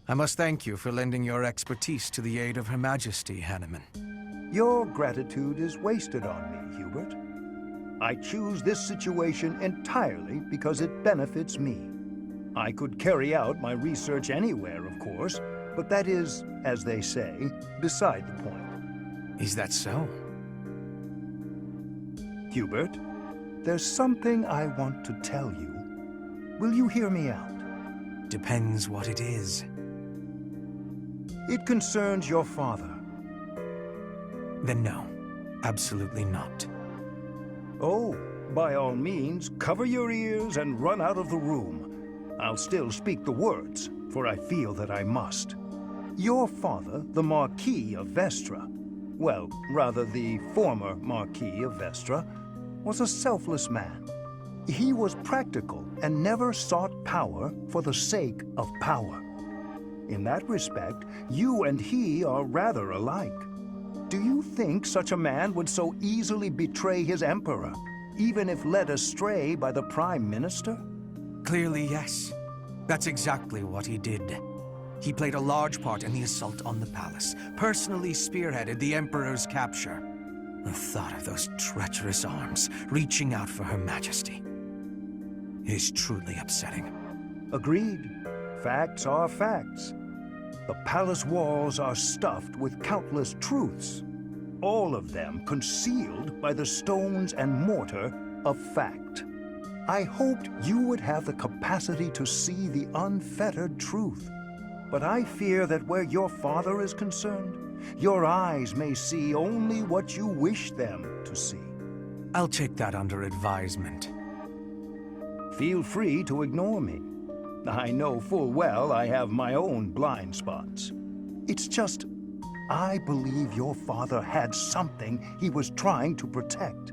I must thank you for lending your expertise to the aid of Her Majesty, Hanneman. Your gratitude is wasted on me, Hubert. I choose this situation entirely because it benefits me. I could carry out my research anywhere, of course, but that is, as they say, beside the point. Is that so? Hubert, there's something I want to tell you. Will you hear me out? Depends what it is. It concerns your father. Then no, absolutely not. Oh, by all means, cover your ears and run out of the room. I'll still speak the words, for I feel that I must. Your father, the Marquis of Vestra, well, rather the former Marquis of Vestra, was a selfless man. He was practical and never sought power for the sake of power. In that respect, you and he are rather alike. Do you think such a man would so easily betray his emperor, even if led astray by the Prime Minister? Clearly, yes. That's exactly what he did. He played a large part in the assault on the palace, personally spearheaded the Emperor's capture. The thought of those treacherous arms reaching out for Her Majesty is truly upsetting. Agreed. Facts are facts. The palace walls are stuffed with countless truths, all of them concealed by the stones and mortar of fact. I hoped you would have the capacity to see the unfettered truth, but I fear that where your father is concerned, your eyes may see only what you wish them to see. I'll take that under advisement. Feel free to ignore me. I know full well I have my own blind spots. It's just, I believe your father had something he was trying to protect.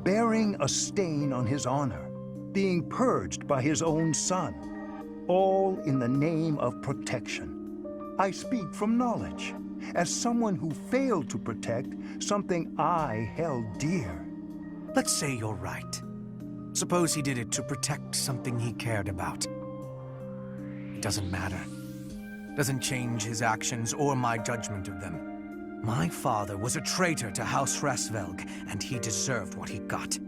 Bearing a stain on his honor, being purged by his own son, all in the name of protection. I speak from knowledge, as someone who failed to protect something I held dear. Let's say you're right. Suppose he did it to protect something he cared about. It doesn't matter. Doesn't change his actions or my judgment of them. My father was a traitor to House Rasvelg, and he deserved what he got.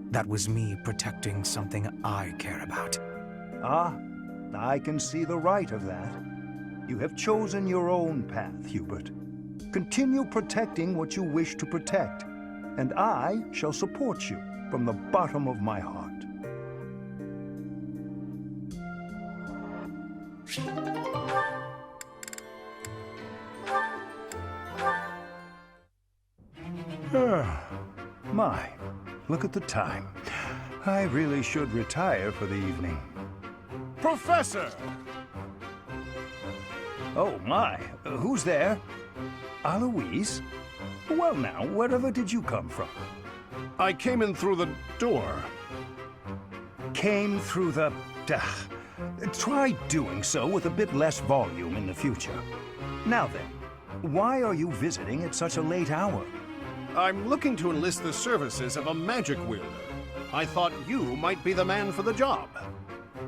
That was me protecting something I care about. Ah, I can see the right of that. You have chosen your own path, Hubert. Continue protecting what you wish to protect, and I shall support you from the bottom of my heart. My, look at the time. I really should retire for the evening. Professor! Oh my, who's there? Aloise? Well now, wherever did you come from? I came in through the door. Came through the... Try doing so with a bit less volume in the future. Now then, why are you visiting at such a late hour? I'm looking to enlist the services of a magic wielder. I thought you might be the man for the job.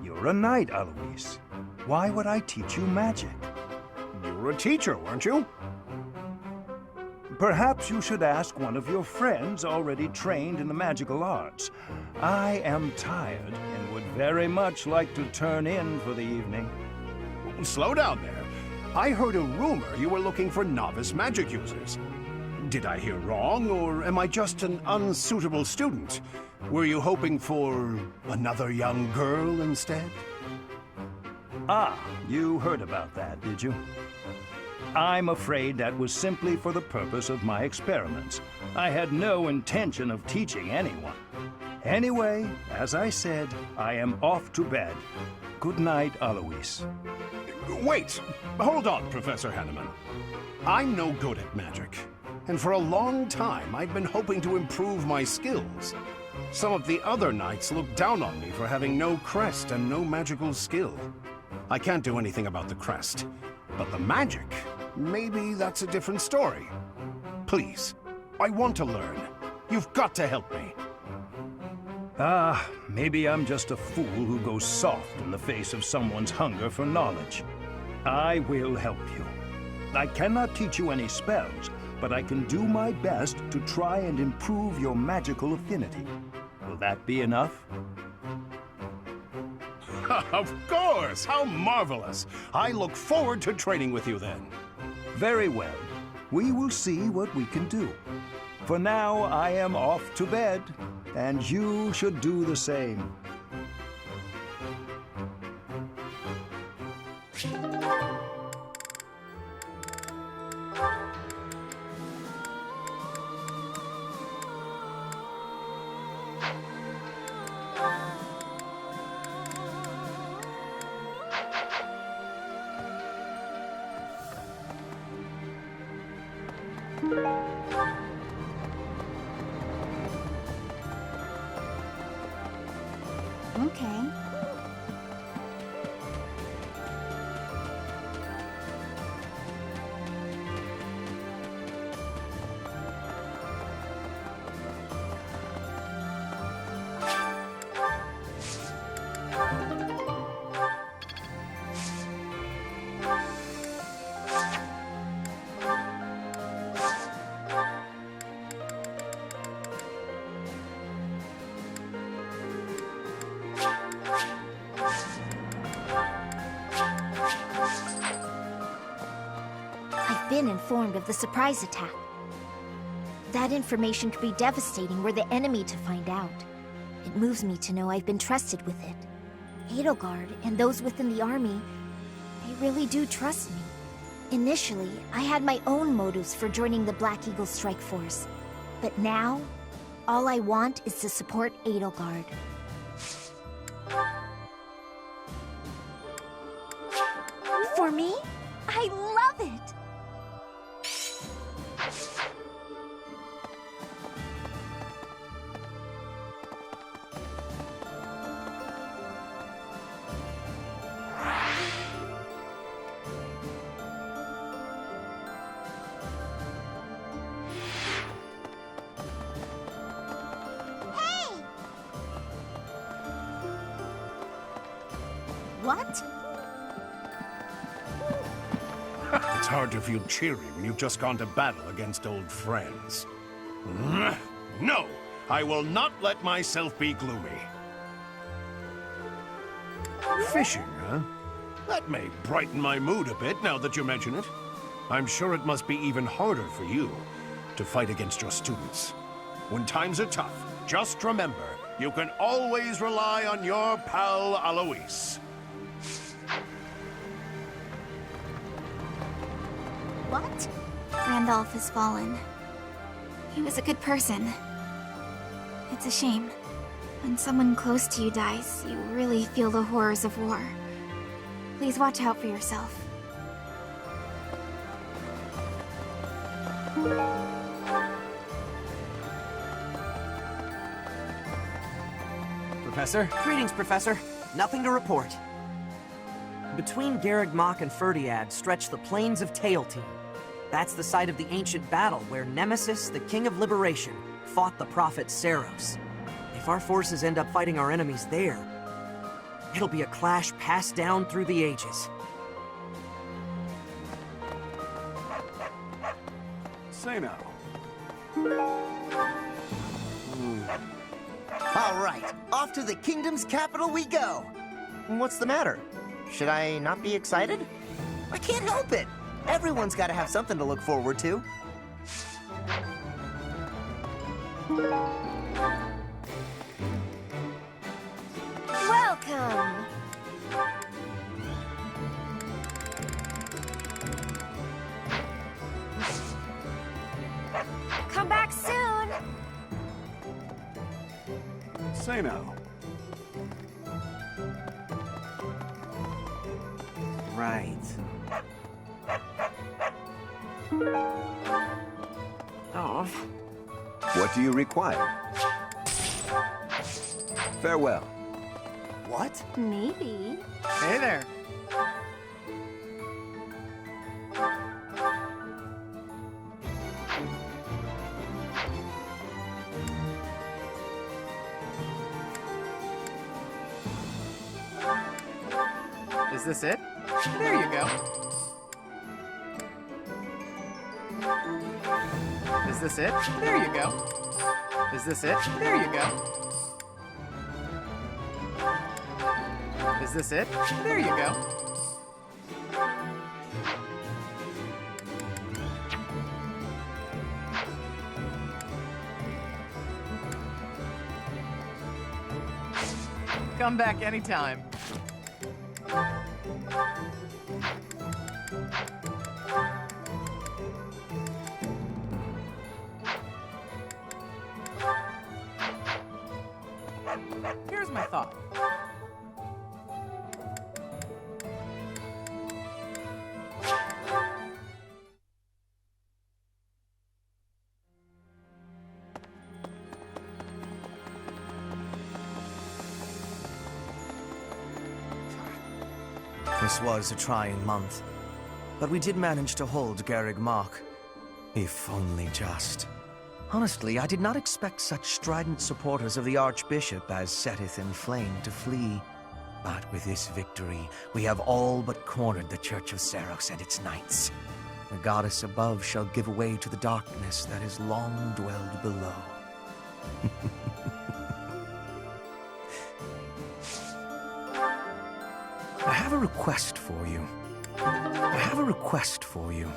You're a knight, Aloise. Why would I teach you magic? You were a teacher, weren't you? Perhaps you should ask one of your friends already trained in the magical arts. I am tired and would very much like to turn in for the evening. Slow down there. I heard a rumor you were looking for novice magic users. Did I hear wrong, or am I just an unsuitable student? Were you hoping for another young girl instead? Ah, you heard about that, did you? I'm afraid that was simply for the purpose of my experiments. I had no intention of teaching anyone. Anyway, as I said, I am off to bed. Good night, Aloise. Wait! Hold on, Professor Hanneman. I'm no good at magic, and for a long time I've been hoping to improve my skills. Some of the other knights look down on me for having no crest and no magical skill. I can't do anything about the crest, but the magic, maybe that's a different story. Please, I want to learn. You've got to help me. Ah, maybe I'm just a fool who goes soft in the face of someone's hunger for knowledge. I will help you. I cannot teach you any spells, but I can do my best to try and improve your magical affinity. Will that be enough? Of course! How marvelous! I look forward to training with you then. Very well. We will see what we can do. For now, I am off to bed, and you should do the same. Okay. I've been informed of the surprise attack. That information could be devastating were the enemy to find out. It moves me to know I've been trusted with it. Edelgard and those within the army, they really do trust me. Initially, I had my own motives for joining the Black Eagle Strike Force. But now, all I want is to support Edelgard. For me, I love it! What? It's hard to feel cheery when you've just gone to battle against old friends. No! I will not let myself be gloomy. Fishing, huh? That may brighten my mood a bit now that you mention it. I'm sure it must be even harder for you to fight against your students. When times are tough, just remember, you can always rely on your pal Alois. What? Randolph has fallen. He was a good person. It's a shame. When someone close to you dies, you really feel the horrors of war. Please watch out for yourself. Professor? Greetings, Professor. Nothing to report. Between Garreg-Mach and Ferdiad stretch the plains of Tailteam. That's the site of the ancient battle where Nemesis, the King of Liberation, fought the prophet Saros. If our forces end up fighting our enemies there, it'll be a clash passed down through the ages. Say now. All right, off to the kingdom's capital we go. What's the matter? Should I not be excited? I can't help it. Everyone's got to have something to look forward to. Welcome! Come back soon! Say now. Right. Oh. What do you require? Farewell. What? Maybe. Hey there. Is this it? There you go. Is this it? There you go. Is this it? There you go. Is this it? There you go. Come back anytime. Here's my thought. This was a trying month, but we did manage to hold Garrig Mach. If only just. Honestly, I did not expect such strident supporters of the Archbishop as setteth in flame to flee. But with this victory, we have all but cornered the Church of Seros and its knights. The goddess above shall give way to the darkness that has long dwelled below. I have a request for you. I have a request for you.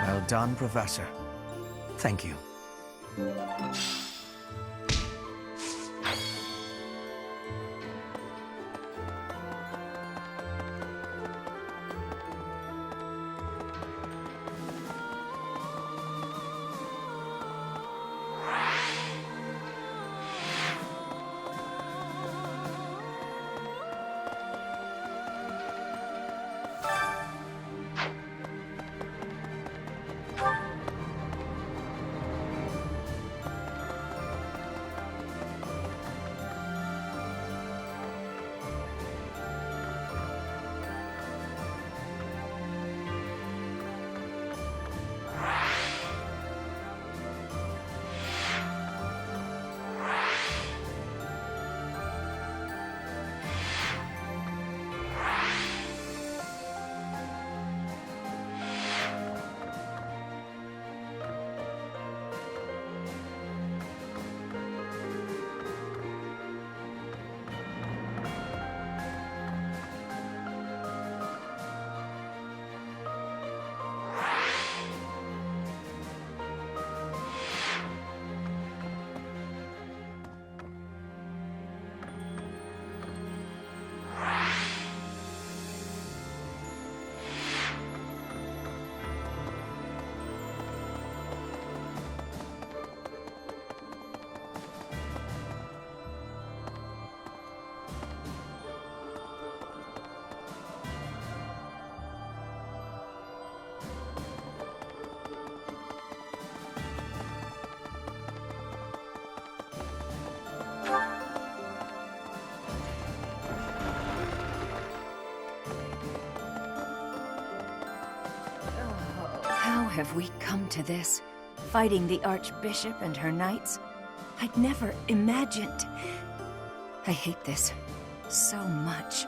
Well done, Professor. Thank you. How have we come to this? Fighting the Archbishop and her knights? I'd never imagined. I hate this so much.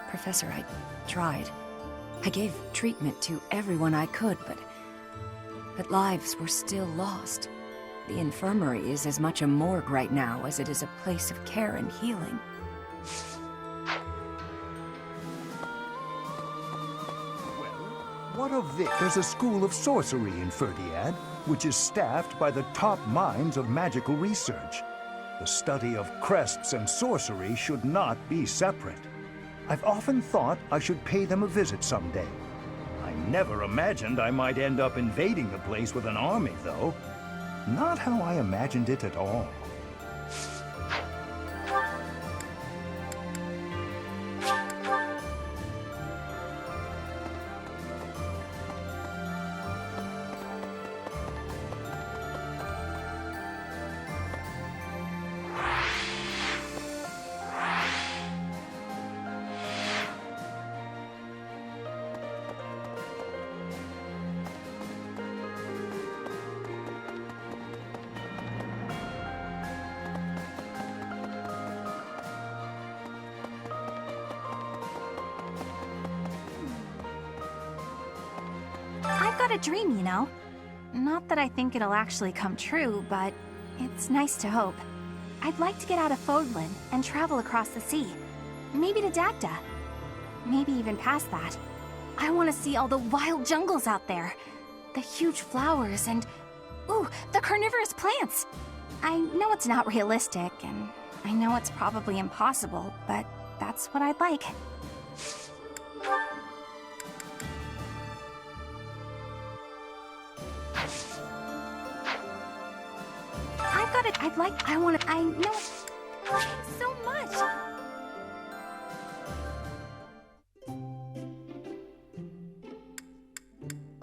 Professor, I tried. I gave treatment to everyone I could, but lives were still lost. The infirmary is as much a morgue right now as it is a place of care and healing. What of this? There's a school of sorcery in Ferdiad, which is staffed by the top minds of magical research. The study of crests and sorcery should not be separate. I've often thought I should pay them a visit someday. I never imagined I might end up invading the place with an army, though. Not how I imagined it at all. had a dream, you know. Not that I think it'll actually come true, but it's nice to hope. I'd like to get out of Fodlan and travel across the sea. Maybe to Dagda. Maybe even past that. I want to see all the wild jungles out there. The huge flowers and... ooh, the carnivorous plants! I know it's not realistic, and I know it's probably impossible, but that's what I'd like. I've got it. I know. Thanks so much.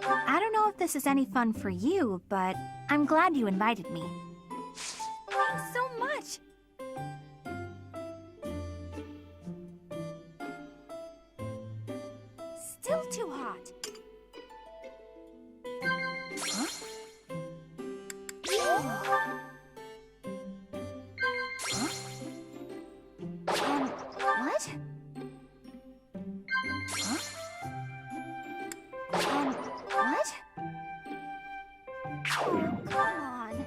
I don't know if this is any fun for you, but I'm glad you invited me. Thanks so much. Still too hot. Huh? What? Huh? What? Oh, come on.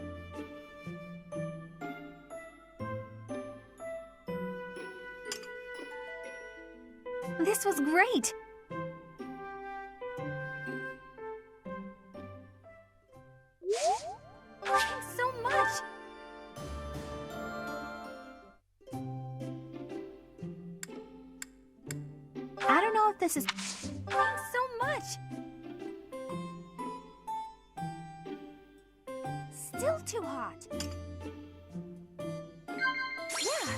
This was great. Thanks so much. I don't know if this is... Thanks so much. Still too hot. Yeah.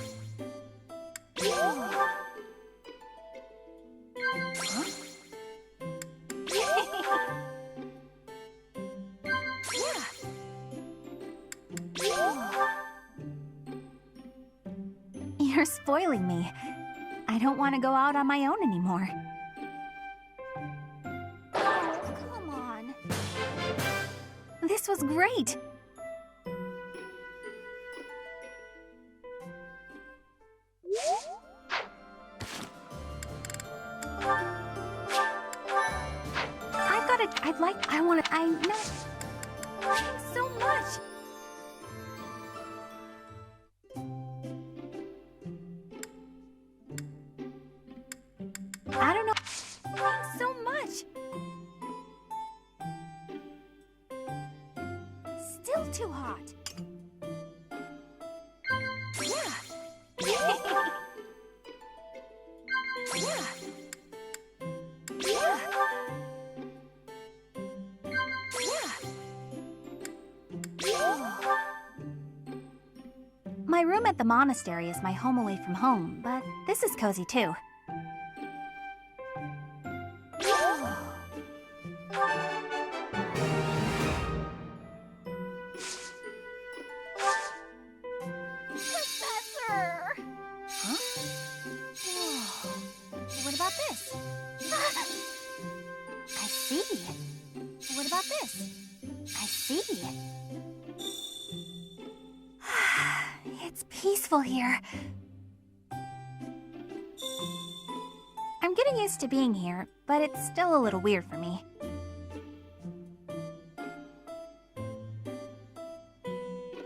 Huh? You're spoiling me. I don't want to go out on my own anymore. Oh, come on. This was great. I know. Thanks so much. I don't know. Thanks so much. Still too hot. Yeah. Yeah. Yeah. My room at the monastery is my home away from home, but this is cozy too. Professor! Huh? What about this? I see. What about this? I see. It's peaceful here. I'm getting used to being here, but it's still a little weird for me.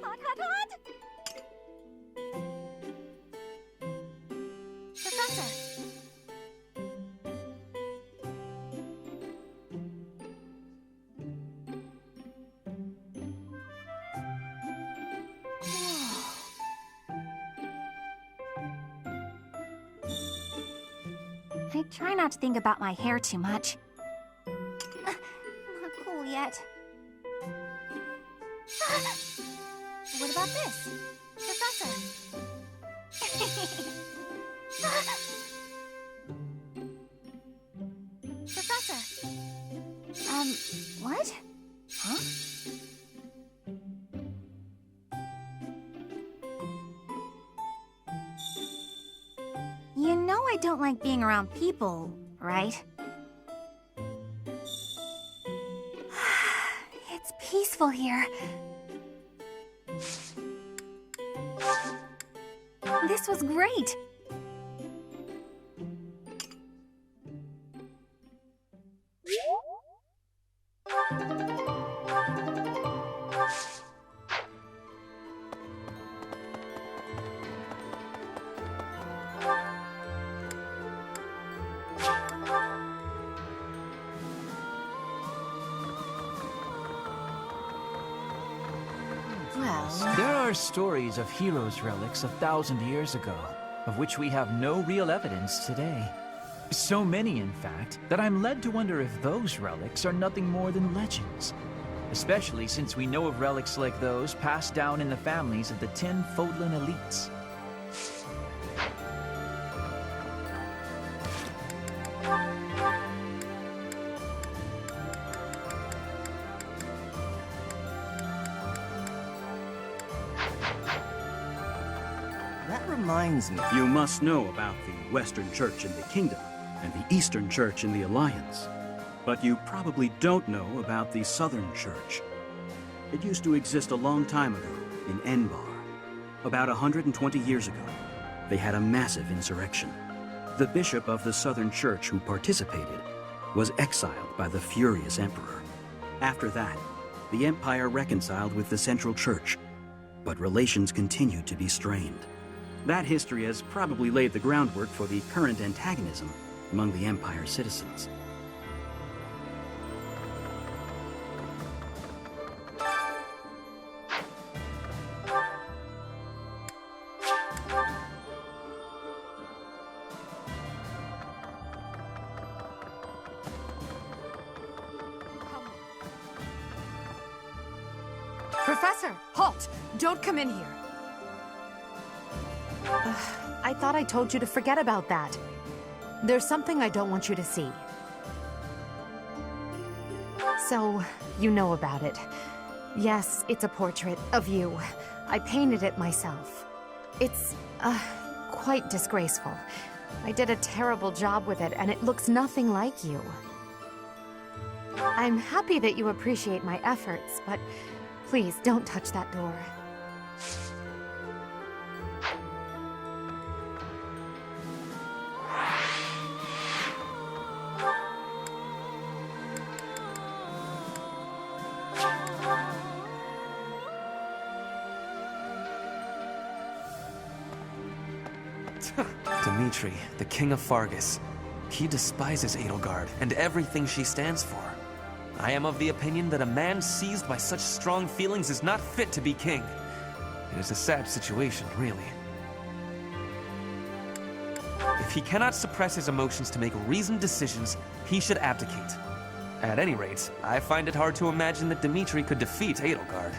Hot, hot, hot! Professor! I try not to think about my hair too much. Not cool yet. What about this? Professor? Professor? What? Huh? You know I don't like being around people, right? It's peaceful here. This was great. Well... There are stories of heroes' relics 1,000 years ago, of which we have no real evidence today. So many, in fact, that I'm led to wonder if those relics are nothing more than legends. Especially since we know of relics like those passed down in the families of the 10 Fodlan elites. That reminds me. You must know about the Western Church in the Kingdom and the Eastern Church in the Alliance. But you probably don't know about the Southern Church. It used to exist a long time ago in Enbar. About 120 years ago, they had a massive insurrection. The bishop of the Southern Church who participated was exiled by the furious emperor. After that, the Empire reconciled with the Central Church, but relations continued to be strained. That history has probably laid the groundwork for the current antagonism among the Empire's citizens. Professor, halt! Don't come in here. I thought I told you to forget about that. There's something I don't want you to see. So, you know about it. Yes, it's a portrait of you. I painted it myself. It's, quite disgraceful. I did a terrible job with it, and it looks nothing like you. I'm happy that you appreciate my efforts, but please don't touch that door. Dimitri, the King of Fargus. He despises Edelgard and everything she stands for. I am of the opinion that a man seized by such strong feelings is not fit to be king. It is a sad situation, really. If he cannot suppress his emotions to make reasoned decisions, he should abdicate. At any rate, I find it hard to imagine that Dimitri could defeat Edelgard.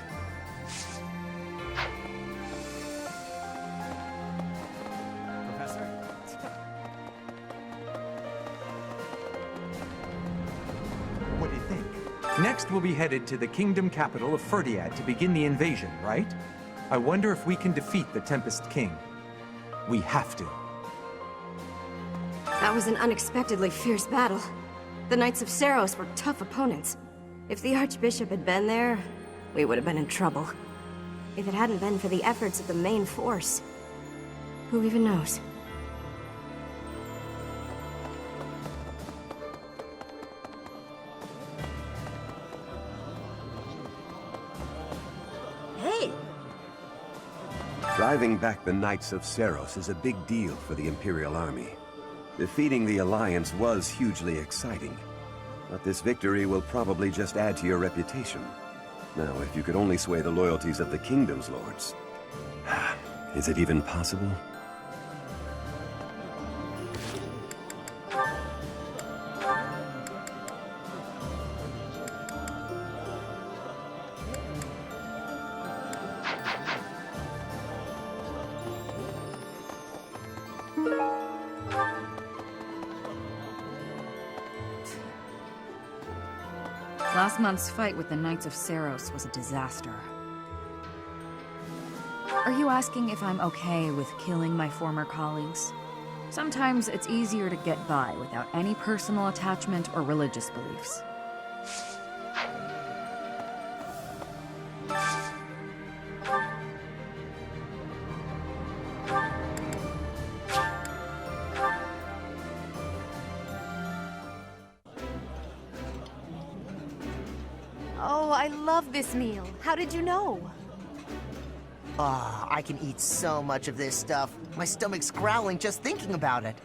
Next, we'll be headed to the kingdom capital of Ferdiad to begin the invasion, right? I wonder if we can defeat the Tempest King. We have to. That was an unexpectedly fierce battle. The Knights of Seiros were tough opponents. If the Archbishop had been there, we would have been in trouble. If it hadn't been for the efforts of the main force, who even knows? Driving back the Knights of Seiros is a big deal for the Imperial Army. Defeating the Alliance was hugely exciting, but this victory will probably just add to your reputation. Now, if you could only sway the loyalties of the Kingdom's lords. Is it even possible? Last month's fight with the Knights of Seiros was a disaster. Are you asking if I'm okay with killing my former colleagues? Sometimes it's easier to get by without any personal attachment or religious beliefs. Oh, I love this meal. How did you know? Ah, I can eat so much of this stuff. My stomach's growling just thinking about it.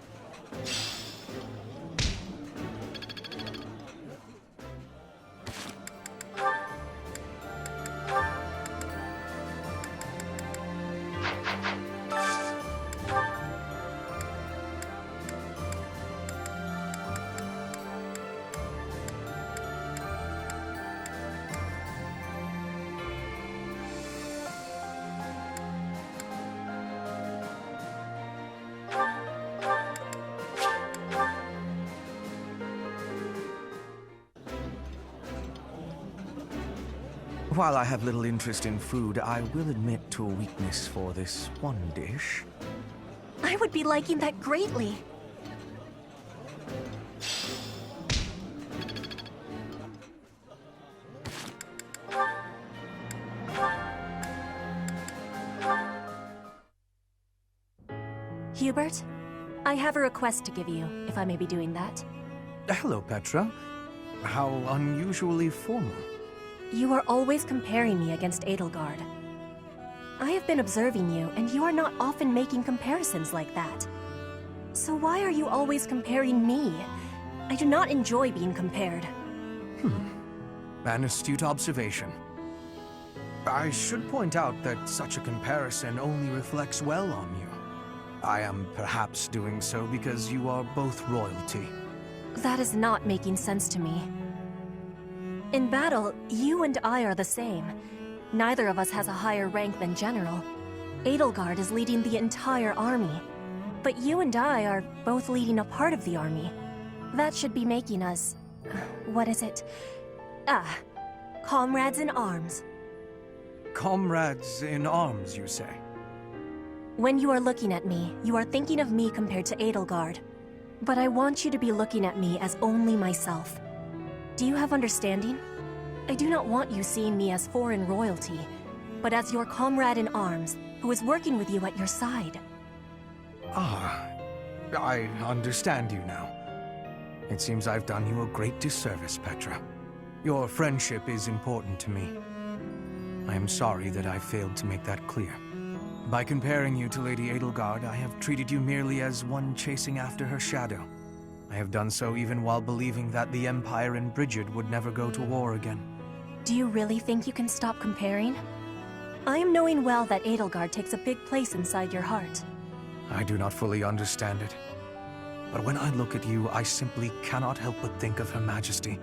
While I have little interest in food, I will admit to a weakness for this one dish. I would be liking that greatly. Hubert, I have a request to give you, if I may be doing that. Hello, Petra. How unusually formal. You are always comparing me against Edelgard. I have been observing you, and you are not often making comparisons like that. So why are you always comparing me? I do not enjoy being compared. An astute observation. I should point out that such a comparison only reflects well on you. I am perhaps doing so because you are both royalty. That is not making sense to me. In battle, you and I are the same. Neither of us has a higher rank than general. Edelgard is leading the entire army. But you and I are both leading a part of the army. That should be making us... what is it? Comrades in arms. Comrades in arms, you say? When you are looking at me, you are thinking of me compared to Edelgard. But I want you to be looking at me as only myself. Do you have understanding? I do not want you seeing me as foreign royalty, but as your comrade in arms, who is working with you at your side. I understand you now. It seems I've done you a great disservice, Petra. Your friendship is important to me. I am sorry that I failed to make that clear. By comparing you to Lady Edelgard, I have treated you merely as one chasing after her shadow. I have done so even while believing that the Empire and Bridget would never go to war again. Do you really think you can stop comparing? I am knowing well that Edelgard takes a big place inside your heart. I do not fully understand it. But when I look at you, I simply cannot help but think of Her Majesty.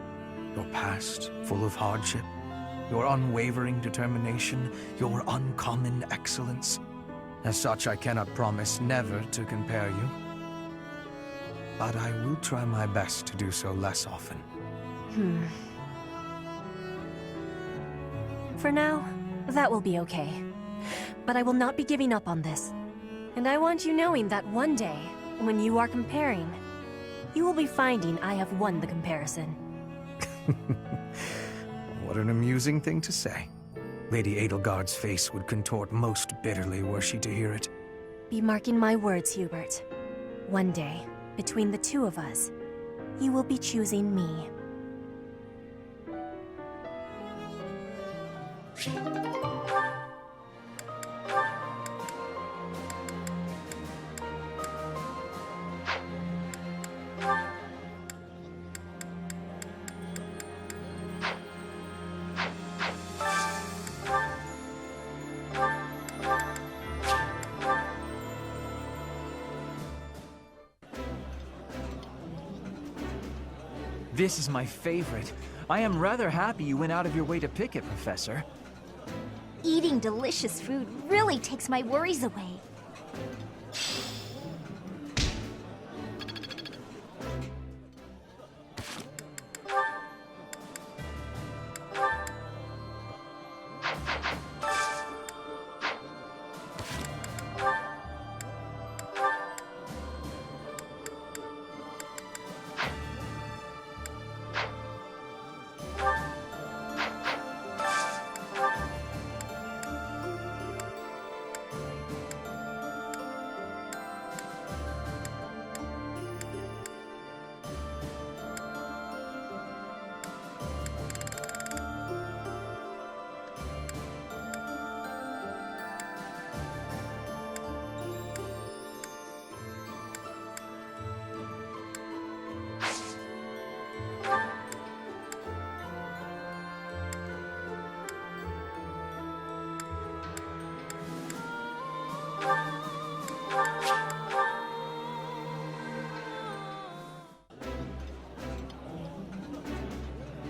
Your past, full of hardship. Your unwavering determination. Your uncommon excellence. As such, I cannot promise never to compare you. But I will try my best to do so less often. For now, that will be okay. But I will not be giving up on this. And I want you knowing that one day, when you are comparing, you will be finding I have won the comparison. What an amusing thing to say. Lady Edelgard's face would contort most bitterly were she to hear it. Be marking my words, Hubert. One day, between the two of us, you will be choosing me. This is my favorite. I am rather happy you went out of your way to pick it, Professor. Eating delicious food really takes my worries away.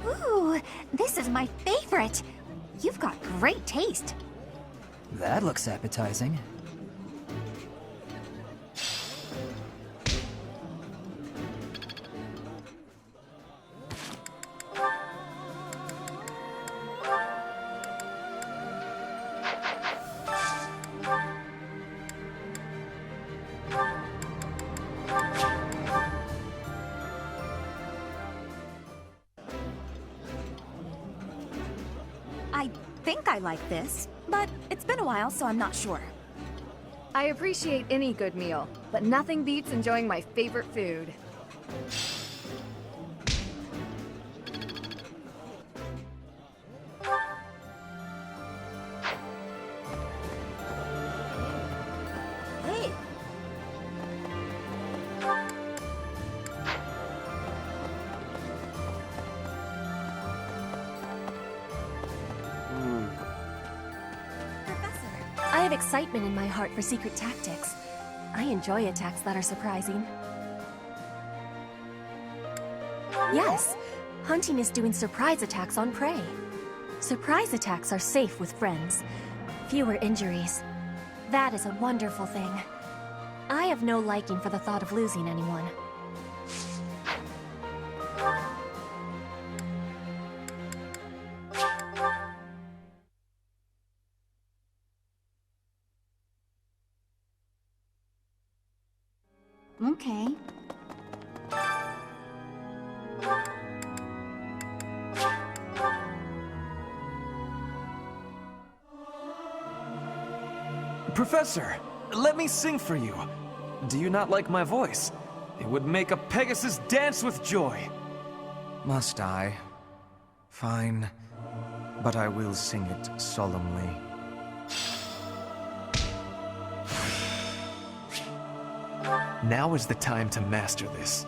Ooh, this is my favorite. You've got great taste. That looks appetizing. think I like this, but it's been a while, so I'm not sure. I appreciate any good meal, but nothing beats enjoying my favorite food. Hey! I have excitement in my heart for secret tactics. I enjoy attacks that are surprising. Yes, hunting is doing surprise attacks on prey. Surprise attacks are safe with friends. Fewer injuries. That is a wonderful thing. I have no liking for the thought of losing anyone. Okay. Professor, let me sing for you. Do you not like my voice? It would make a Pegasus dance with joy. Must I? Fine. But I will sing it solemnly. Now is the time to master this.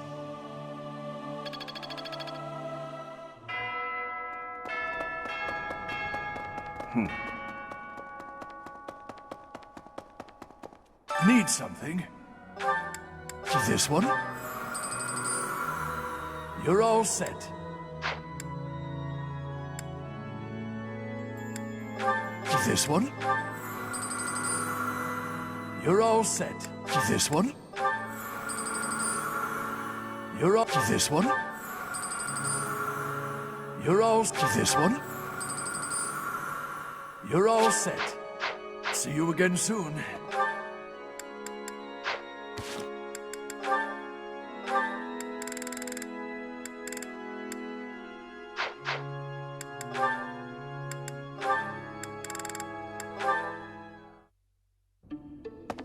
Need something? This one? You're all set. This one? You're all set. This one? You're all... This one? You're all... This one? You're all set. See you again soon.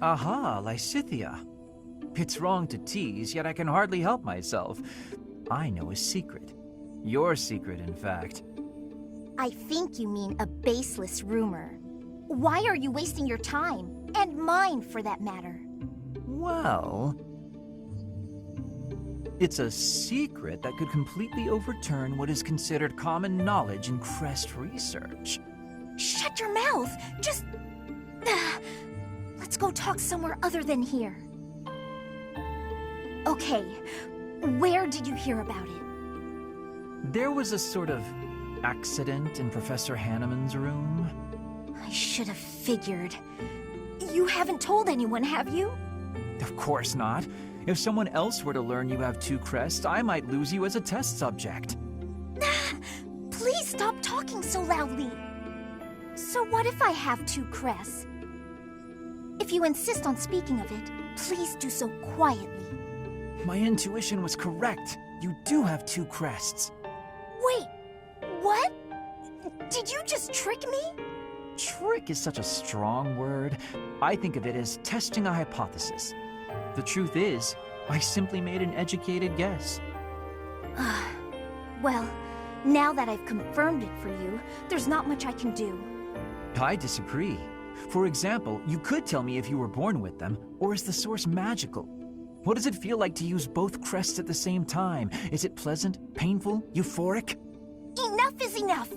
Aha, Lysithea. It's wrong to tease, yet I can hardly help myself. I know a secret. Your secret, in fact. I think you mean a baseless rumor. Why are you wasting your time? And mine, for that matter. Well... it's a secret that could completely overturn what is considered common knowledge in Crest research. Shut your mouth! Just... Let's go talk somewhere other than here. Okay, where did you hear about it? There was a sort of accident in Professor Hanneman's room. I should have figured. You haven't told anyone, have you? Of course not. If someone else were to learn you have 2 crests, I might lose you as a test subject. Please stop talking so loudly. So what if I have 2 crests? If you insist on speaking of it, please do so quietly. My intuition was correct. You do have 2 crests. Wait, what? Did you just trick me? Trick is such a strong word. I think of it as testing a hypothesis. The truth is, I simply made an educated guess. Well, now that I've confirmed it for you, there's not much I can do. I disagree. For example, you could tell me if you were born with them, or is the source magical? What does it feel like to use both crests at the same time? Is it pleasant, painful, euphoric? Enough is enough!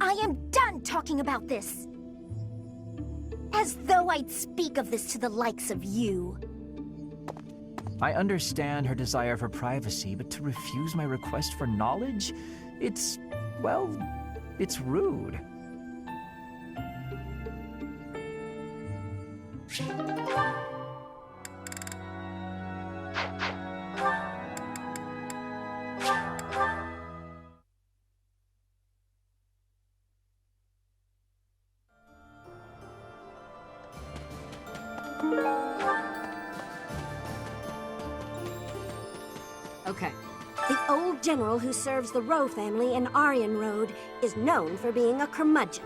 I am done talking about this! As though I'd speak of this to the likes of you. I understand her desire for privacy, but to refuse my request for knowledge? It's, well, it's rude. Okay, The old general who serves the Rowe family in Arianrhod is known for being a curmudgeon.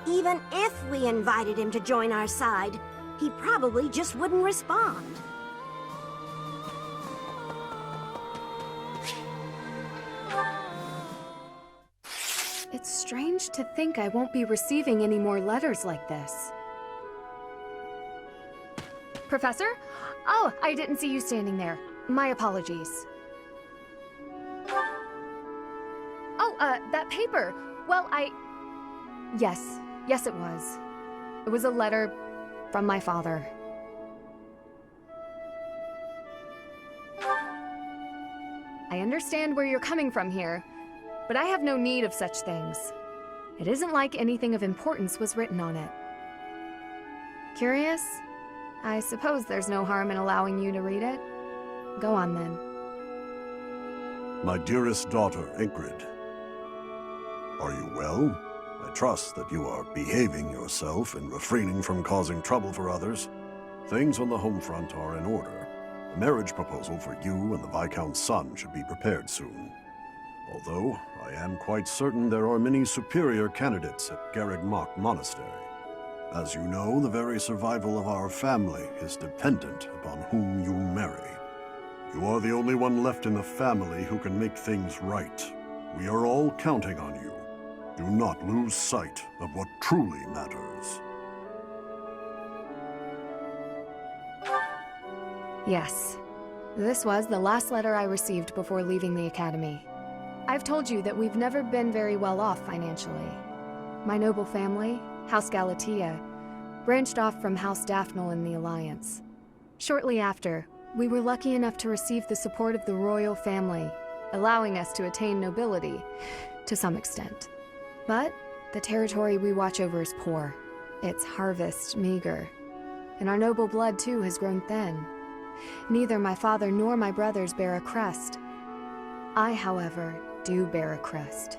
Even if we invited him to join our side, he probably just wouldn't respond. It's strange to think I won't be receiving any more letters like this. Professor? Oh, I didn't see you standing there. My apologies. Oh, that paper. Well, Yes, it was. It was a letter from my father. I understand where you're coming from here, but I have no need of such things. It isn't like anything of importance was written on it. Curious? I suppose there's no harm in allowing you to read it. Go on, then. My dearest daughter, Ingrid. Are you well? I trust that you are behaving yourself and refraining from causing trouble for others. Things on the home front are in order. A marriage proposal for you and the Viscount's son should be prepared soon. Although, I am quite certain there are many superior candidates at Garreg Monastery. As you know, the very survival of our family is dependent upon whom you marry. You are the only one left in the family who can make things right. We are all counting on you. Do not lose sight of what truly matters. Yes. This was the last letter I received before leaving the Academy. I've told you that we've never been very well off financially. My noble family, House Galatea, branched off from House Daphne in the Alliance. Shortly after, we were lucky enough to receive the support of the royal family, allowing us to attain nobility, to some extent. But the territory we watch over is poor, its harvest meager, and our noble blood too has grown thin. Neither my father nor my brothers bear a crest. I, however, do bear a crest.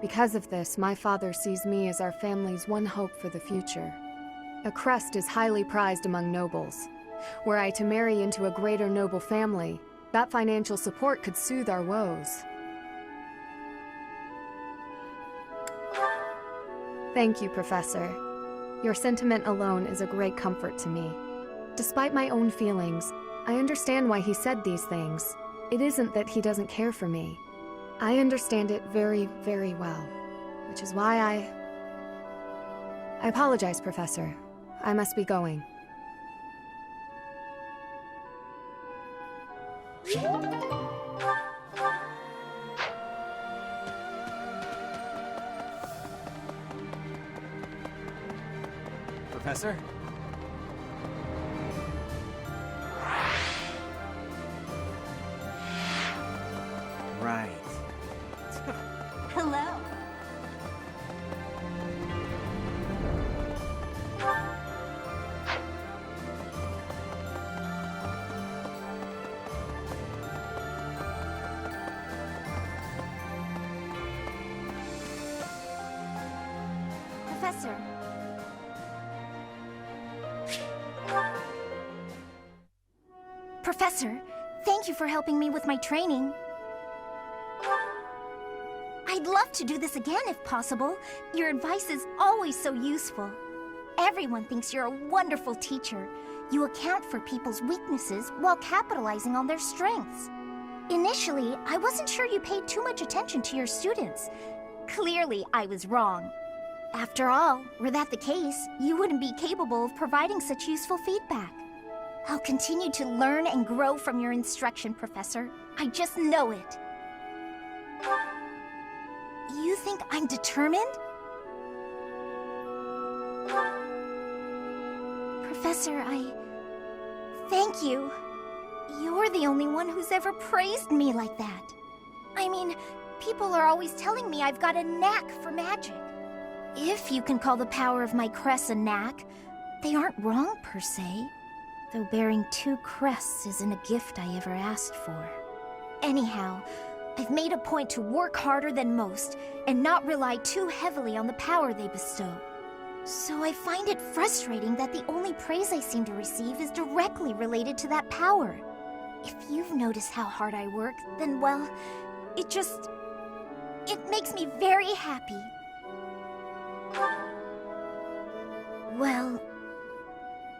Because of this, my father sees me as our family's one hope for the future. A crest is highly prized among nobles. Were I to marry into a greater noble family, that financial support could soothe our woes. Thank you, Professor. Your sentiment alone is a great comfort to me. Despite my own feelings, I understand why he said these things. It isn't that he doesn't care for me. I understand it very, very well, which is why I apologize, Professor. I must be going. Professor? Right. Hello. Professor. Professor, thank you for helping me with my training. I'd love to do this again if possible. Your advice is always so useful. Everyone thinks you're a wonderful teacher. You account for people's weaknesses while capitalizing on their strengths. Initially, I wasn't sure you paid too much attention to your students. Clearly, I was wrong. After all, were that the case, you wouldn't be capable of providing such useful feedback. I'll continue to learn and grow from your instruction, Professor. I just know it. You think I'm determined? Professor, thank you. You're the only one who's ever praised me like that. I mean, people are always telling me I've got a knack for magic. If you can call the power of my crest a knack, they aren't wrong per se. Though bearing 2 crests isn't a gift I ever asked for. Anyhow, I've made a point to work harder than most, and not rely too heavily on the power they bestow. So I find it frustrating that the only praise I seem to receive is directly related to that power. If you've noticed how hard I work, then, well, it makes me very happy. Well,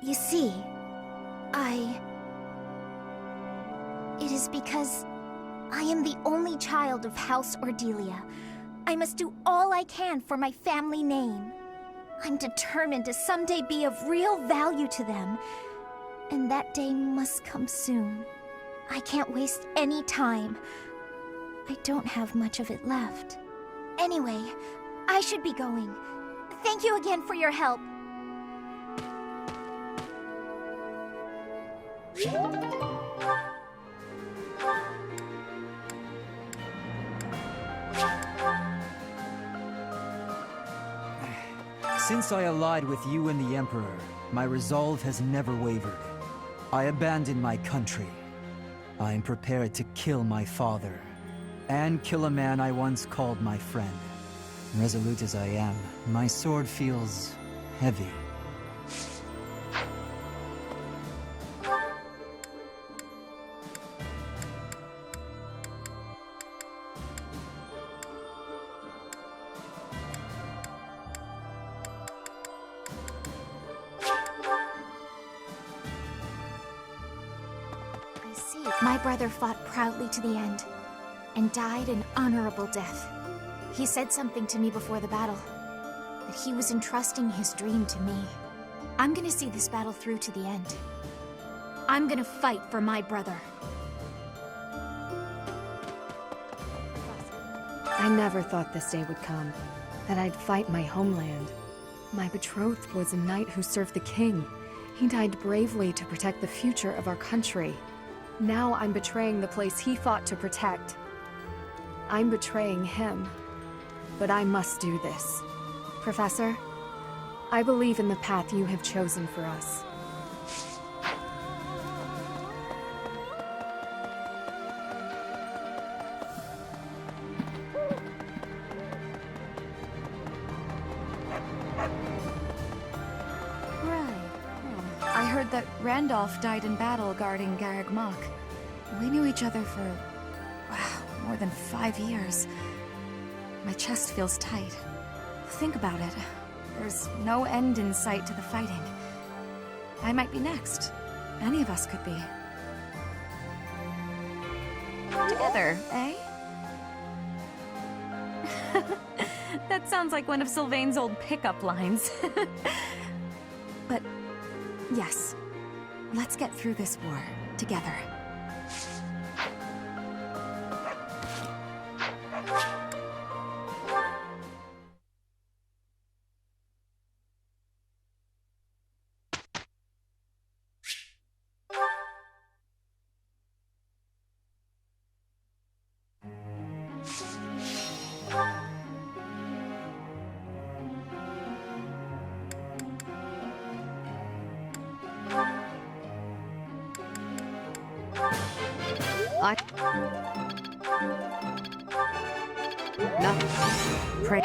you see, it is because I am the only child of House Ordelia. I must do all I can for my family name. I'm determined to someday be of real value to them, and that day must come soon. I can't waste any time. I don't have much of it left. Anyway, I should be going. Thank you again for your help. Since I allied with you and the Emperor, my resolve has never wavered. I abandoned my country. I am prepared to kill my father, and kill a man I once called my friend. Resolute as I am, my sword feels heavy. My brother fought proudly to the end, and died an honorable death. He said something to me before the battle, that he was entrusting his dream to me. I'm gonna see this battle through to the end. I'm gonna fight for my brother. I never thought this day would come, that I'd fight my homeland. My betrothed was a knight who served the king. He died bravely to protect the future of our country. Now I'm betraying the place he fought to protect. I'm betraying him. But I must do this. Professor, I believe in the path you have chosen for us. I heard that Randolph died in battle guarding Garreg Mach. We knew each other for, wow, more than 5 years. My chest feels tight. Think about it. There's no end in sight to the fighting. I might be next. Any of us could be. Together, eh? That sounds like one of Sylvain's old pickup lines. But yes, let's get through this war together. Pray.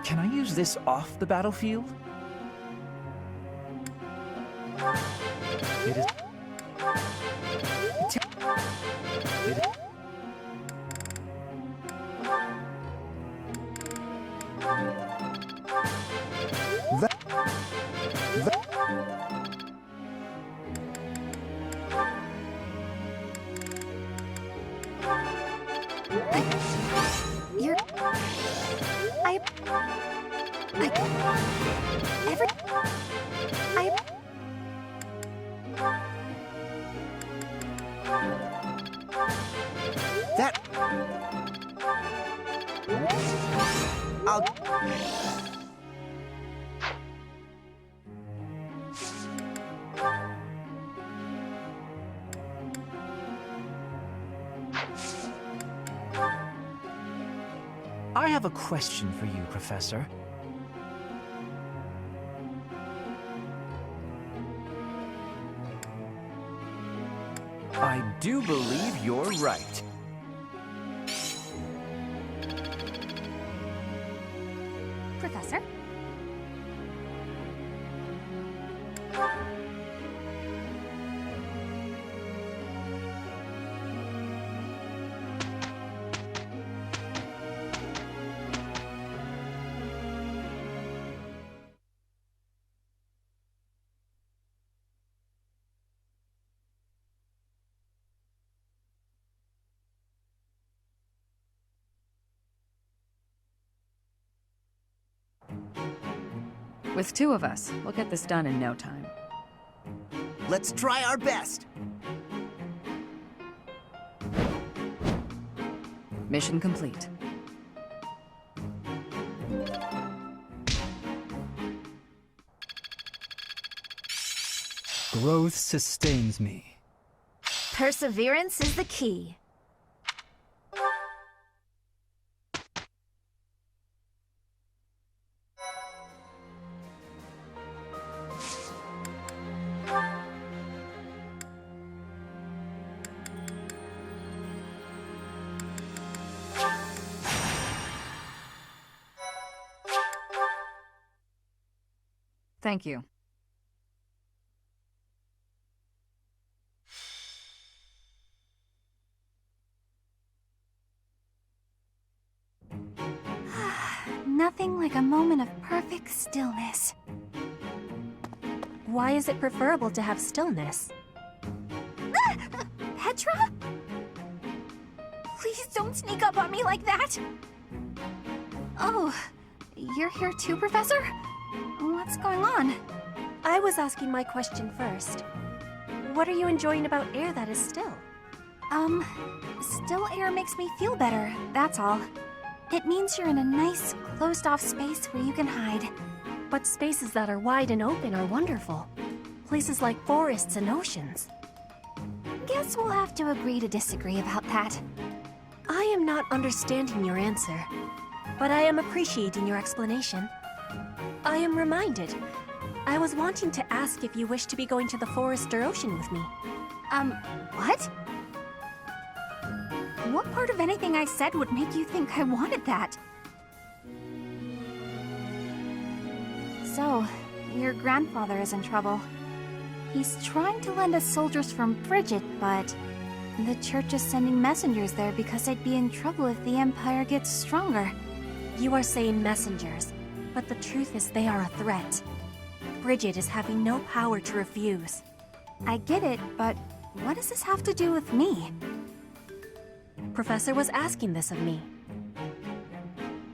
Can I use this off the battlefield? It is... It is... have a question for you, Professor. I do believe you're right. Professor? With two of us, we'll get this done in no time. Let's try our best! Mission complete. Growth sustains me. Perseverance is the key. Thank you. Nothing like a moment of perfect stillness. Why is it preferable to have stillness? Petra? Please don't sneak up on me like that! Oh, you're here too, Professor? What's going on? I was asking my question first. What are you enjoying about air that is still? Still air makes me feel better, that's all. It means you're in a nice, closed-off space where you can hide. But spaces that are wide and open are wonderful. Places like forests and oceans. Guess we'll have to agree to disagree about that. I am not understanding your answer, but I am appreciating your explanation. I am reminded. I was wanting to ask if you wish to be going to the forest or ocean with me. What? What part of anything I said would make you think I wanted that? So, your grandfather is in trouble. He's trying to lend us soldiers from Bridget, but the church is sending messengers there because they'd be in trouble if the Empire gets stronger. You are saying messengers, but the truth is they are a threat. Bridget is having no power to refuse. I get it, but what does this have to do with me? Professor was asking this of me.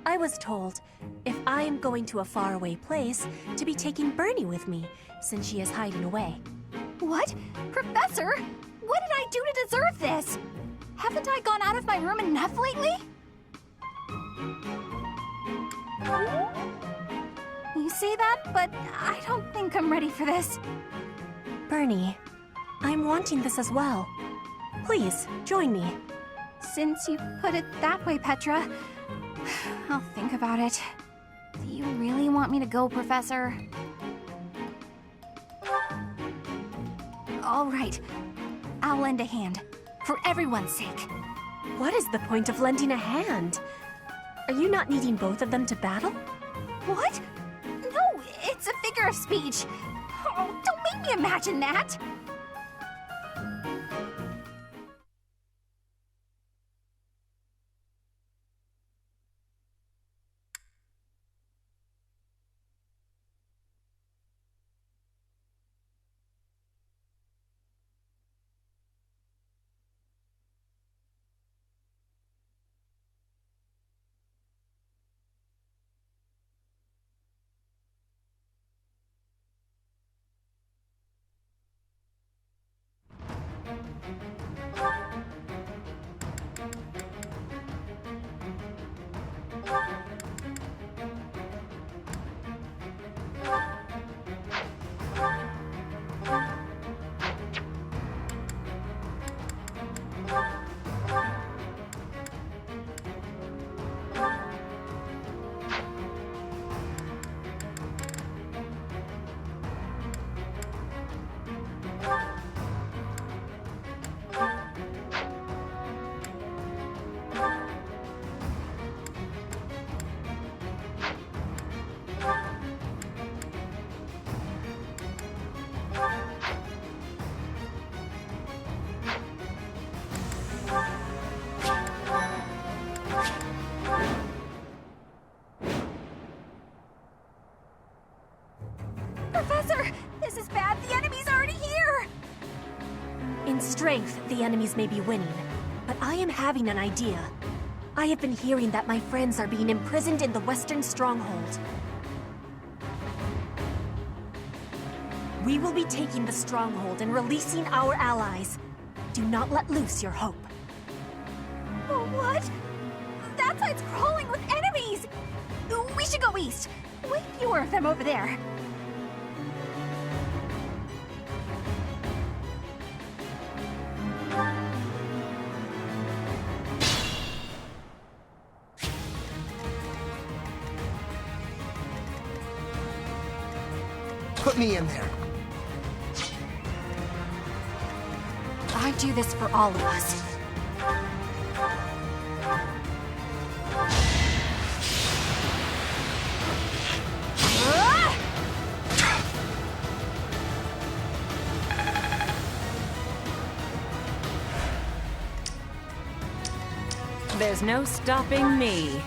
I was told, if I am going to a faraway place, to be taking Bernie with me, since she is hiding away. What? Professor? What did I do to deserve this? Haven't I gone out of my room enough lately? You say that, but I don't think I'm ready for this. Bernie, I'm wanting this as well. Please, join me. Since you put it that way, Petra, I'll think about it. Do you really want me to go, Professor? All right. I'll lend a hand. For everyone's sake. What is the point of lending a hand? Are you not needing both of them to battle? What? No, it's a figure of speech. Oh, don't make me imagine that. Professor! This is bad! The enemy's already here! In strength, the enemies may be winning, but I am having an idea. I have been hearing that my friends are being imprisoned in the Western Stronghold. We will be taking the Stronghold and releasing our allies. Do not let loose your hope. What? That side's crawling with enemies! We should go east. Way fewer of them over there. Put me in there. I do this for all of us. There's no stopping me.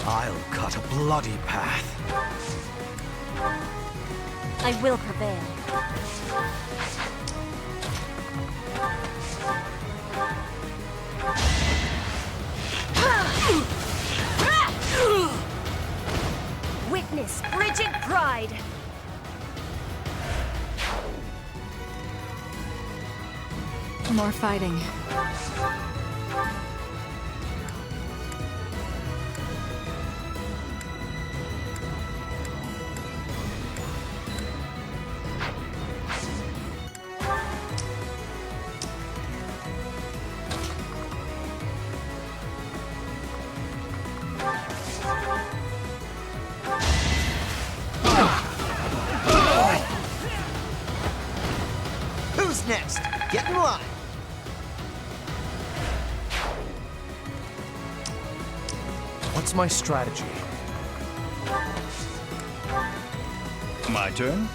I'll cut a bloody path. I will prevail. Witness Bridget pride. More fighting. Who's next? Get in line. What's my strategy? My turn?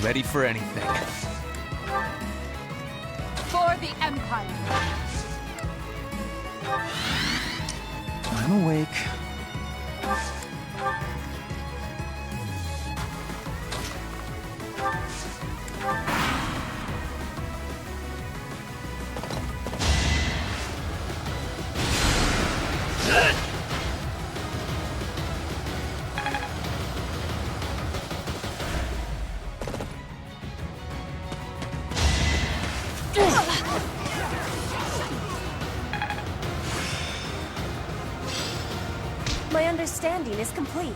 Ready for anything. For the Empire. I'm awake. My understanding is complete.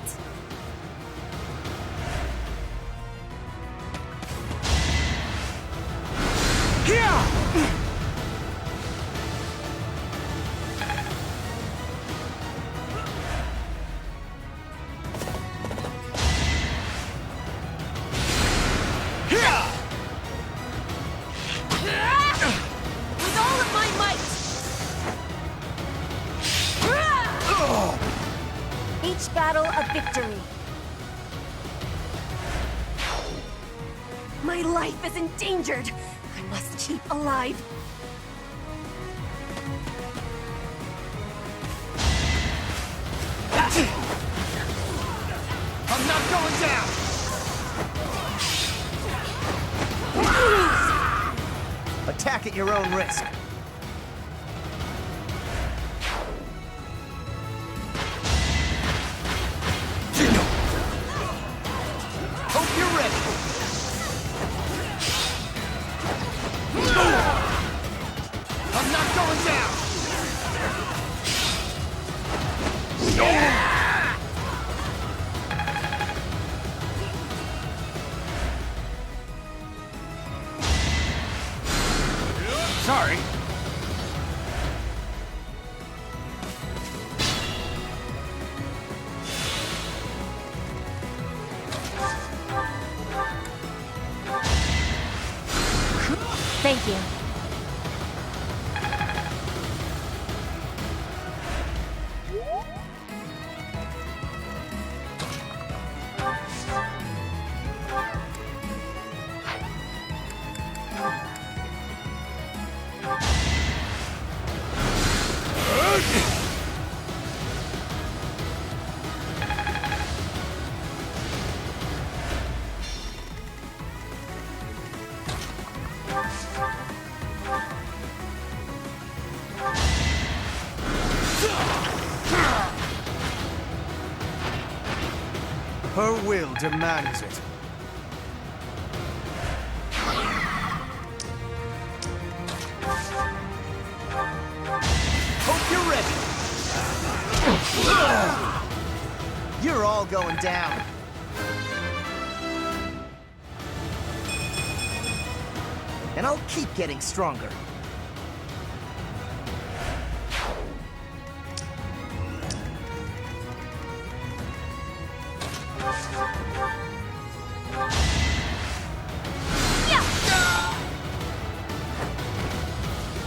With all of my might! Each battle a victory. My life is endangered. I must keep alive. I'm not going down! Attack at your own risk. Hope you're ready. I'm not going down! Sorry. Thank you. Her will demands it. Hope you're ready. You're all going down. And I'll keep getting stronger.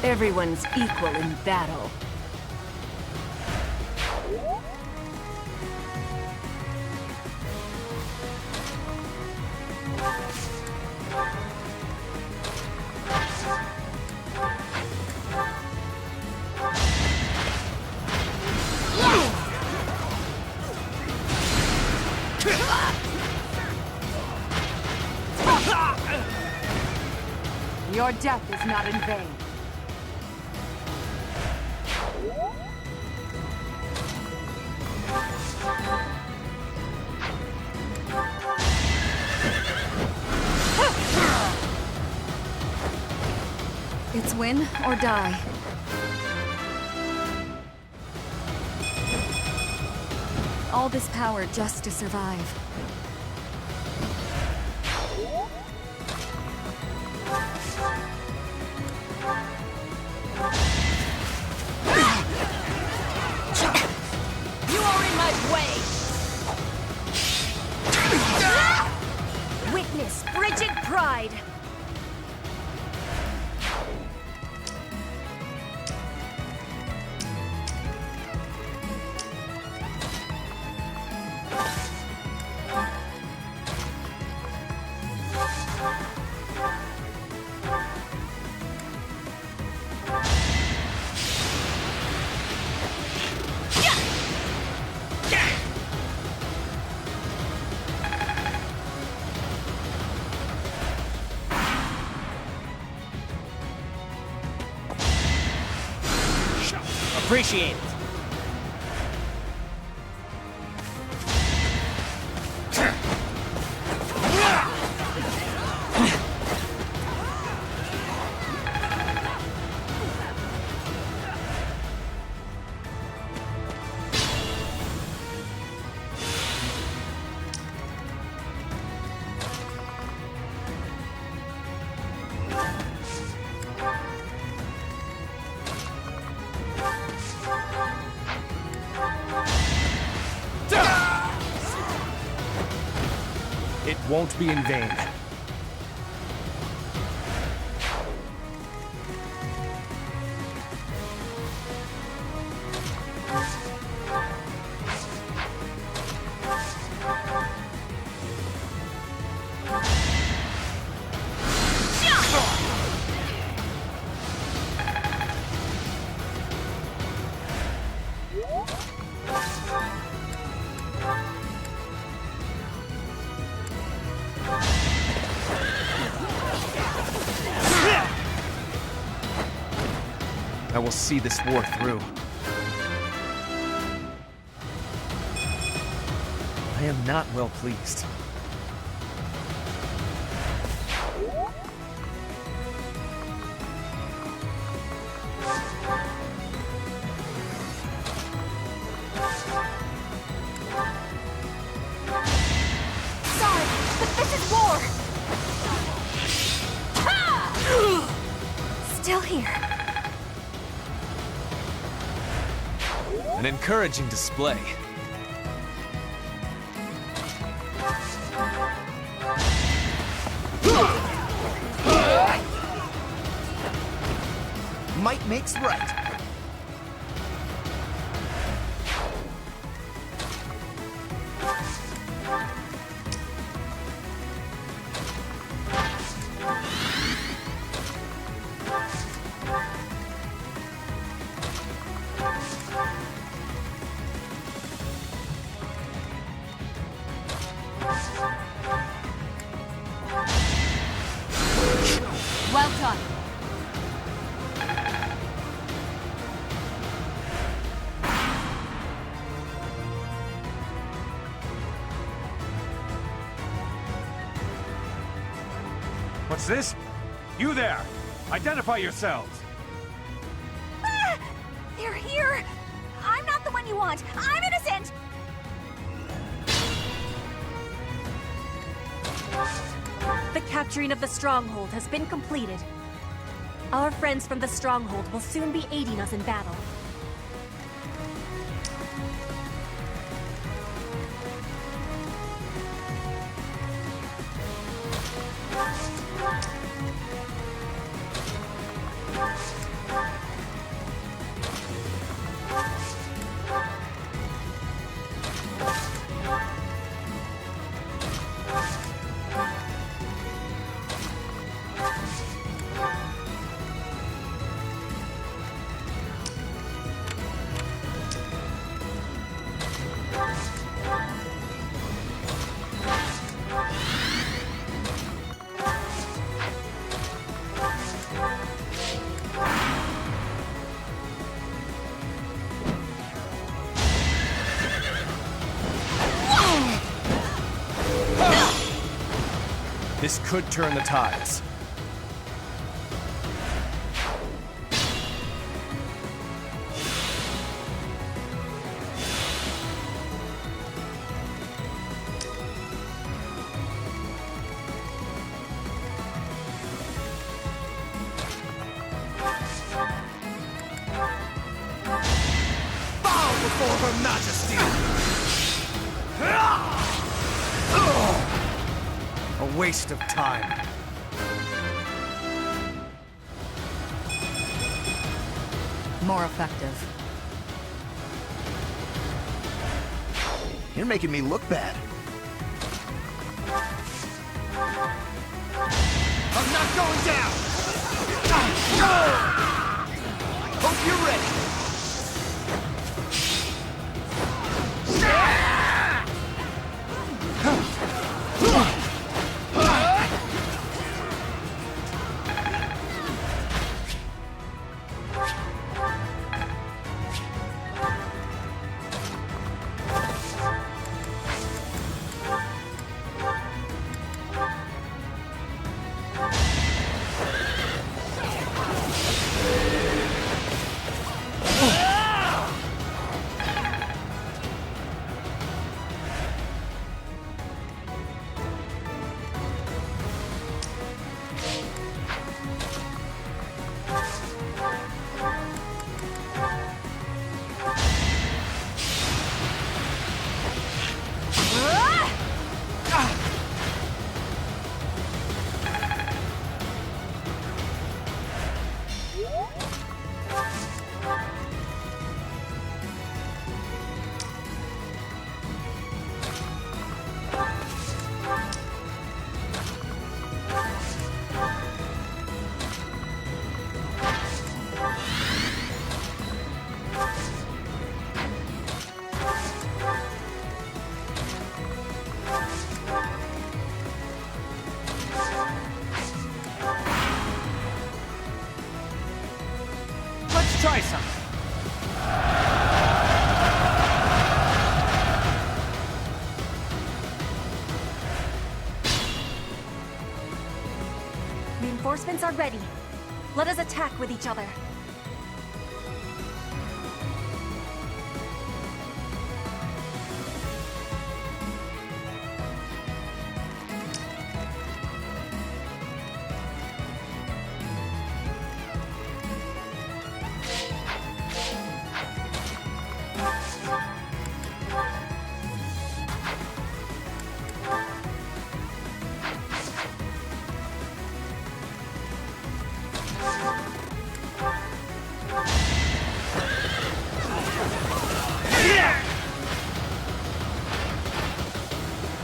Everyone's equal in battle. Your death is not in vain. It's win or die. All this power just to survive. You are in my way! Witness Bridget pride! Appreciate it. It won't be in vain. I will see this war through. I am not well pleased. Sorry, but this is war! Still here. An encouraging display. Might makes right. Well done. What's this? You there! Identify yourselves! Ah! They're here! I'm not the one you want! I'm innocent! The capturing of the stronghold has been completed. Our friends from the stronghold will soon be aiding us in battle. This could turn the tides. Bow before Her Majesty! A waste of time. More effective. You're making me look bad. I'm not going down! Hope you're ready. Let's try some. Reinforcements are ready. Let us attack with each other.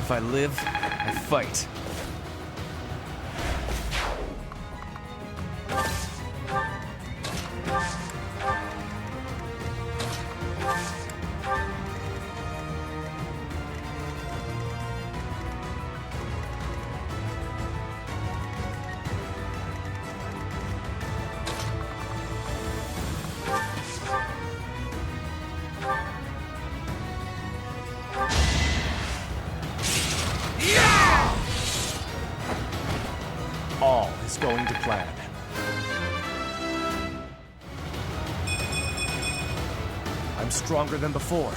If I live, I fight. going to plan. I'm stronger than before.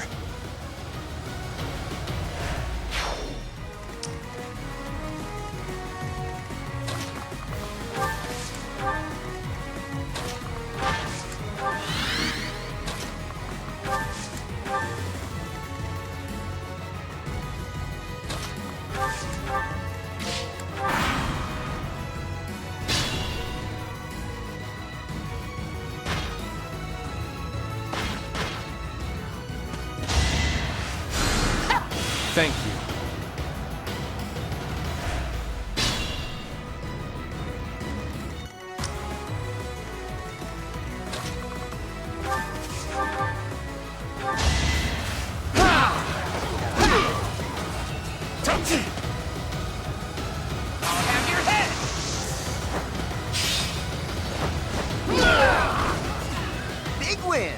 Thank you. Big win!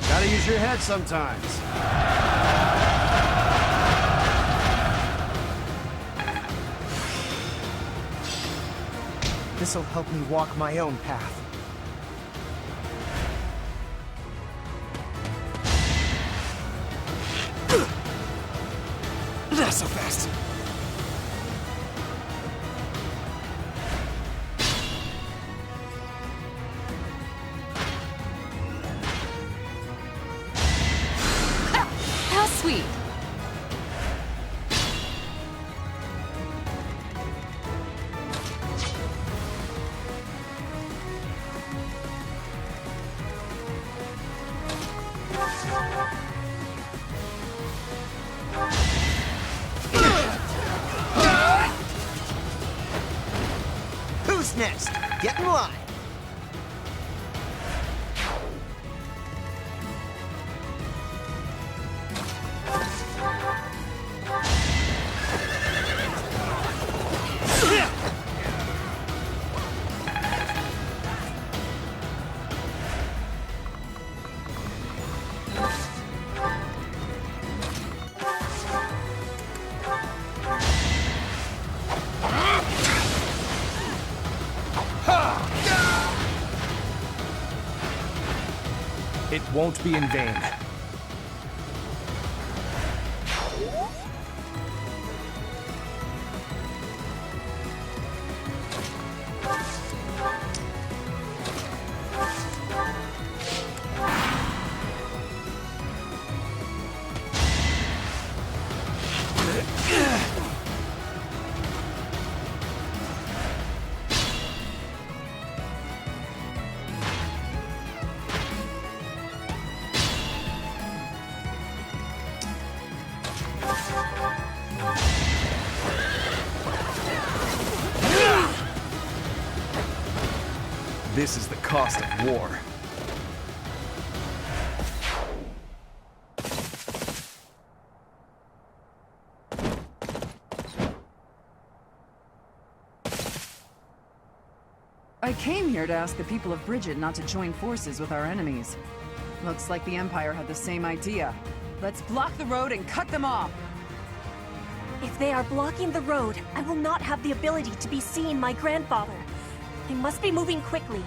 Gotta use your head sometimes. This'll help me walk my own path. Not so fast. How sweet. Who's next? Get in line. It won't be in vain. This is the cost of war. I came here to ask the people of Bridget not to join forces with our enemies. Looks like the Empire had the same idea. Let's block the road and cut them off! If they are blocking the road, I will not have the ability to be seeing my grandfather. I must be moving quickly.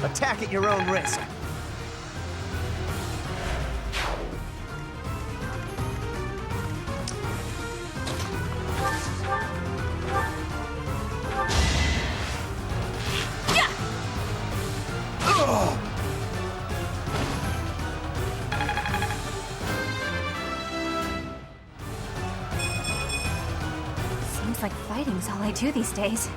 Attack at your own risk. Seems like fighting's all I do these days.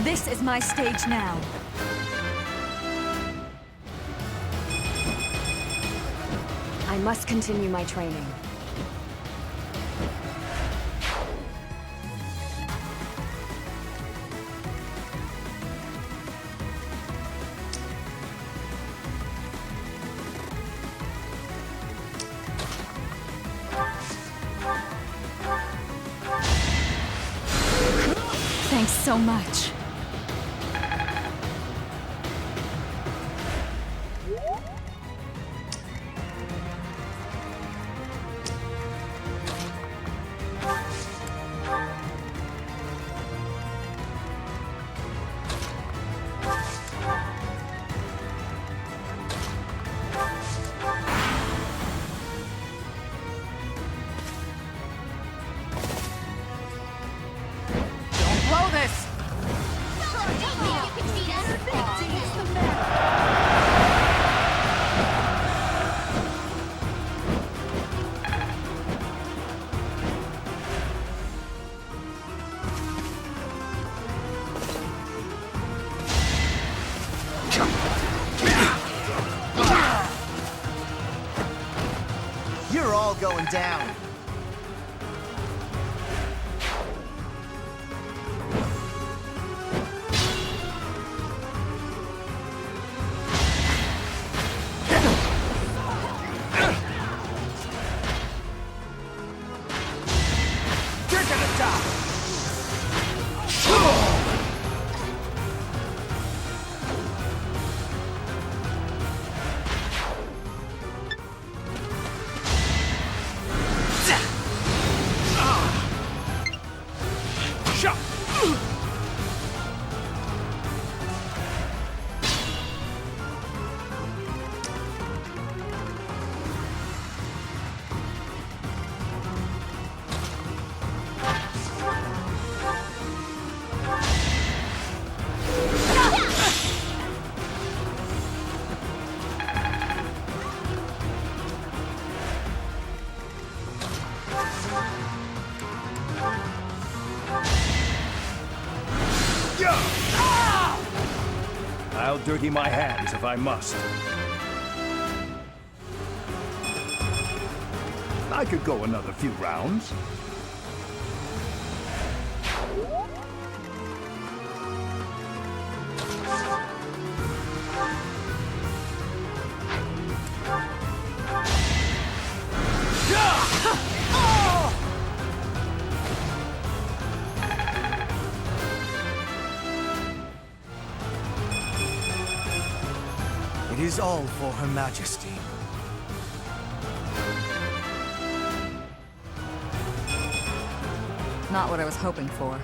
This is my stage now. I must continue my training. Thanks so much. Blow this! You're all going down. I'll dirty my hands if I must. I could go another few rounds. It is all for Her Majesty. Not what I was hoping for.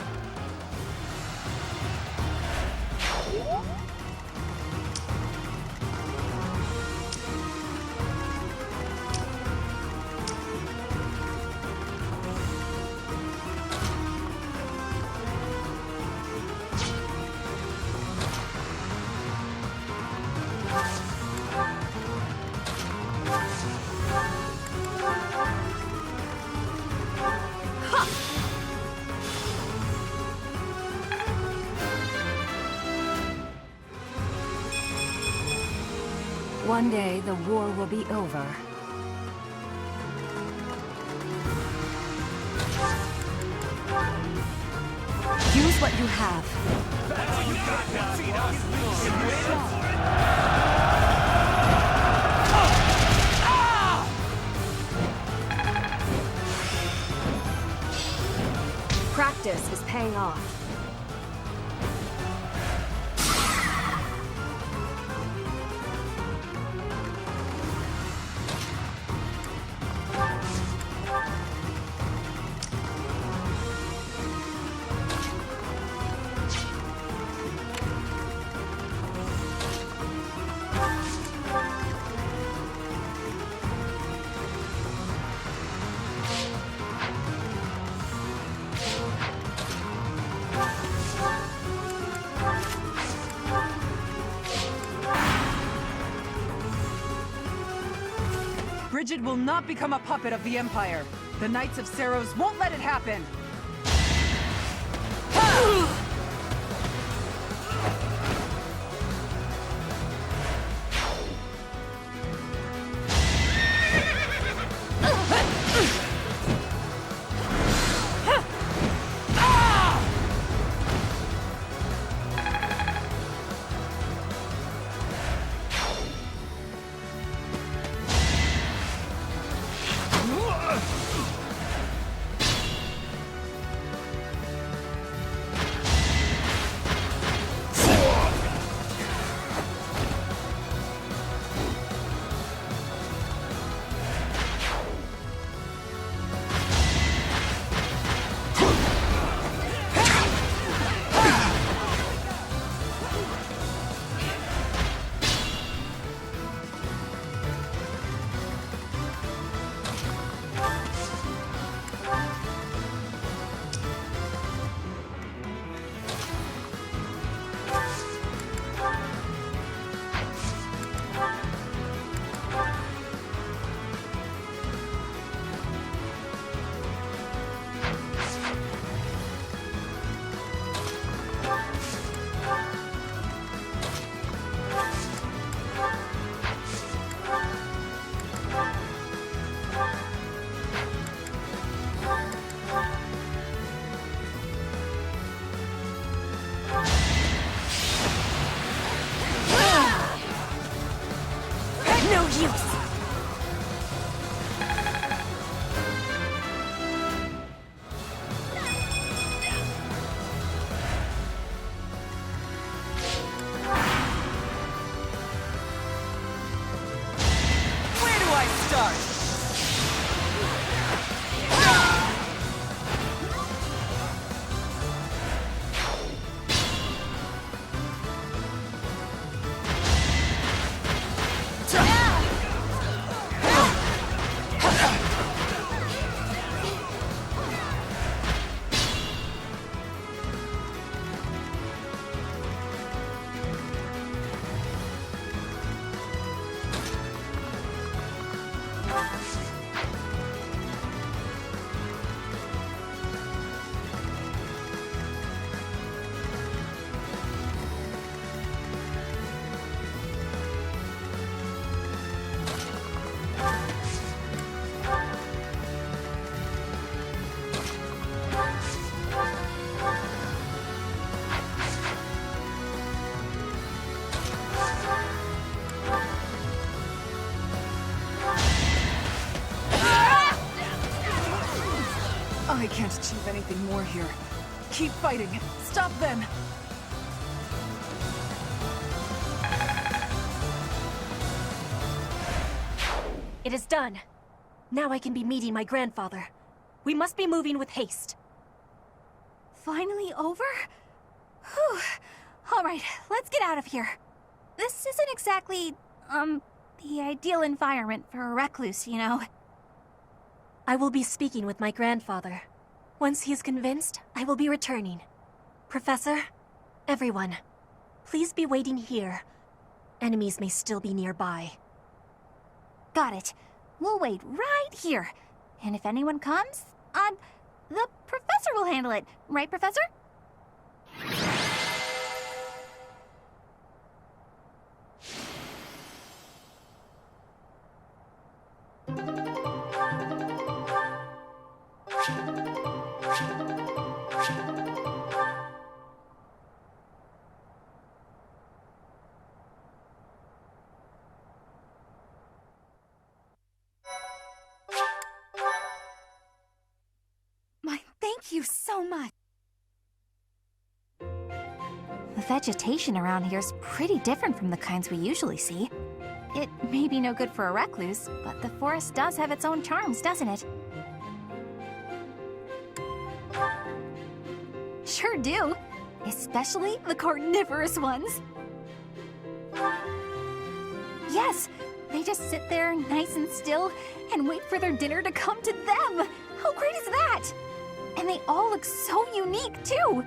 One day, the war will be over. Use what you have. Practice is paying off. Bridget will not become a puppet of the Empire. The Knights of Seiros won't let it happen. I can't achieve anything more here. Keep fighting. Stop them! It is done. Now I can be meeting my grandfather. We must be moving with haste. Finally over? Whew. Alright, let's get out of here. This isn't exactly, the ideal environment for a recluse, you know. I will be speaking with my grandfather. Once he is convinced, I will be returning. Professor, everyone, please be waiting here. Enemies may still be nearby. Got it. We'll wait right here. And if anyone comes, the professor will handle it. Right, Professor? you so much. The vegetation around here is pretty different from the kinds we usually see. It may be no good for a recluse, but the forest does have its own charms, doesn't it? Sure do. Especially the carnivorous ones. Yes, they just sit there nice and still and wait for their dinner to come to them. How great is that? And they all look so unique, too.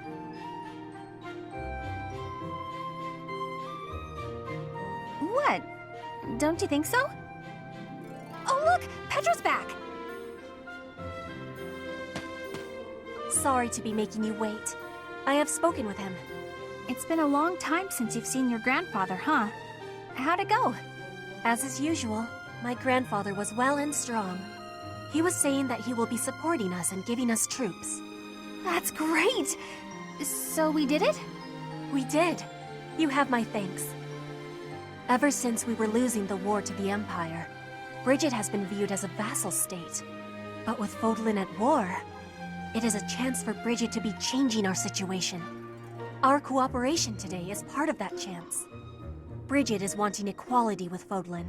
What? Don't you think so? Oh, look! Petra's back! Sorry to be making you wait. I have spoken with him. It's been a long time since you've seen your grandfather, huh? How'd it go? As is usual, my grandfather was well and strong. He was saying that he will be supporting us and giving us troops. That's great! So we did it? We did. You have my thanks. Ever since we were losing the war to the Empire, Bridget has been viewed as a vassal state. But with Fodlan at war, it is a chance for Bridget to be changing our situation. Our cooperation today is part of that chance. Bridget is wanting equality with Fodlan.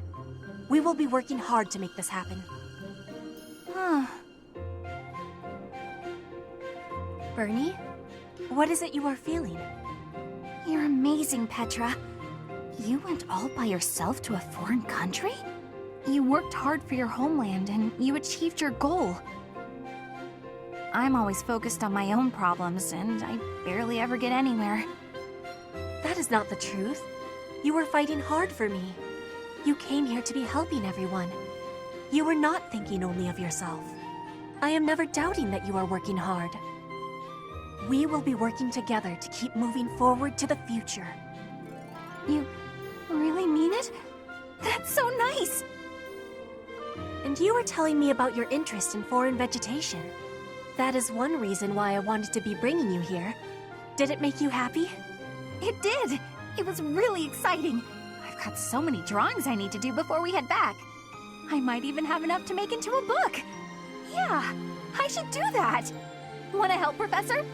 We will be working hard to make this happen. Huh. Bernie, what is it you are feeling? You're amazing, Petra. You went all by yourself to a foreign country? You worked hard for your homeland and you achieved your goal. I'm always focused on my own problems and I barely ever get anywhere. That is not the truth. You were fighting hard for me. You came here to be helping everyone. You were not thinking only of yourself. I am never doubting that you are working hard. We will be working together to keep moving forward to the future. You really mean it? That's so nice! And you were telling me about your interest in foreign vegetation. That is one reason why I wanted to be bringing you here. Did it make you happy? It did! It was really exciting. I've got so many drawings I need to do before we head back. I might even have enough to make into a book. Yeah, I should do that. Want to help, Professor?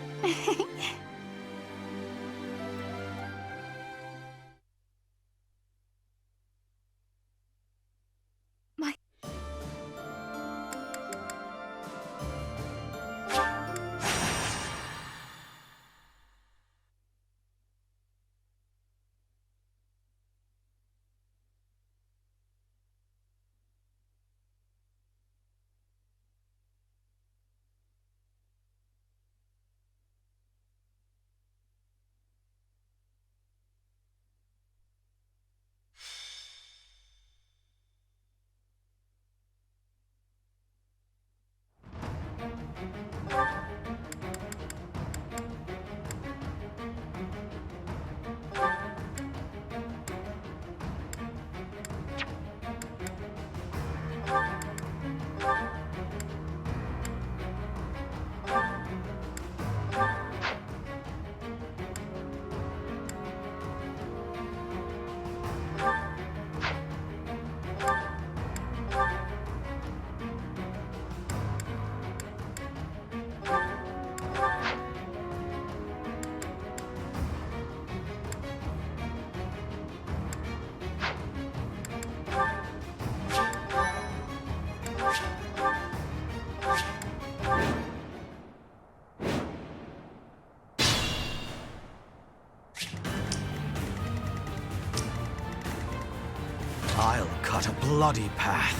I'll cut a bloody path.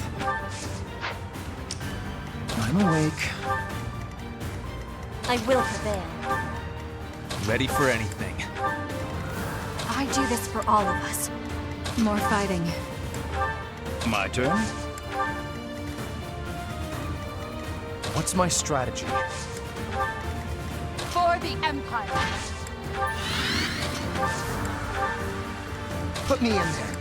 I'm awake. I will prevail. Ready for anything. I do this for all of us. More fighting. My turn? What's my strategy? For the Empire! Put me in there.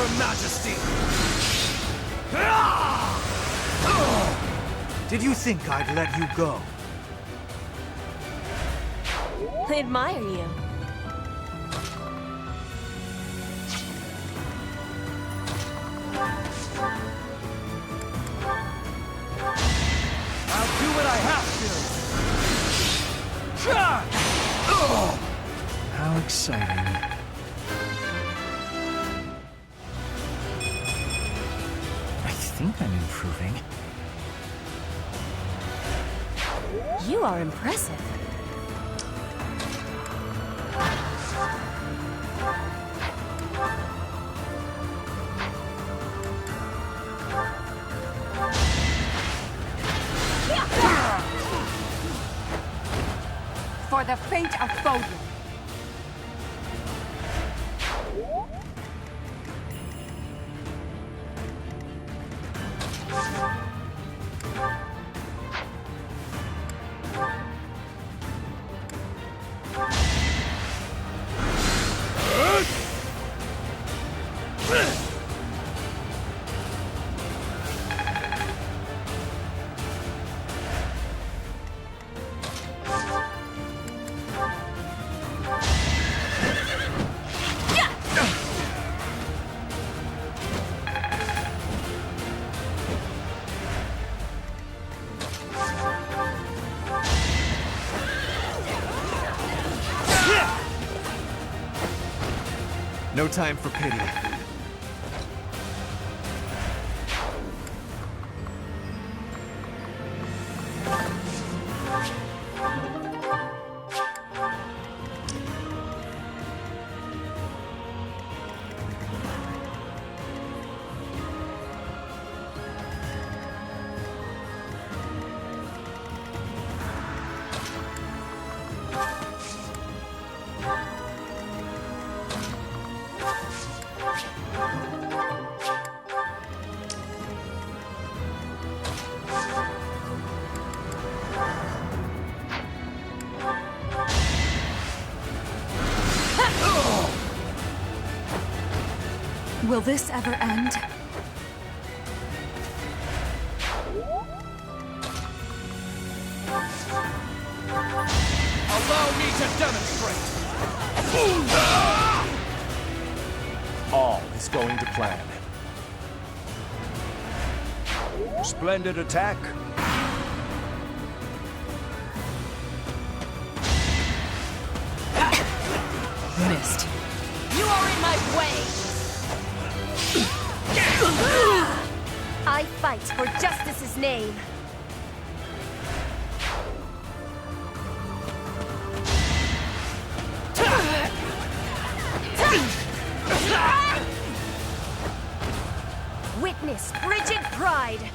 Her Majesty! Did you think I'd let you go? I admire you. I'll do what I have to! How exciting. I think I'm improving. You are impressive. For the fate of Foden. No time for pity. Will this ever end? Allow me to demonstrate! All is going to plan. Splendid attack. Missed. You are in my way! I fight for justice's name. Witness Bridget pride.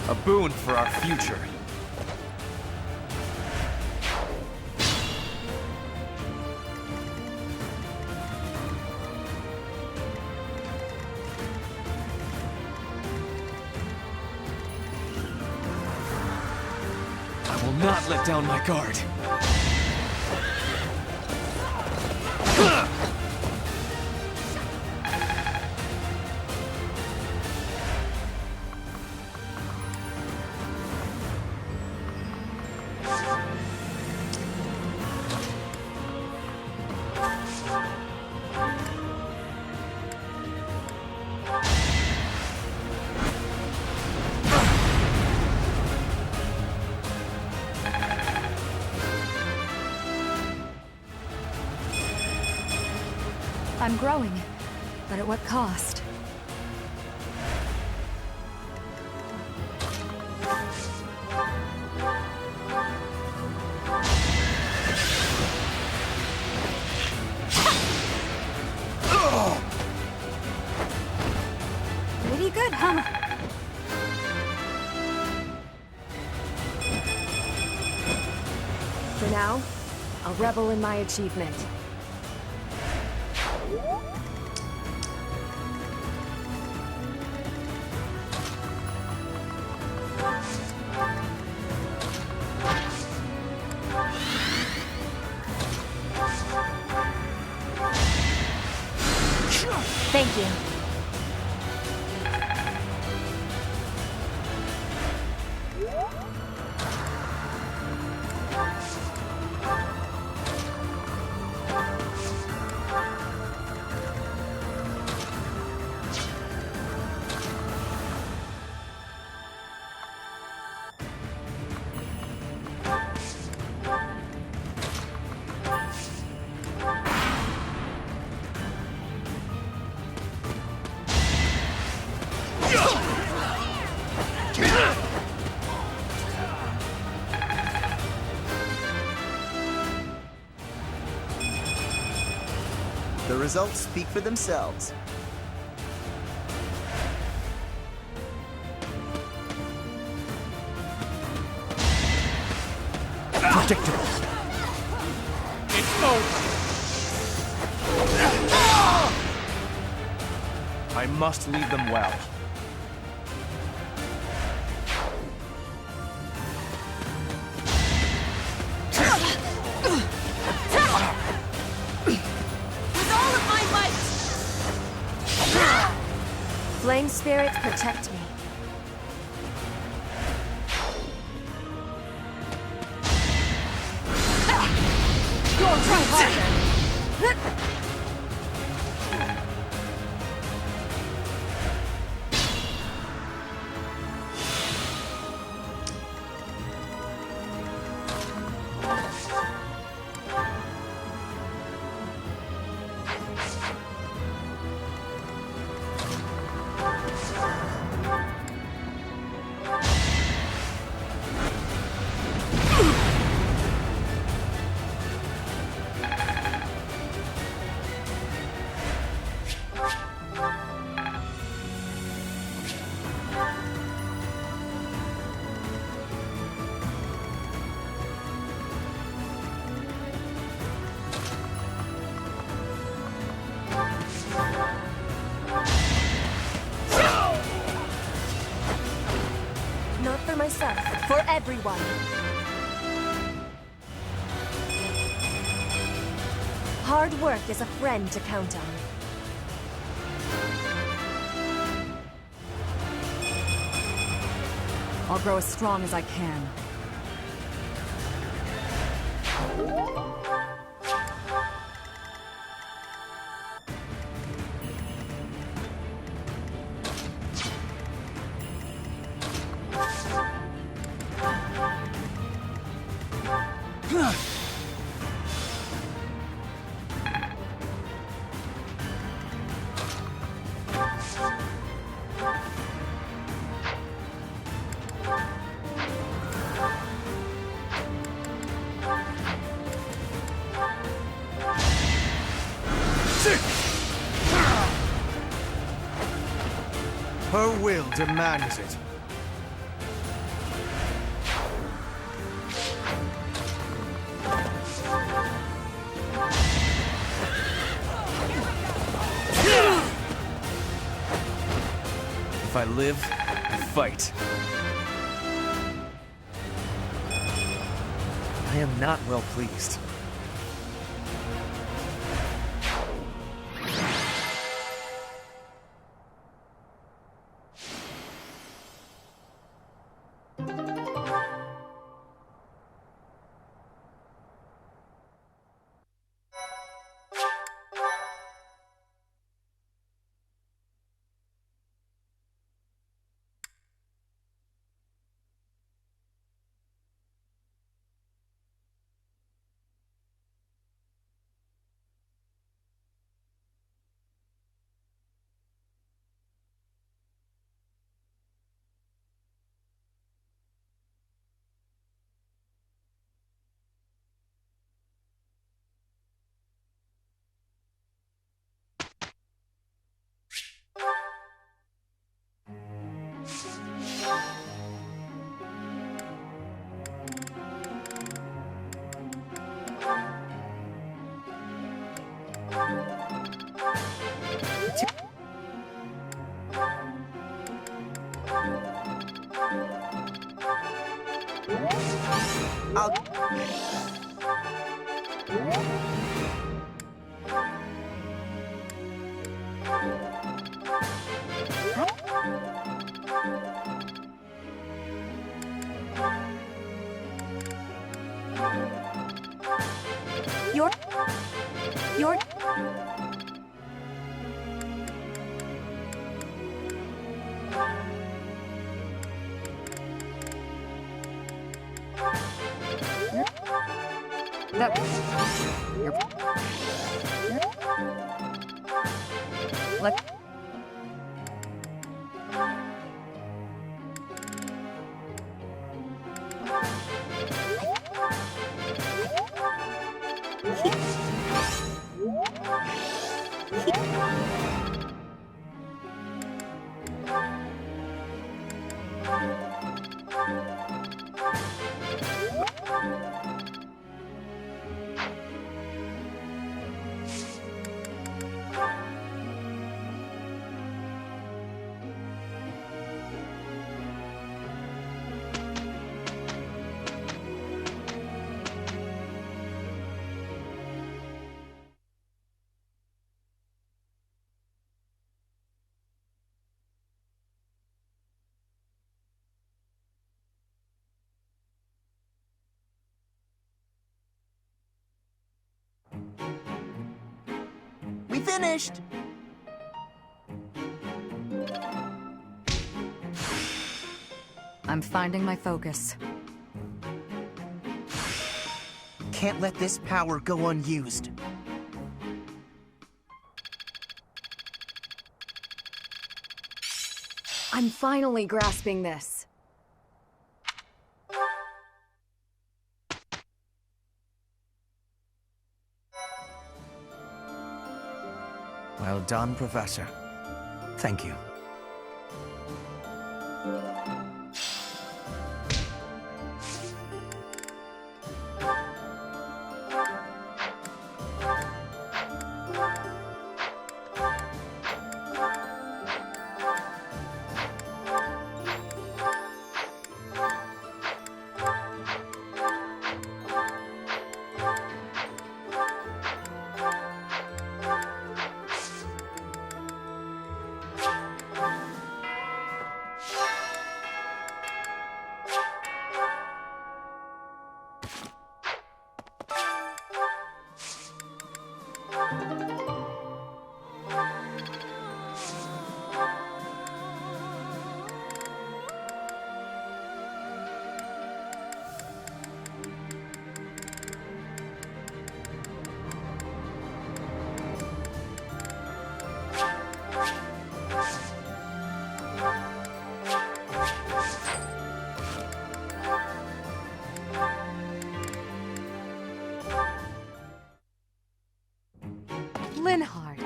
A boon for our future. I will not let down my guard. I'm growing, but at what cost? Pretty good, huh? For now, I'll revel in my achievement. Thank you. The results speak for themselves. Predictable. It's over! I must lead them well. Flame spirits, protect me. Go try harder! Not for myself, for everyone. Hard work is a friend to count on. I'll grow as strong as I can. Her will demands it. If I live, I fight. I am not well pleased. I'll... You're... We finished! I'm finding my focus. Can't let this power go unused. I'm finally grasping this. Well done, Professor. Thank you.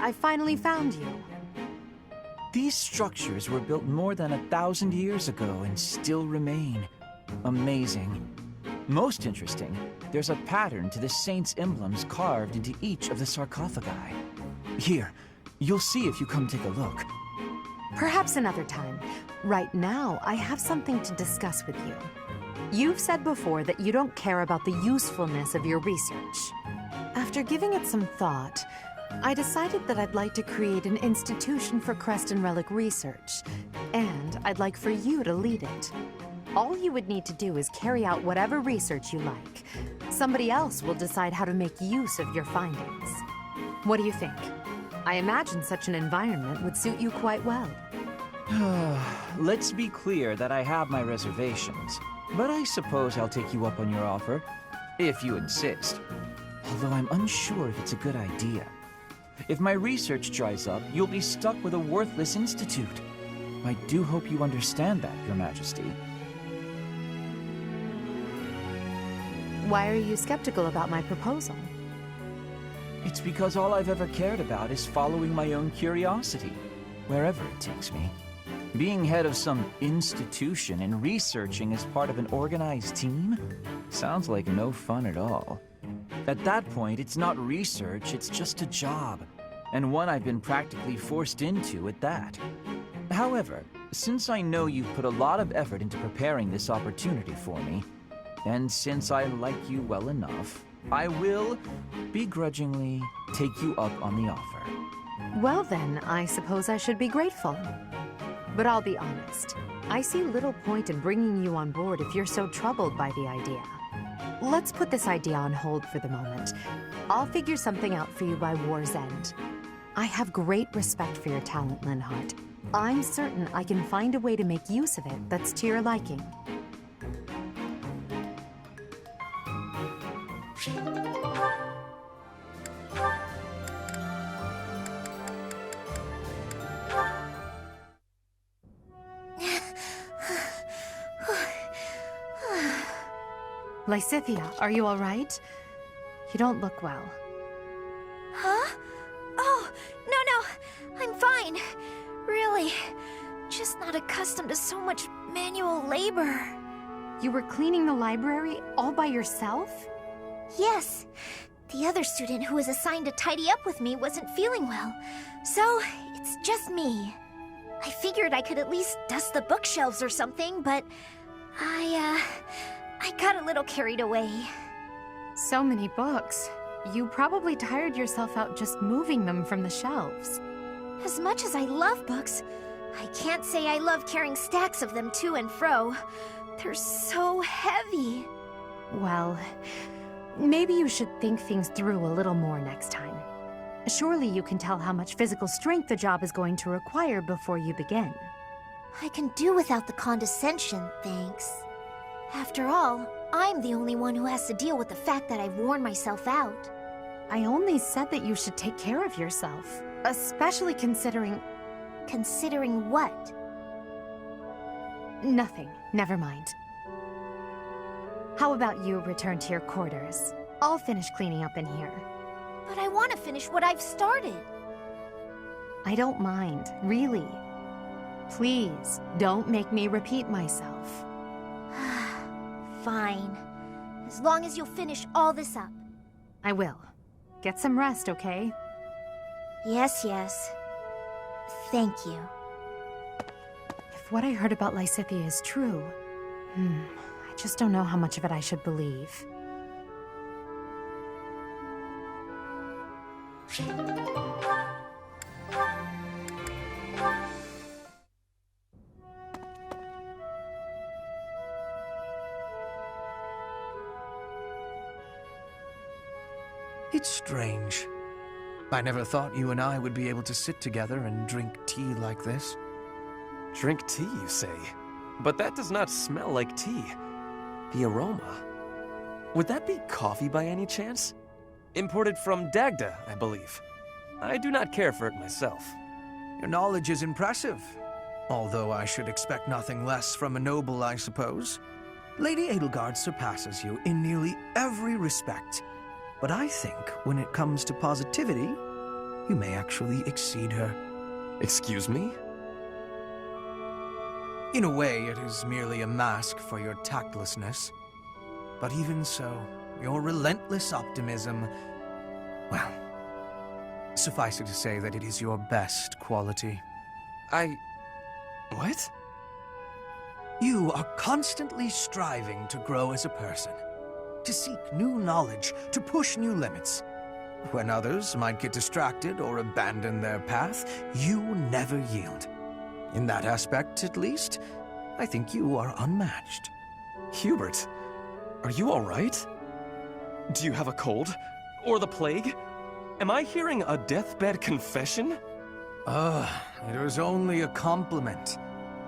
I finally found you. These structures were built more than 1,000 years ago and still remain. Amazing. Most interesting, there's a pattern to the saints' emblems carved into each of the sarcophagi. Here, you'll see if you come take a look. Perhaps another time. Right now, I have something to discuss with you. You've said before that you don't care about the usefulness of your research. After giving it some thought, I decided that I'd like to create an institution for crest and relic research, and I'd like for you to lead it. All you would need to do is carry out whatever research you like. Somebody else will decide how to make use of your findings. What do you think? I imagine such an environment would suit you quite well. Let's be clear that I have my reservations, but I suppose I'll take you up on your offer, if you insist. Although I'm unsure if it's a good idea. If my research dries up, you'll be stuck with a worthless institute. I do hope you understand that, Your Majesty. Why are you skeptical about my proposal? It's because all I've ever cared about is following my own curiosity, wherever it takes me. Being head of some institution and researching as part of an organized team sounds like no fun at all. At that point, it's not research, it's just a job, and one I've been practically forced into at that. However, since I know you've put a lot of effort into preparing this opportunity for me, And since I like you well enough, I will begrudgingly take you up on the offer. Well then, I suppose I should be grateful. But I'll be honest, I see little point in bringing you on board if you're so troubled by the idea. Let's put this idea on hold for the moment. I'll figure something out for you by war's end. I have great respect for your talent, Linhardt. I'm certain I can find a way to make use of it that's to your liking. Lysithea, are you all right? You don't look well. Huh? Oh, no, I'm fine. Really. Just not accustomed to so much manual labor. You were cleaning the library all by yourself? Yes. The other student who was assigned to tidy up with me wasn't feeling well, so it's just me. I figured I could at least dust the bookshelves or something, but I got a little carried away. So many books. You probably tired yourself out just moving them from the shelves. As much as I love books, I can't say I love carrying stacks of them to and fro. They're so heavy. Well, maybe you should think things through a little more next time. Surely you can tell how much physical strength the job is going to require before you begin. I can do without the condescension, thanks. After all, I'm the only one who has to deal with the fact that I've worn myself out. I only said that you should take care of yourself, especially considering... Considering what? Nothing. Never mind. How about you return to your quarters? I'll finish cleaning up in here. But I want to finish what I've started. I don't mind, really. Please, don't make me repeat myself. Fine. As long as you'll finish all this up. I will. Get some rest, okay? Yes. Thank you. If what I heard about Lysithea is true, I just don't know how much of it I should believe. It's strange. I never thought you and I would be able to sit together and drink tea like this. Drink tea, you say? But that does not smell like tea. The aroma. Would that be coffee by any chance? Imported from Dagda, I believe. I do not care for it myself. Your knowledge is impressive. Although I should expect nothing less from a noble, I suppose. Lady Edelgard surpasses you in nearly every respect. But I think when it comes to positivity, you may actually exceed her. Excuse me? In a way, it is merely a mask for your tactlessness. But even so, your relentless optimism, well, suffice it to say that it is your best quality. What? You are constantly striving to grow as a person, to seek new knowledge, to push new limits. When others might get distracted or abandon their path, you never yield. In that aspect, at least, I think you are unmatched. Hubert, are you all right? Do you have a cold? Or the plague? Am I hearing a deathbed confession? It was only a compliment.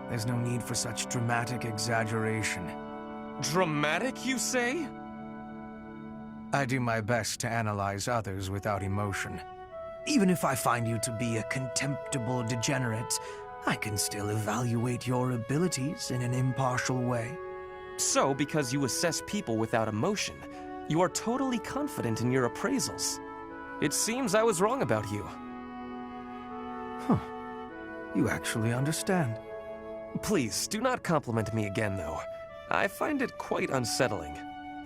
There's no need for such dramatic exaggeration. Dramatic, you say? I do my best to analyze others without emotion. Even if I find you to be a contemptible degenerate, I can still evaluate your abilities in an impartial way. So, because you assess people without emotion, you are totally confident in your appraisals. It seems I was wrong about you. Huh. You actually understand. Please, do not compliment me again, though. I find it quite unsettling.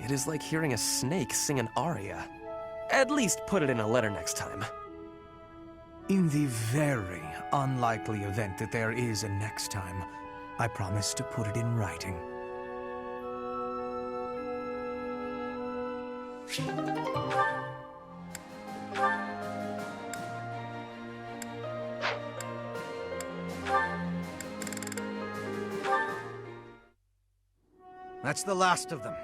It is like hearing a snake sing an aria. At least put it in a letter next time. In the very unlikely event that there is a next time, I promise to put it in writing. That's the last of them.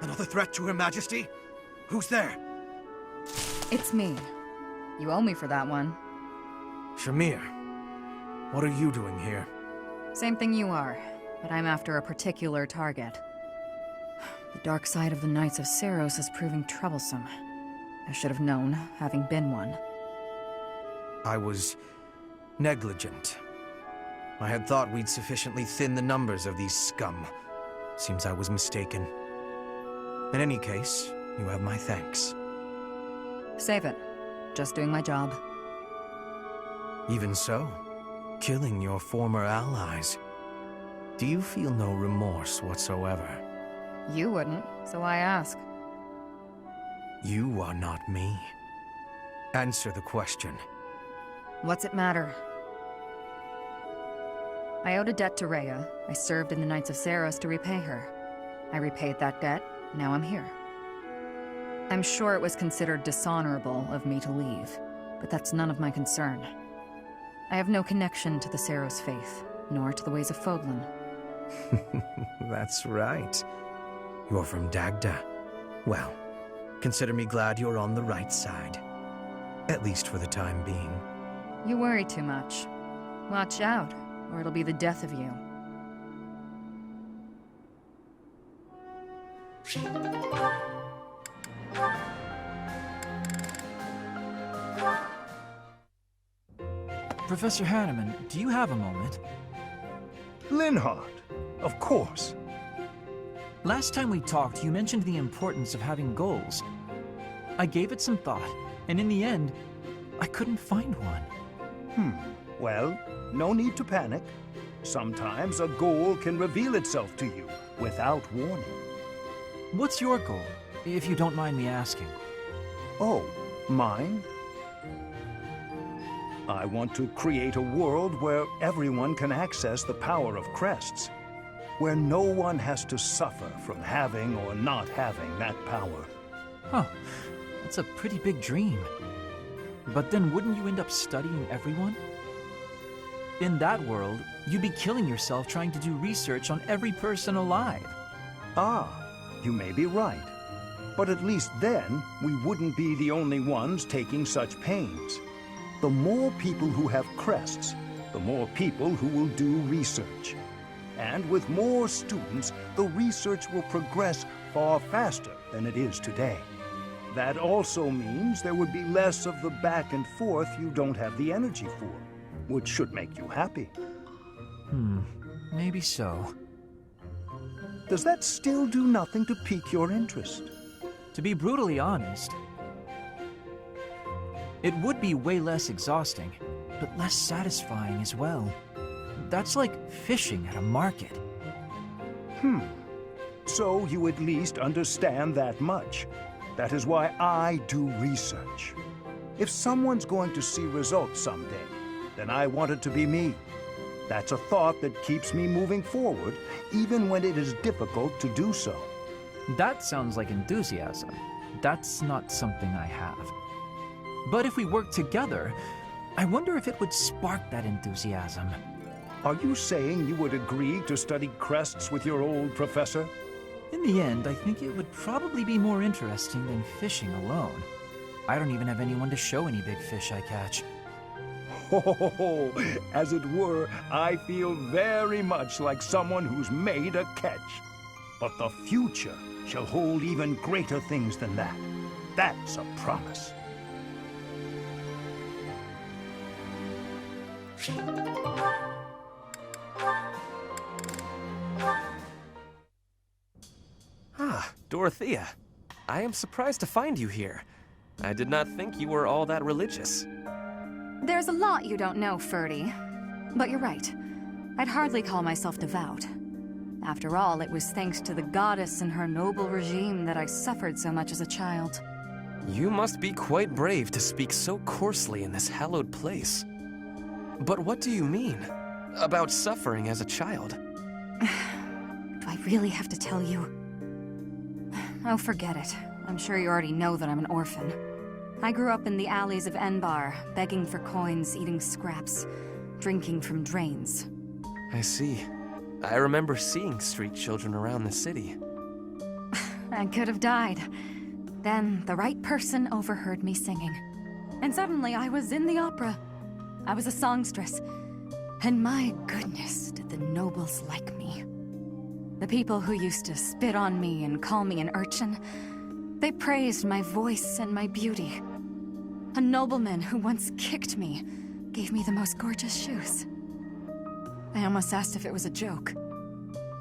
Another threat to Her Majesty? Who's there? It's me. You owe me for that one. Shamir, what are you doing here? Same thing you are, but I'm after a particular target. The dark side of the Knights of Seiros is proving troublesome. I should have known, having been one. I was negligent. I had thought we'd sufficiently thin the numbers of these scum. Seems I was mistaken. In any case, you have my thanks. Save it. Just doing my job. Even so, killing your former allies. Do you feel no remorse whatsoever? You wouldn't, so I ask. You are not me. Answer the question. What's it matter? I owed a debt to Rhea. I served in the Knights of Seiros to repay her. I repaid that debt, now I'm here. I'm sure it was considered dishonorable of me to leave, but that's none of my concern. I have no connection to the Seiros faith, nor to the ways of Fodlan. That's right. You're from Dagda. Well, consider me glad you're on the right side. At least for the time being. You worry too much. Watch out, or it'll be the death of you. Professor Hanneman, do you have a moment? Linhardt, of course. Last time we talked, you mentioned the importance of having goals. I gave it some thought, and in the end, I couldn't find one. Well, no need to panic. Sometimes a goal can reveal itself to you without warning. What's your goal, if you don't mind me asking? Oh, mine? I want to create a world where everyone can access the power of crests, where no one has to suffer from having or not having that power. Huh, that's a pretty big dream. But then wouldn't you end up studying everyone? In that world, you'd be killing yourself trying to do research on every person alive. Ah, you may be right. But at least then, we wouldn't be the only ones taking such pains. The more people who have crests, the more people who will do research. And with more students, the research will progress far faster than it is today. That also means there would be less of the back and forth you don't have the energy for, which should make you happy. Maybe so. Does that still do nothing to pique your interest? To be brutally honest, it would be way less exhausting, but less satisfying as well. That's like fishing at a market. So you at least understand that much. That is why I do research. If someone's going to see results someday, then I want it to be me. That's a thought that keeps me moving forward, even when it is difficult to do so. That sounds like enthusiasm. That's not something I have. But if we work together, I wonder if it would spark that enthusiasm. Are you saying you would agree to study crests with your old professor? In the end, I think it would probably be more interesting than fishing alone. I don't even have anyone to show any big fish I catch. Oh, as it were, I feel very much like someone who's made a catch. But the future shall hold even greater things than that. That's a promise. Dorothea. I am surprised to find you here. I did not think you were all that religious. There's a lot you don't know, Ferdy. But you're right. I'd hardly call myself devout. After all, it was thanks to the goddess and her noble regime that I suffered so much as a child. You must be quite brave to speak so coarsely in this hallowed place. But what do you mean? about suffering as a child. Do I really have to tell you? Oh, forget it. I'm sure you already know that I'm an orphan. I grew up in the alleys of Enbar, begging for coins, eating scraps, drinking from drains. I see. I remember seeing street children around the city. I could have died. Then the right person overheard me singing. And suddenly I was in the opera. I was a songstress. And my goodness, did the nobles like me. The people who used to spit on me and call me an urchin, they praised my voice and my beauty. A nobleman who once kicked me gave me the most gorgeous shoes. I almost asked if it was a joke.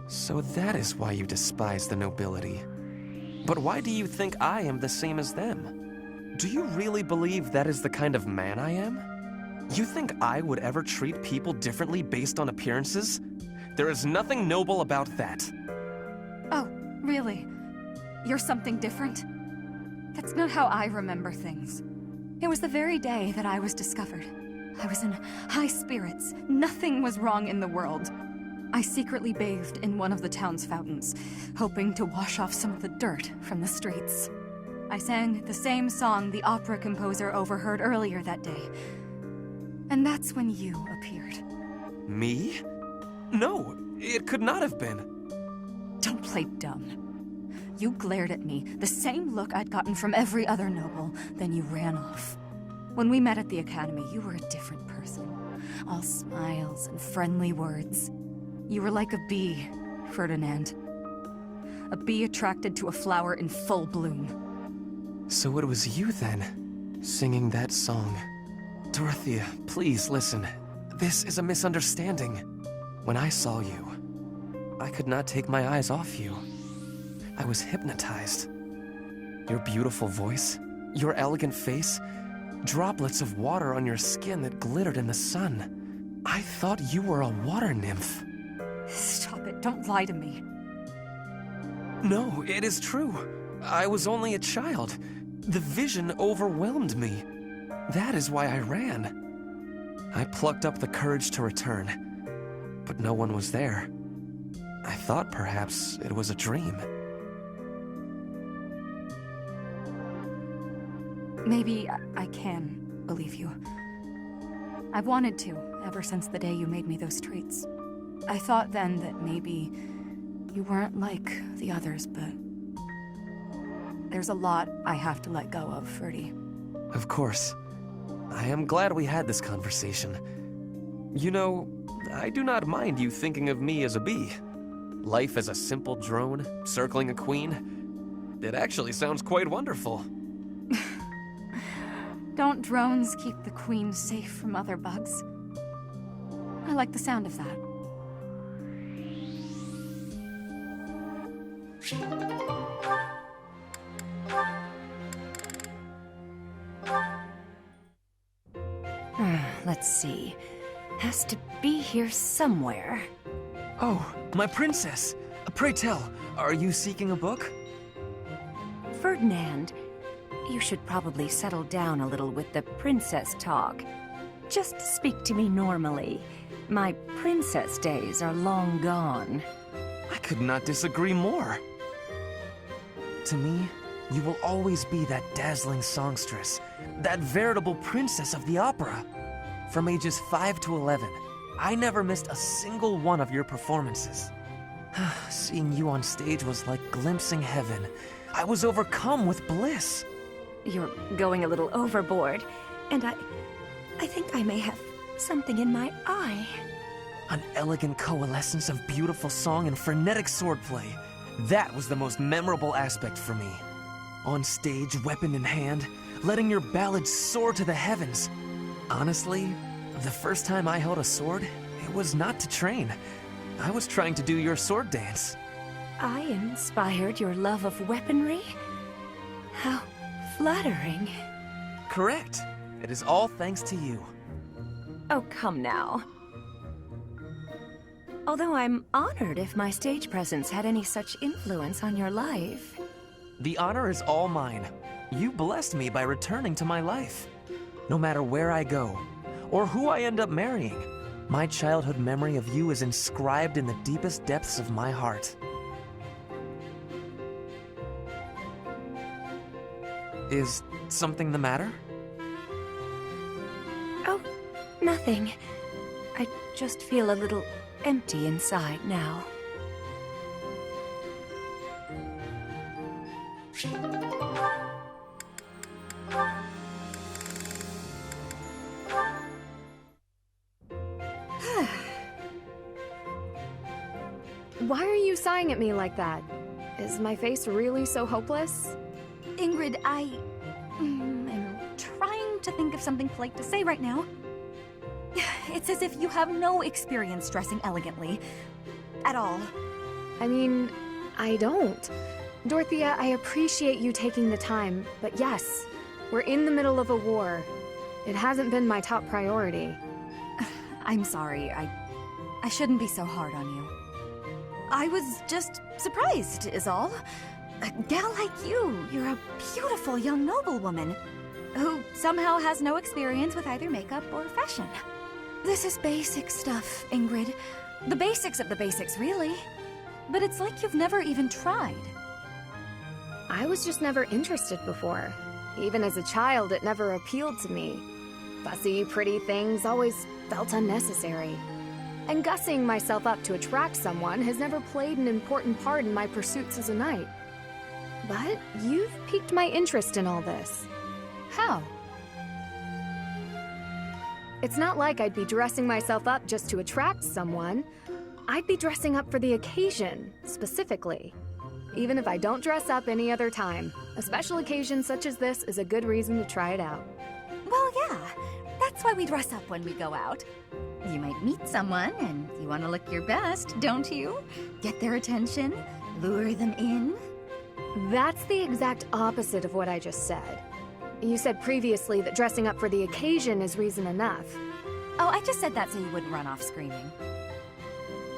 So that is why you despise the nobility. But why do you think I am the same as them? Do you really believe that is the kind of man I am? You think I would ever treat people differently based on appearances? There is nothing noble about that. Oh, really? You're something different? That's not how I remember things. It was the very day that I was discovered. I was in high spirits. Nothing was wrong in the world. I secretly bathed in one of the town's fountains, hoping to wash off some of the dirt from the streets. I sang the same song the opera composer overheard earlier that day. And that's when you appeared. Me? No, it could not have been. Don't play dumb. You glared at me, the same look I'd gotten from every other noble, then you ran off. When we met at the academy, you were a different person. All smiles and friendly words. You were like a bee, Ferdinand. A bee attracted to a flower in full bloom. So it was you then, singing that song. Dorothea, please listen. This is a misunderstanding. When I saw you, I could not take my eyes off you. I was hypnotized. Your beautiful voice, your elegant face, droplets of water on your skin that glittered in the sun. I thought you were a water nymph. Stop it, don't lie to me. No, it is true. I was only a child. The vision overwhelmed me. That is why I ran. I plucked up the courage to return, but no one was there. I thought perhaps it was a dream. Maybe I can believe you. I've wanted to, ever since the day you made me those treats. I thought then that maybe you weren't like the others, but there's a lot I have to let go of, Ferdy. Of course. I am glad we had this conversation. You know, I do not mind you thinking of me as a bee. Life as a simple drone, circling a queen. It actually sounds quite wonderful. Don't drones keep the queen safe from other bugs? I like the sound of that. Let's see. Has to be here somewhere. Oh, my princess! Pray tell, are you seeking a book? Ferdinand, you should probably settle down a little with the princess talk. Just speak to me normally. My princess days are long gone. I could not disagree more. To me, you will always be that dazzling songstress, that veritable princess of the opera. From ages 5 to 11, I never missed a single one of your performances. Seeing you on stage was like glimpsing heaven. I was overcome with bliss. You're going a little overboard, and I think I may have something in my eye. An elegant coalescence of beautiful song and frenetic swordplay. That was the most memorable aspect for me. On stage, weapon in hand, letting your ballads soar to the heavens. Honestly, the first time I held a sword, it was not to train. I was trying to do your sword dance. I inspired your love of weaponry? How flattering. Correct. It is all thanks to you. Oh, come now. Although I'm honored if my stage presence had any such influence on your life. The honor is all mine. You blessed me by returning to my life. No matter where I go, or who I end up marrying, My childhood memory of you is inscribed in the deepest depths of my heart. Is something the matter? Oh, nothing. I just feel a little empty inside now. Why are you sighing at me like that? Is my face really so hopeless? Ingrid, I am trying to think of something polite to say right now. It's as if you have no experience dressing elegantly. At all. I mean, I don't. Dorothea, I appreciate you taking the time, but yes, we're in the middle of a war. It hasn't been my top priority. I'm sorry, I shouldn't be so hard on you. I was just surprised, is all. A gal like you're a beautiful young noblewoman who somehow has no experience with either makeup or fashion. This is basic stuff, Ingrid. The basics of the basics, really. But it's like you've never even tried. I was just never interested before. Even as a child, it never appealed to me. Fussy, pretty things always felt unnecessary. And gussing myself up to attract someone has never played an important part in my pursuits as a knight. But you've piqued my interest in all this. How? It's not like I'd be dressing myself up just to attract someone. I'd be dressing up for the occasion, specifically. Even if I don't dress up any other time, a special occasion such as this is a good reason to try it out. Well, yeah. That's why we dress up when we go out. You might meet someone, and you want to look your best, don't you? Get their attention, lure them in. That's the exact opposite of what I just said. You said previously that dressing up for the occasion is reason enough. Oh, I just said that so you wouldn't run off screaming.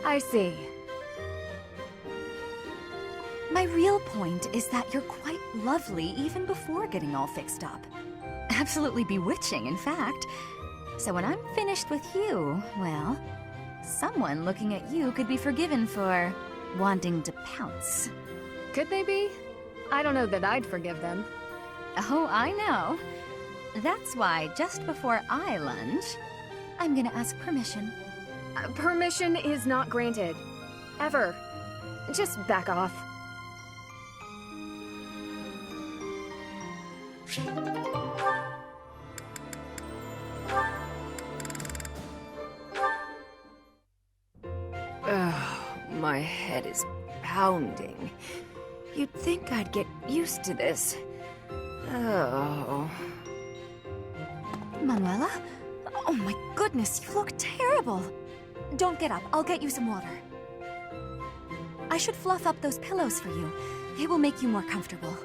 I see. My real point is that you're quite lovely even before getting all fixed up. Absolutely bewitching, in fact. So when I'm finished with you, well, someone looking at you could be forgiven for wanting to pounce. Could they be? I don't know that I'd forgive them. Oh, I know. That's why just before I lunge, I'm gonna ask permission. Permission is not granted. Ever. Just back off. My head is pounding. You'd think I'd get used to this. Oh. Manuela? Oh my goodness, you look terrible. Don't get up, I'll get you some water. I should fluff up those pillows for you. It will make you more comfortable.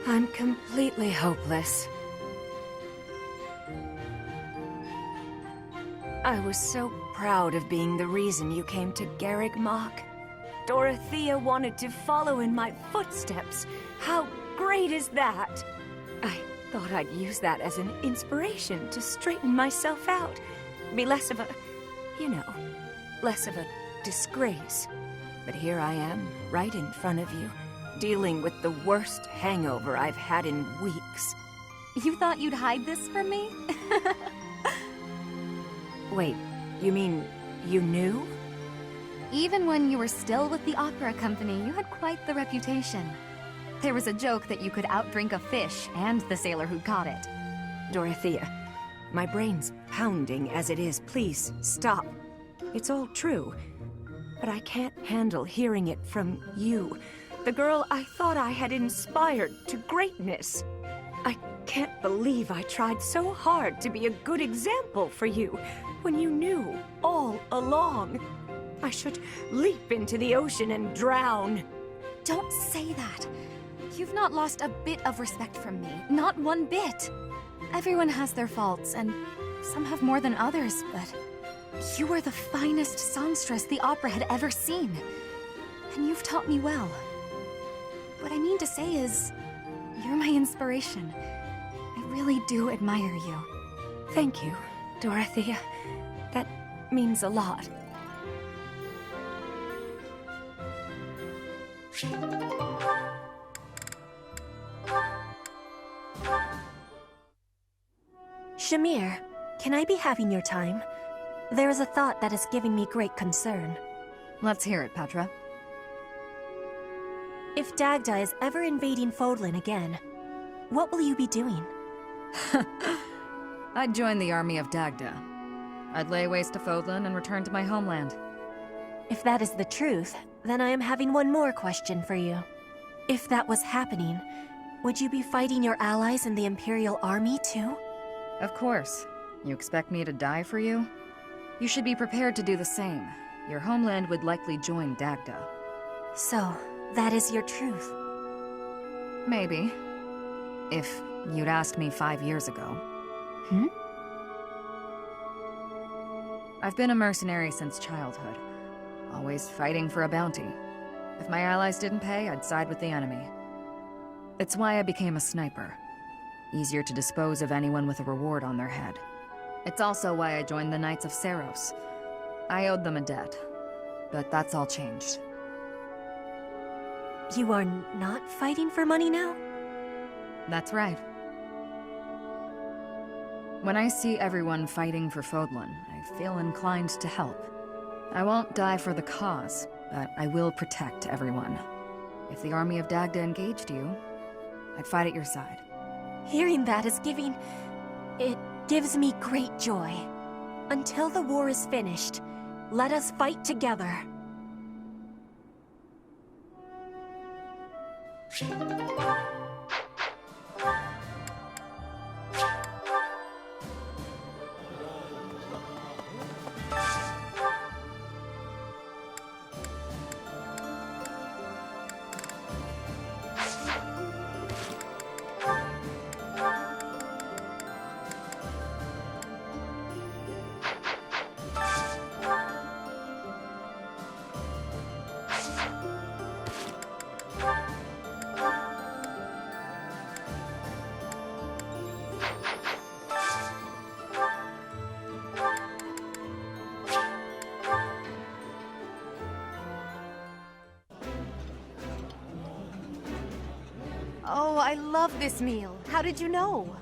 I'm completely hopeless. I was so proud of being the reason you came to Garreg Mach. Dorothea wanted to follow in my footsteps. How great is that? I thought I'd use that as an inspiration to straighten myself out. Be less of a, less of a disgrace. But here I am, right in front of you, dealing with the worst hangover I've had in weeks. You thought you'd hide this from me? Wait, you mean you knew? Even when you were still with the opera company, you had quite the reputation. There was a joke that you could outdrink a fish and the sailor who caught it. Dorothea, my brain's pounding as it is. Please, stop. It's all true. But I can't handle hearing it from you, the girl I thought I had inspired to greatness. I can't believe I tried so hard to be a good example for you when you knew all along. I should leap into the ocean and drown. Don't say that. You've not lost a bit of respect from me. Not one bit. Everyone has their faults, and some have more than others, but you are the finest songstress the opera had ever seen. And you've taught me well. What I mean to say is, you're my inspiration. I really do admire you. Thank you, Dorothea. That means a lot. Shamir, can I be having your time? There is a thought that is giving me great concern. Let's hear it, Petra. If Dagda is ever invading Fodlan again, what will you be doing? I'd join the army of Dagda. I'd lay waste to Fodlan and return to my homeland. If that is the truth, then I am having one more question for you. If that was happening, would you be fighting your allies in the Imperial Army too? Of course. You expect me to die for you? You should be prepared to do the same. Your homeland would likely join Dagda. So, that is your truth? Maybe. If you'd asked me 5 years ago. I've been a mercenary since childhood. Always fighting for a bounty. If my allies didn't pay, I'd side with the enemy. It's why I became a sniper. Easier to dispose of anyone with a reward on their head. It's also why I joined the Knights of Seiros. I owed them a debt, but that's all changed. You are not fighting for money now? That's right. When I see everyone fighting for Fodlan, I feel inclined to help. I won't die for the cause, but I will protect everyone. If the army of Dagda engaged you, I'd fight at your side. Hearing that is giving... it gives me great joy. Until the war is finished, let us fight together. Oh, I love this meal. How did you know?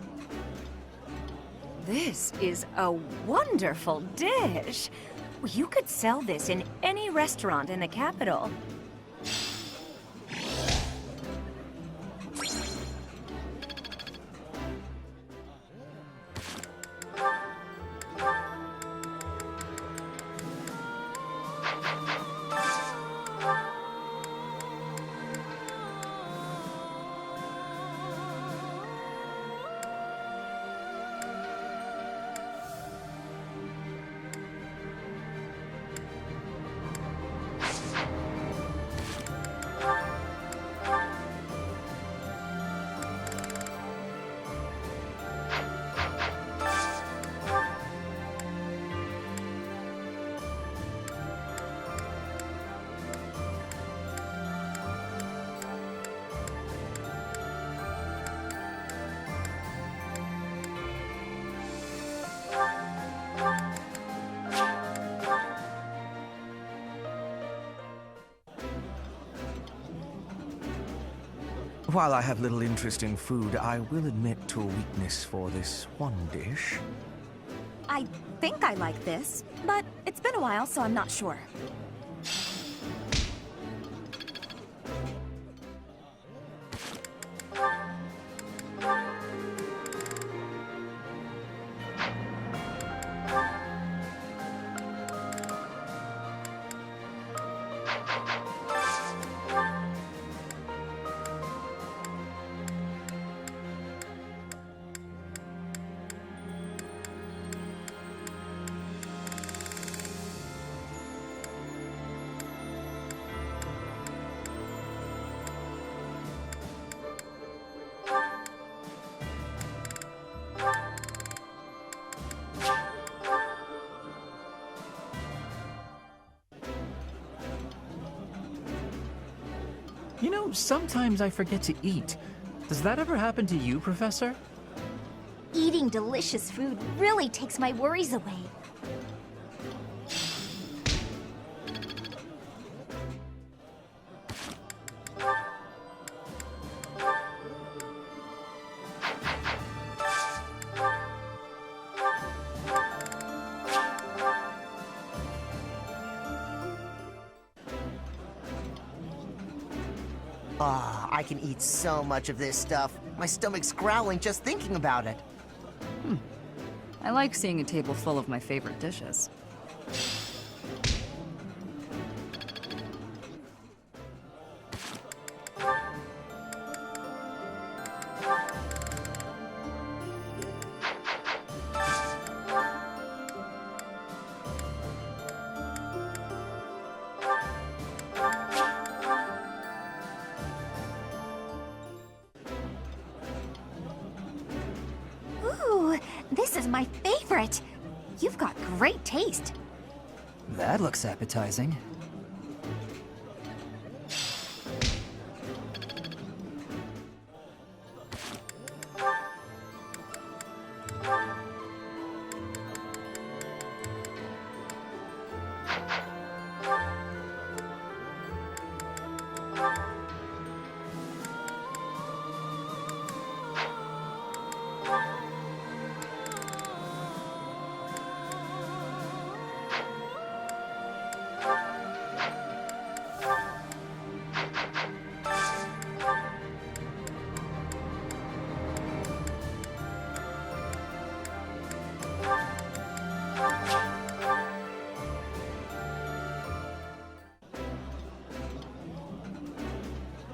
This is a wonderful dish. You could sell this in any restaurant in the capital. While I have little interest in food, I will admit to a weakness for this one dish. I think I like this, but it's been a while, so I'm not sure. You know, sometimes I forget to eat. Does that ever happen to you, Professor? Eating delicious food really takes my worries away. Ah, I can eat so much of this stuff. My stomach's growling just thinking about it. I like seeing a table full of my favorite dishes. Ooh, this is my favorite. You've got great taste. That looks appetizing.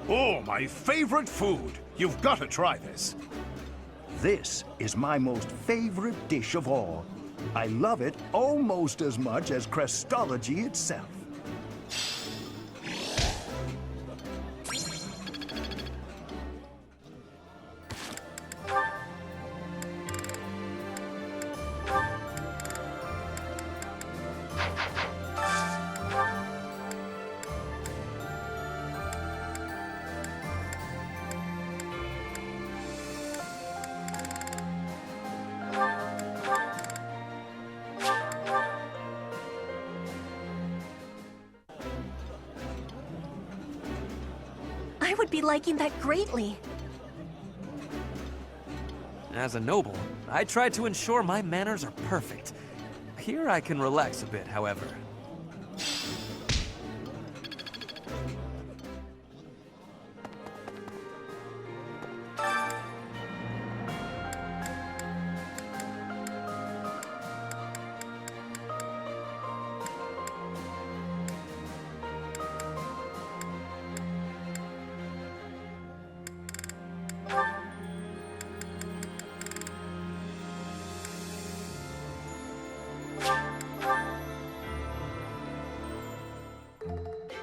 Oh, my favorite food! You've got to try this. This is my most favorite dish of all. I love it almost as much as Crestology itself. I would be liking that greatly. As a noble, I try to ensure my manners are perfect. Here I can relax a bit, however.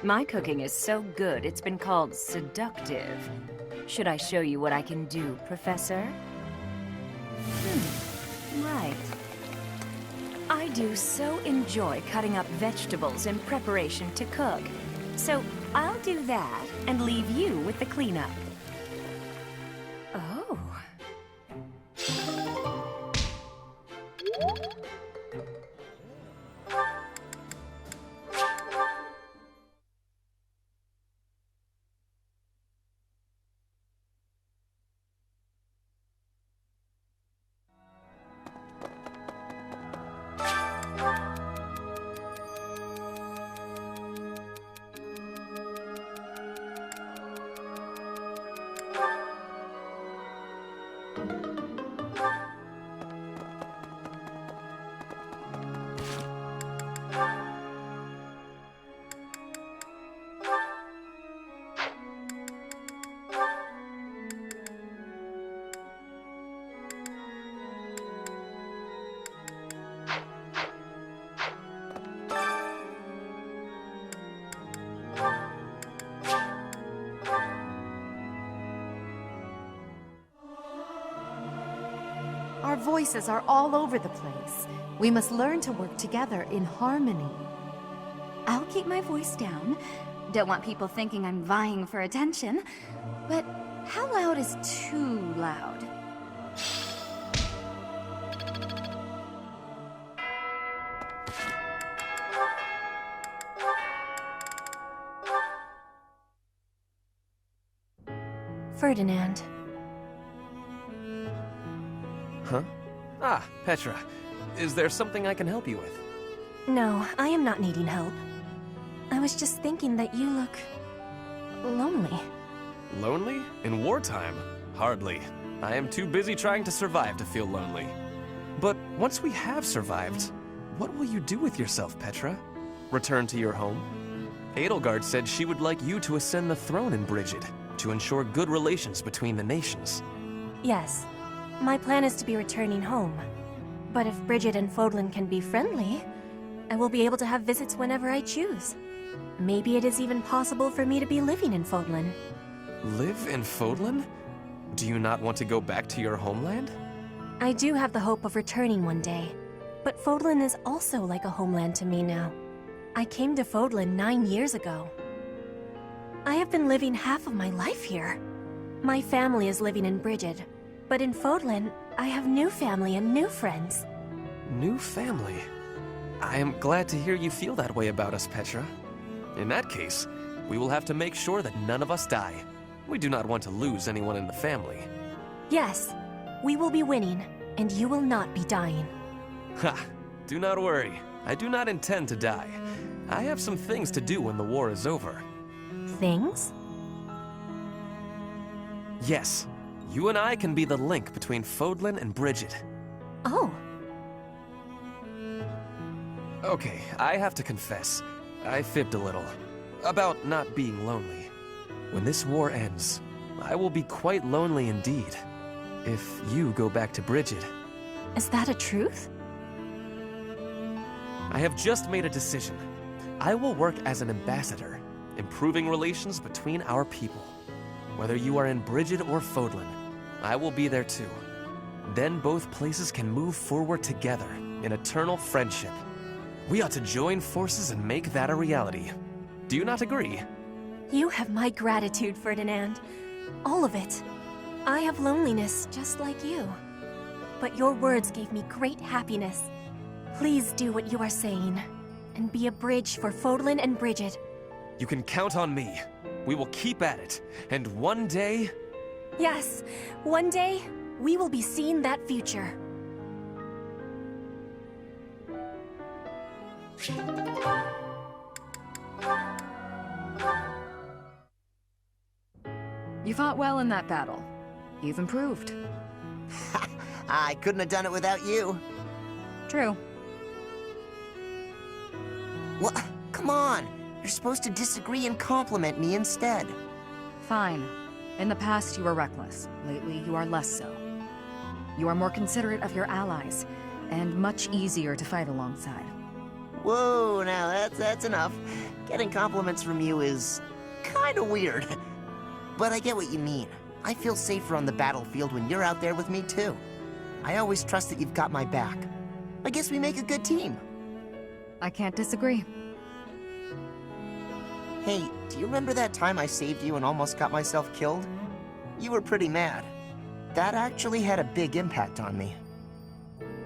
My cooking is so good, it's been called seductive. Should I show you what I can do, Professor? Right. I do so enjoy cutting up vegetables in preparation to cook. So I'll do that and leave you with the cleanup. Oh. Our voices are all over the place. We must learn to work together in harmony. I'll keep my voice down. Don't want people thinking I'm vying for attention. But how loud is too loud? Ferdinand. Huh? Ah, Petra. Is there something I can help you with? No, I am not needing help. I was just thinking that you look... lonely. Lonely? In wartime? Hardly. I am too busy trying to survive to feel lonely. But once we have survived, what will you do with yourself, Petra? Return to your home? Edelgard said she would like you to ascend the throne in Bridget, to ensure good relations between the nations. Yes. My plan is to be returning home. But if Bridget and Fodlan can be friendly, I will be able to have visits whenever I choose. Maybe it is even possible for me to be living in Fodlan. Live in Fodlan? Do you not want to go back to your homeland? I do have the hope of returning one day, but Fodlan is also like a homeland to me now. I came to Fodlan 9 years ago. I have been living half of my life here. My family is living in Bridget, but in Fodlan, I have new family and new friends. New family? I am glad to hear you feel that way about us, Petra. In that case, we will have to make sure that none of us die. We do not want to lose anyone in the family. Yes, we will be winning, and you will not be dying. Ha! Do not worry. I do not intend to die. I have some things to do when the war is over. Things? Yes. You and I can be the link between Fodlan and Bridget. Oh. Okay, I have to confess. I fibbed a little. About not being lonely. When this war ends, I will be quite lonely indeed. If you go back to Bridget. Is that a truth? I have just made a decision. I will work as an ambassador, improving relations between our people. Whether you are in Bridget or Fodlan, I will be there too. Then both places can move forward together in eternal friendship. We ought to join forces and make that a reality. Do you not agree? You have my gratitude, Ferdinand. All of it. I have loneliness just like you. But your words gave me great happiness. Please do what you are saying, and be a bridge for Fodlan and Bridget. You can count on me. We will keep at it, and one day... Yes, one day, we will be seeing that future. You fought well in that battle. You've improved. I couldn't have done it without you. True. What? Come on! You're supposed to disagree and compliment me instead. Fine. In the past, you were reckless. Lately, you are less so. You are more considerate of your allies, and much easier to fight alongside. Whoa, now that's enough. Getting compliments from you is kinda weird. But I get what you mean. I feel safer on the battlefield when you're out there with me, too. I always trust that you've got my back. I guess we make a good team. I can't disagree. Hey, do you remember that time I saved you and almost got myself killed? You were pretty mad. That actually had a big impact on me.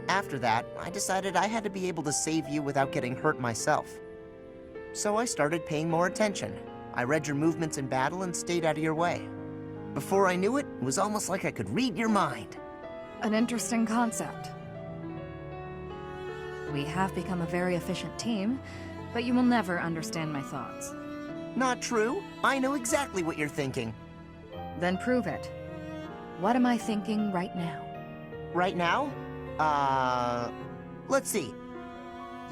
After that, I decided I had to be able to save you without getting hurt myself. So I started paying more attention. I read your movements in battle and stayed out of your way. Before I knew it, it was almost like I could read your mind. An interesting concept. We have become a very efficient team, but you will never understand my thoughts. Not true. I know exactly what you're thinking. Then prove it. What am I thinking right now? Right now? Let's see.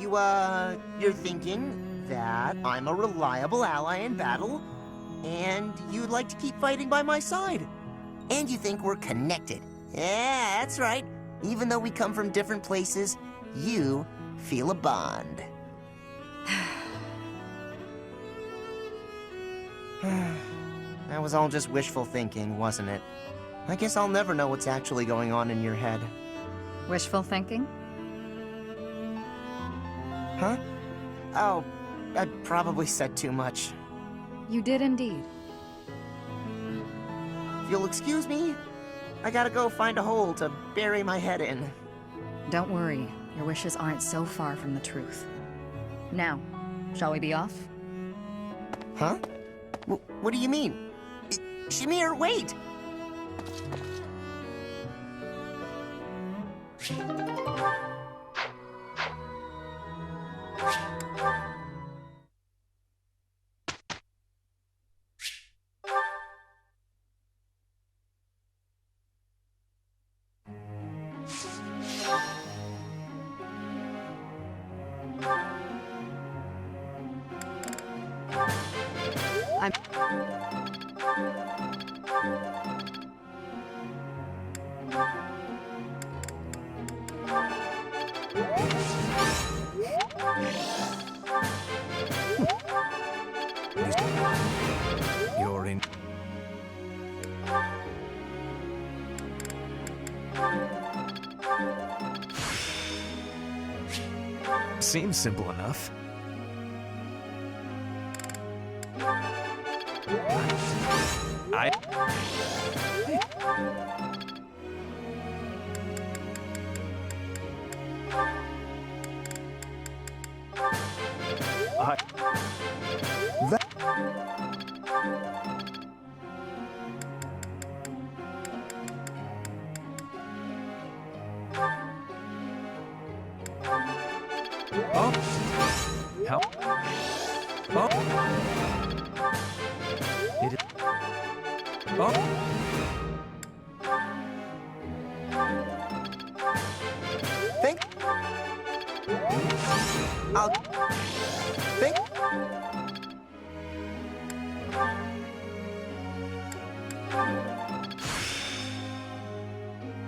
You're thinking that I'm a reliable ally in battle, and you'd like to keep fighting by my side. And you think we're connected. Yeah, that's right. Even though we come from different places, you feel a bond. That was all just wishful thinking, wasn't it? I guess I'll never know what's actually going on in your head. Wishful thinking? Huh? Oh, I probably said too much. You did indeed. If you'll excuse me, I gotta go find a hole to bury my head in. Don't worry, your wishes aren't so far from the truth. Now, shall we be off? Huh? What do you mean? Shamir, wait! You're in. Seems simple enough.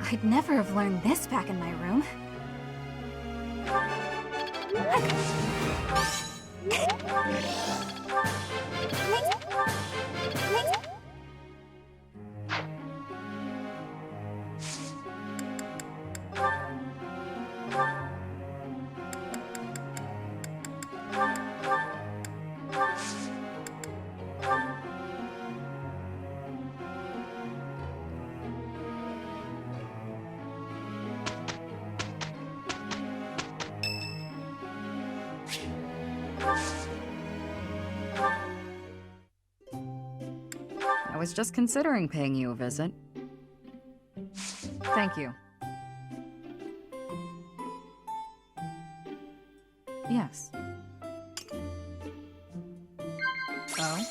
I'd never have learned this back in my room. I was just considering paying you a visit. Thank you. Yes. Oh?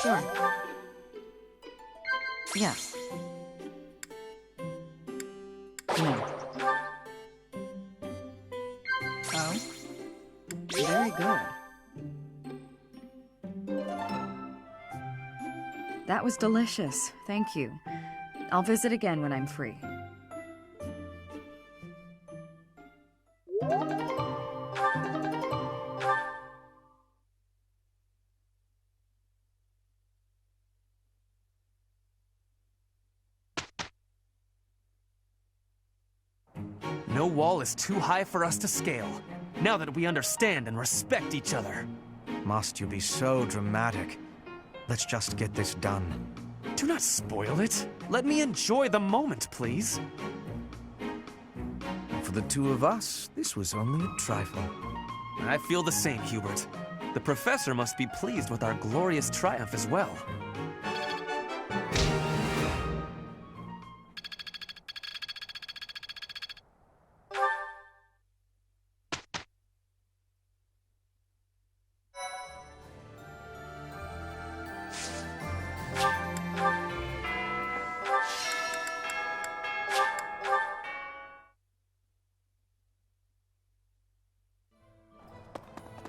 Sure. Yes. No. Oh? Very good. That was delicious. Thank you. I'll visit again when I'm free. No wall is too high for us to scale, now that we understand and respect each other. Must you be so dramatic? Let's just get this done. Do not spoil it. Let me enjoy the moment, please. For the two of us, this was only a trifle. I feel the same, Hubert. The professor must be pleased with our glorious triumph as well.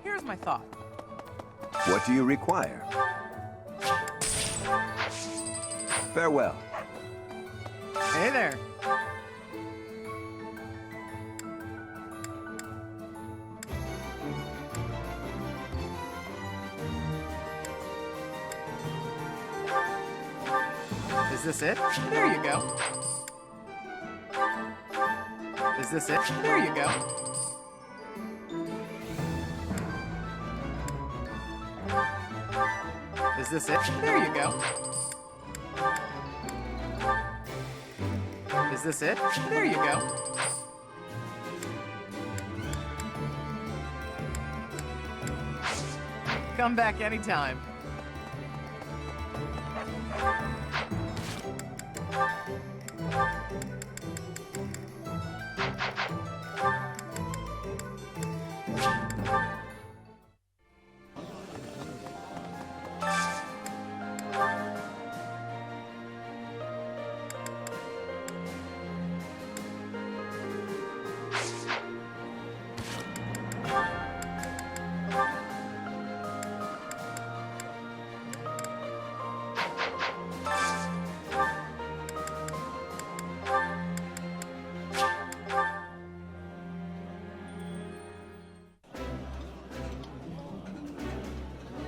Here's my thought. What do you require? Farewell. Hey there. Is this it? There you go. Is this it? There you go. Is this it? There you go. Is this it? There you go. Come back anytime.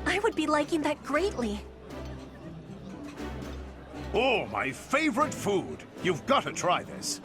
I would be liking that greatly. Oh, my favorite food! You've got to try this.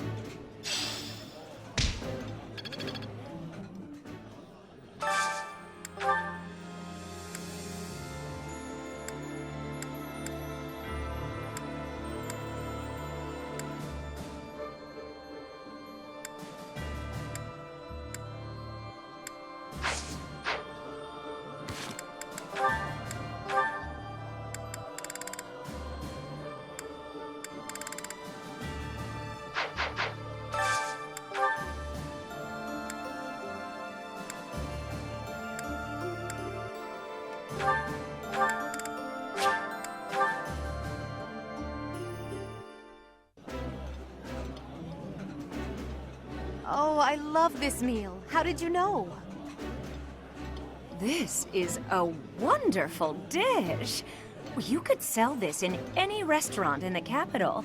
Oh, I love this meal. How did you know? This is a wonderful dish. You could sell this in any restaurant in the capital.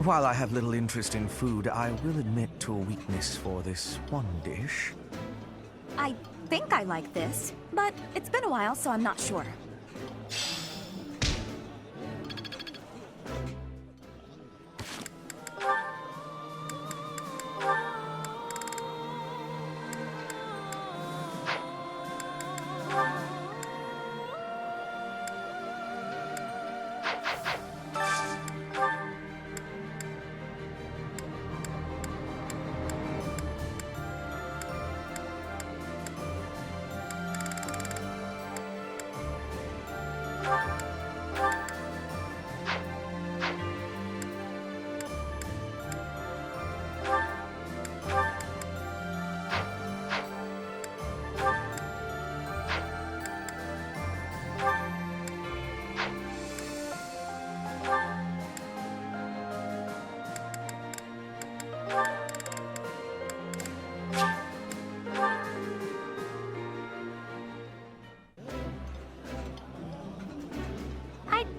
While I have little interest in food, I will admit to a weakness for this one dish. I think I like this, but it's been a while, so I'm not sure.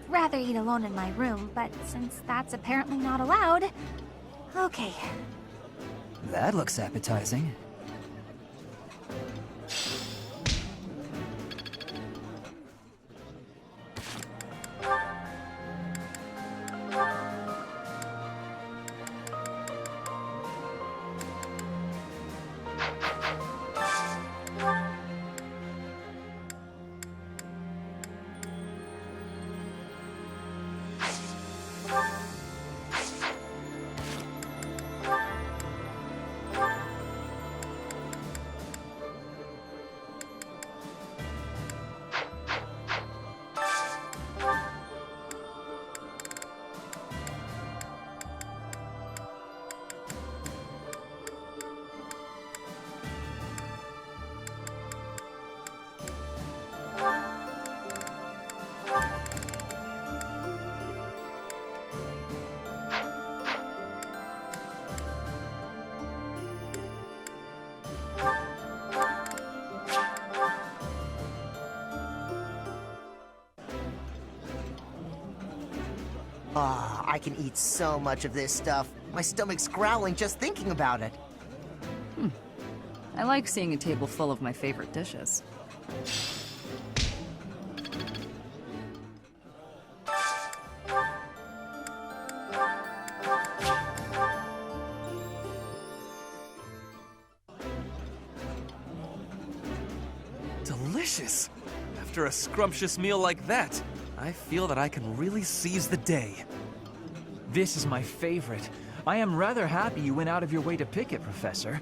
Rather eat alone in my room, but since that's apparently not allowed... Okay. That looks appetizing. Ah, I can eat so much of this stuff. My stomach's growling just thinking about it. I like seeing a table full of my favorite dishes. Delicious! After a scrumptious meal like that, I feel that I can really seize the day. This is my favorite. I am rather happy you went out of your way to pick it, Professor.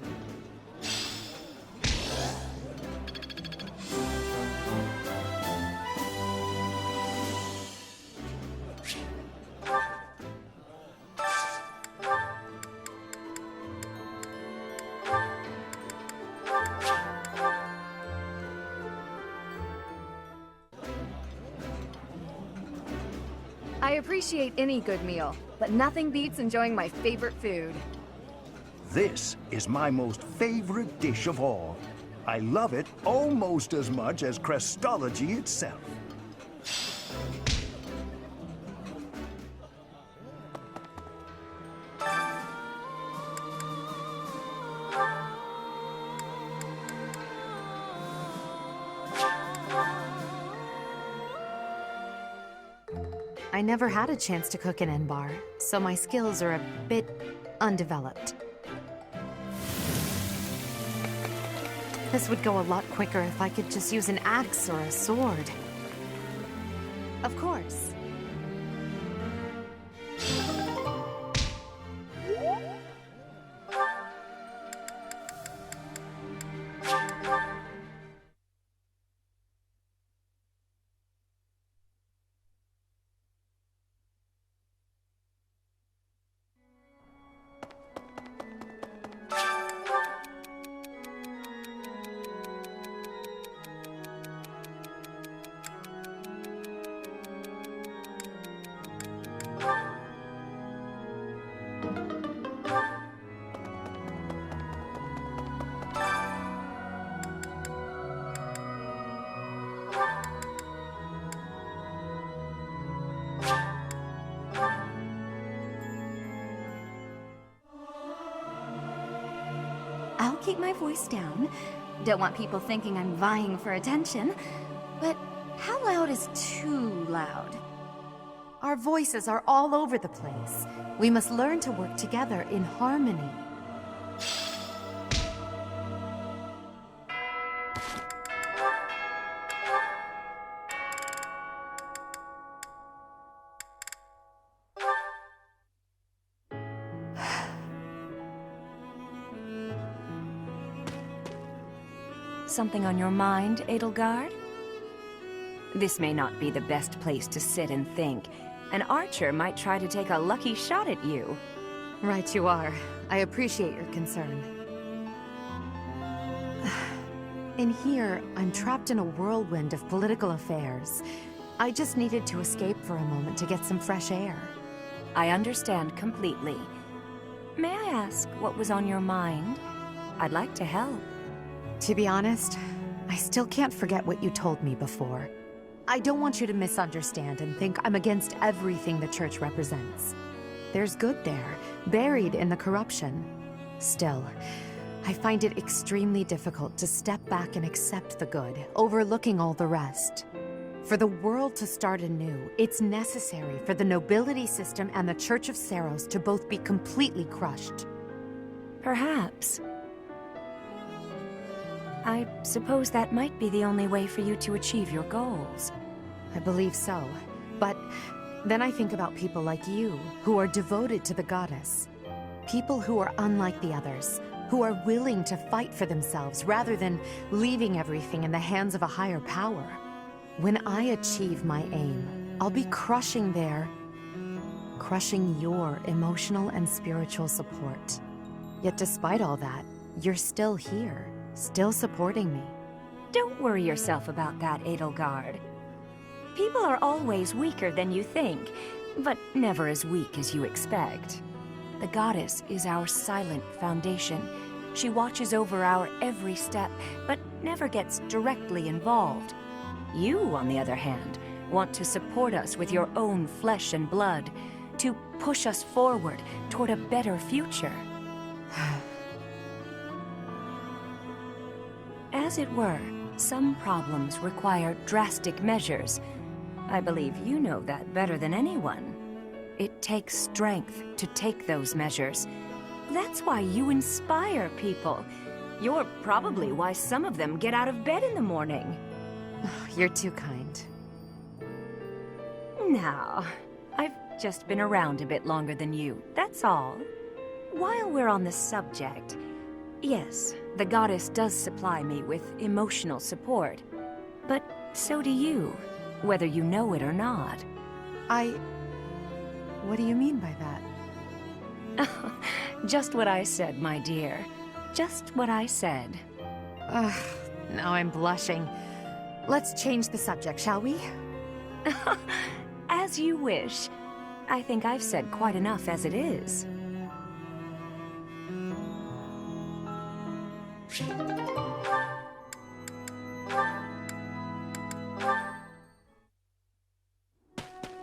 I appreciate any good meal, but nothing beats enjoying my favorite food. This is my most favorite dish of all. I love it almost as much as Crestology itself. I never had a chance to cook an N-bar, so my skills are a bit undeveloped. This would go a lot quicker if I could just use an axe or a sword. Of course. I'll keep my voice down. Don't want people thinking I'm vying for attention. But how loud is too loud? Our voices are all over the place. We must learn to work together in harmony. Something on your mind, Edelgard? This may not be the best place to sit and think. An archer might try to take a lucky shot at you. Right you are. I appreciate your concern. In here, I'm trapped in a whirlwind of political affairs. I just needed to escape for a moment to get some fresh air. I understand completely. May I ask what was on your mind? I'd like to help. To be honest, I still can't forget what you told me before. I don't want you to misunderstand and think I'm against everything the Church represents. There's good there, buried in the corruption. Still, I find it extremely difficult to step back and accept the good, overlooking all the rest. For the world to start anew, it's necessary for the nobility system and the Church of Seiros to both be completely crushed. Perhaps. I suppose that might be the only way for you to achieve your goals. I believe so. But then I think about people like you, who are devoted to the goddess. People who are unlike the others, who are willing to fight for themselves rather than leaving everything in the hands of a higher power. When I achieve my aim, I'll be crushing your emotional and spiritual support. Yet despite all that, you're still here. Still supporting me. Don't worry yourself about that, Edelgard. People are always weaker than you think, but never as weak as you expect. The goddess is our silent foundation. She watches over our every step, but never gets directly involved. You, on the other hand, want to support us with your own flesh and blood, to push us forward toward a better future. As it were, some problems require drastic measures. I believe you know that better than anyone. It takes strength to take those measures. That's why you inspire people. You're probably why some of them get out of bed in the morning. You're too kind. Now, I've just been around a bit longer than you, that's all. While we're on the subject, yes, the goddess does supply me with emotional support. But so do you, whether you know it or not. What do you mean by that? Just what I said, my dear. Just what I said. Now I'm blushing. Let's change the subject, shall we? As you wish. I think I've said quite enough as it is.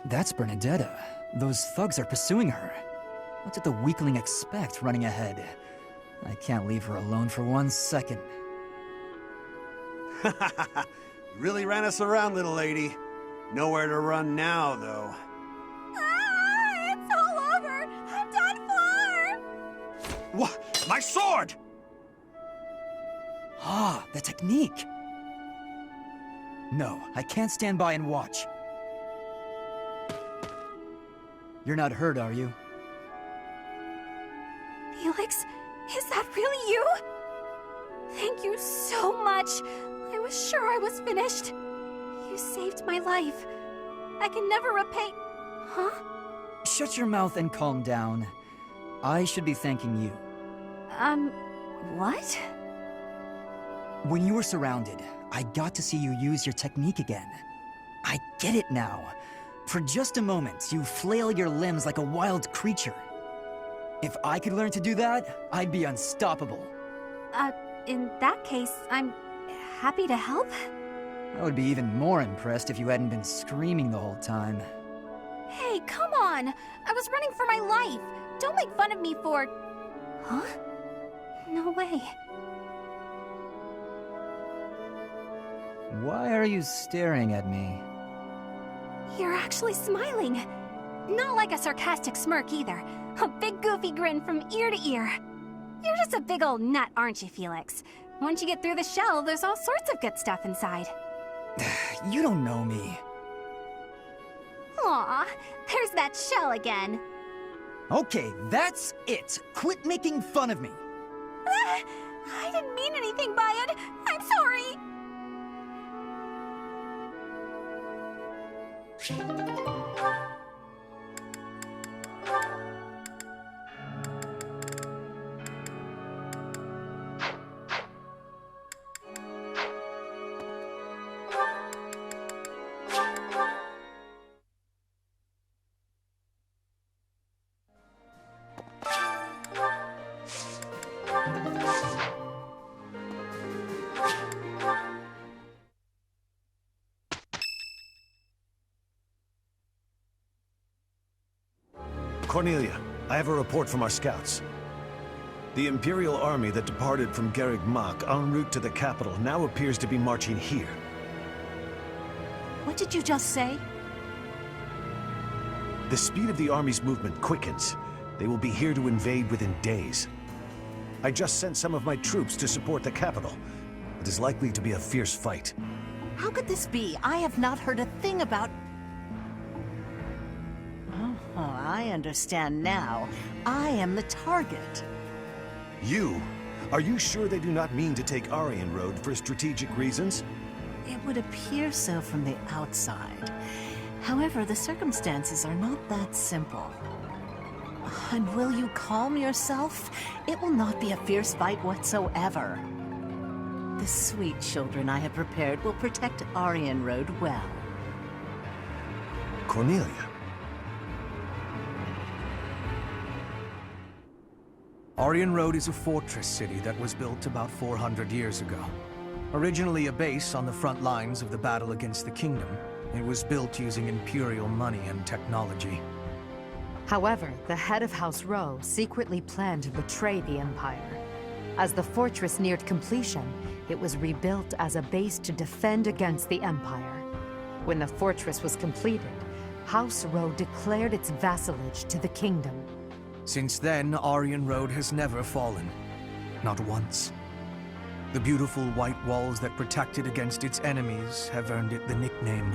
That's Bernadetta. Those thugs are pursuing her. What did the weakling expect running ahead? I can't leave her alone for 1 second. Really ran us around, little lady. Nowhere to run now, though. Ah, it's all over! I'm done for! What? My sword! Ah, the technique! No, I can't stand by and watch. You're not hurt, are you? Felix, is that really you? Thank you so much. I was sure I was finished. You saved my life. I can never repay... Huh? Shut your mouth and calm down. I should be thanking you. What? When you were surrounded, I got to see you use your technique again. I get it now. For just a moment, you flail your limbs like a wild creature. If I could learn to do that, I'd be unstoppable. In that case, I'm happy to help. I would be even more impressed if you hadn't been screaming the whole time. Hey, come on! I was running for my life! Don't make fun of me for... Huh? No way. Why are you staring at me? You're actually smiling. Not like a sarcastic smirk either. A big goofy grin from ear to ear. You're just a big old nut, aren't you, Felix? Once you get through the shell, there's all sorts of good stuff inside. You don't know me. Aw, there's that shell again. Okay, that's it. Quit making fun of me. I didn't mean anything by it. I'm sorry. Cornelia, I have a report from our scouts. The Imperial army that departed from Garreg Mach en route to the capital now appears to be marching here. What did you just say? The speed of the army's movement quickens. They will be here to invade within days. I just sent some of my troops to support the capital. It is likely to be a fierce fight. How could this be? I have not heard a thing about... Oh, I understand now. I am the target. You? Are you sure they do not mean to take Arianrhod for strategic reasons? It would appear so from the outside. However, the circumstances are not that simple. And will you calm yourself? It will not be a fierce fight whatsoever. The sweet children I have prepared will protect Arianrhod well. Cornelia. Arianrhod is a fortress city that was built about 400 years ago. Originally a base on the front lines of the battle against the kingdom, it was built using Imperial money and technology. However, the head of House Rowe secretly planned to betray the Empire. As the fortress neared completion, it was rebuilt as a base to defend against the Empire. When the fortress was completed, House Rowe declared its vassalage to the kingdom. Since then, Arianrhod has never fallen. Not once. The beautiful white walls that protect it against its enemies have earned it the nickname,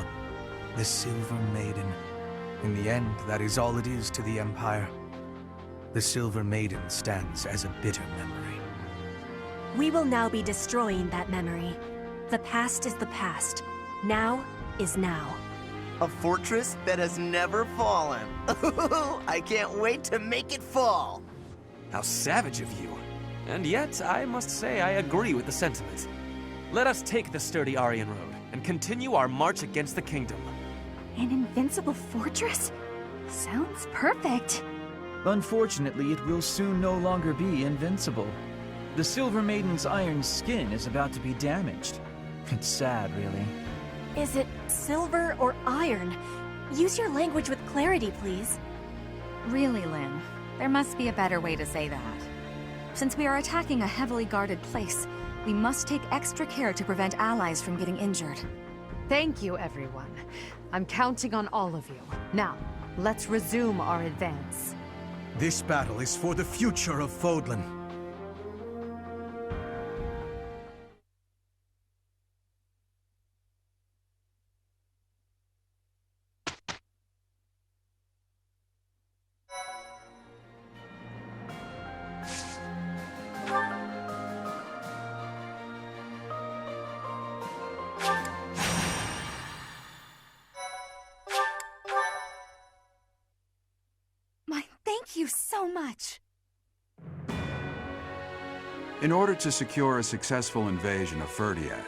the Silver Maiden. In the end, that is all it is to the Empire. The Silver Maiden stands as a bitter memory. We will now be destroying that memory. The past is the past. Now is now. A fortress that has never fallen. I can't wait to make it fall. How savage of you. And yet, I must say I agree with the sentiment. Let us take the sturdy Arianrhod and continue our march against the kingdom. An invincible fortress? Sounds perfect. Unfortunately, it will soon no longer be invincible. The Silver Maiden's iron skin is about to be damaged. It's sad, really. Is it silver or iron? Use your language with clarity, please. Really, Lynn, there must be a better way to say that. Since we are attacking a heavily guarded place, we must take extra care to prevent allies from getting injured. Thank you, everyone. I'm counting on all of you. Now, let's resume our advance. This battle is for the future of Fodlan. Thank you so much. In order to secure a successful invasion of Ferdiad,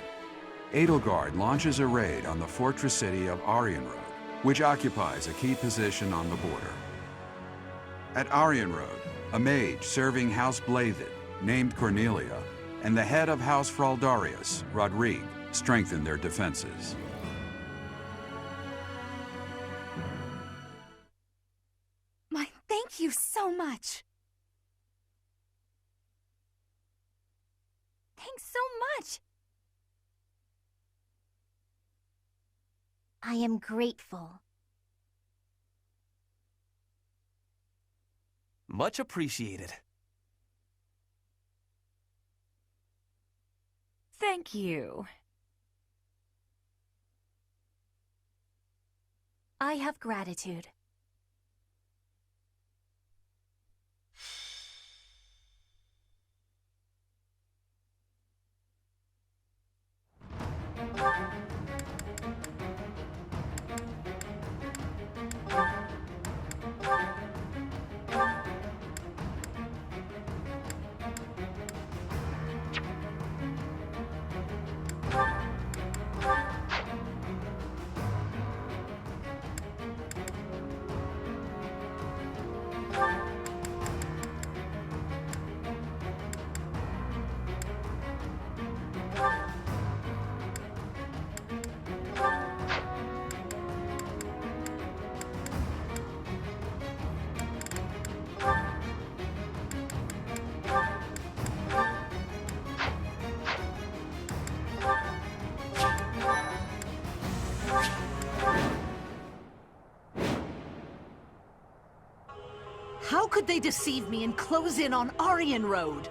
Edelgard launches a raid on the fortress city of Arianrhod, which occupies a key position on the border. At Arianrhod, a mage serving House Blathed, named Cornelia, and the head of House Fraldarius, Rodrigue, strengthen their defenses. Thank you so much. Thanks so much. I am grateful. Much appreciated. Thank you. I have gratitude. How could they deceive me and close in on Arianrhod?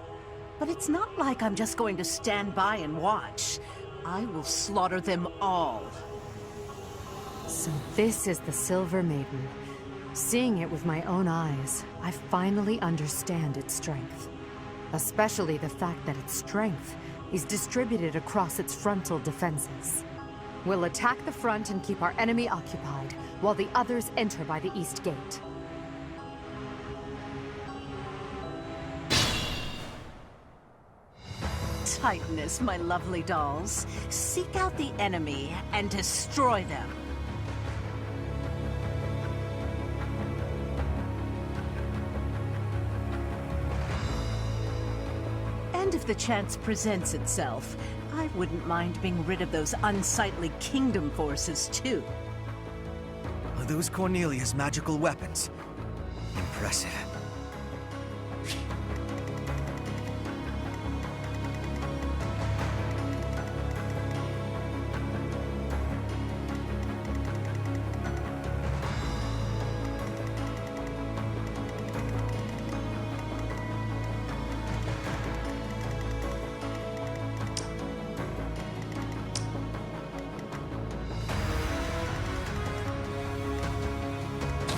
But it's not like I'm just going to stand by and watch. I will slaughter them all. So this is the Silver Maiden. Seeing it with my own eyes, I finally understand its strength. Especially the fact that its strength is distributed across its frontal defenses. We'll attack the front and keep our enemy occupied, while the others enter by the east gate. Titaness, my lovely dolls. Seek out the enemy and destroy them. And if the chance presents itself, I wouldn't mind being rid of those unsightly kingdom forces, too. Are those Cornelia's magical weapons? Impressive.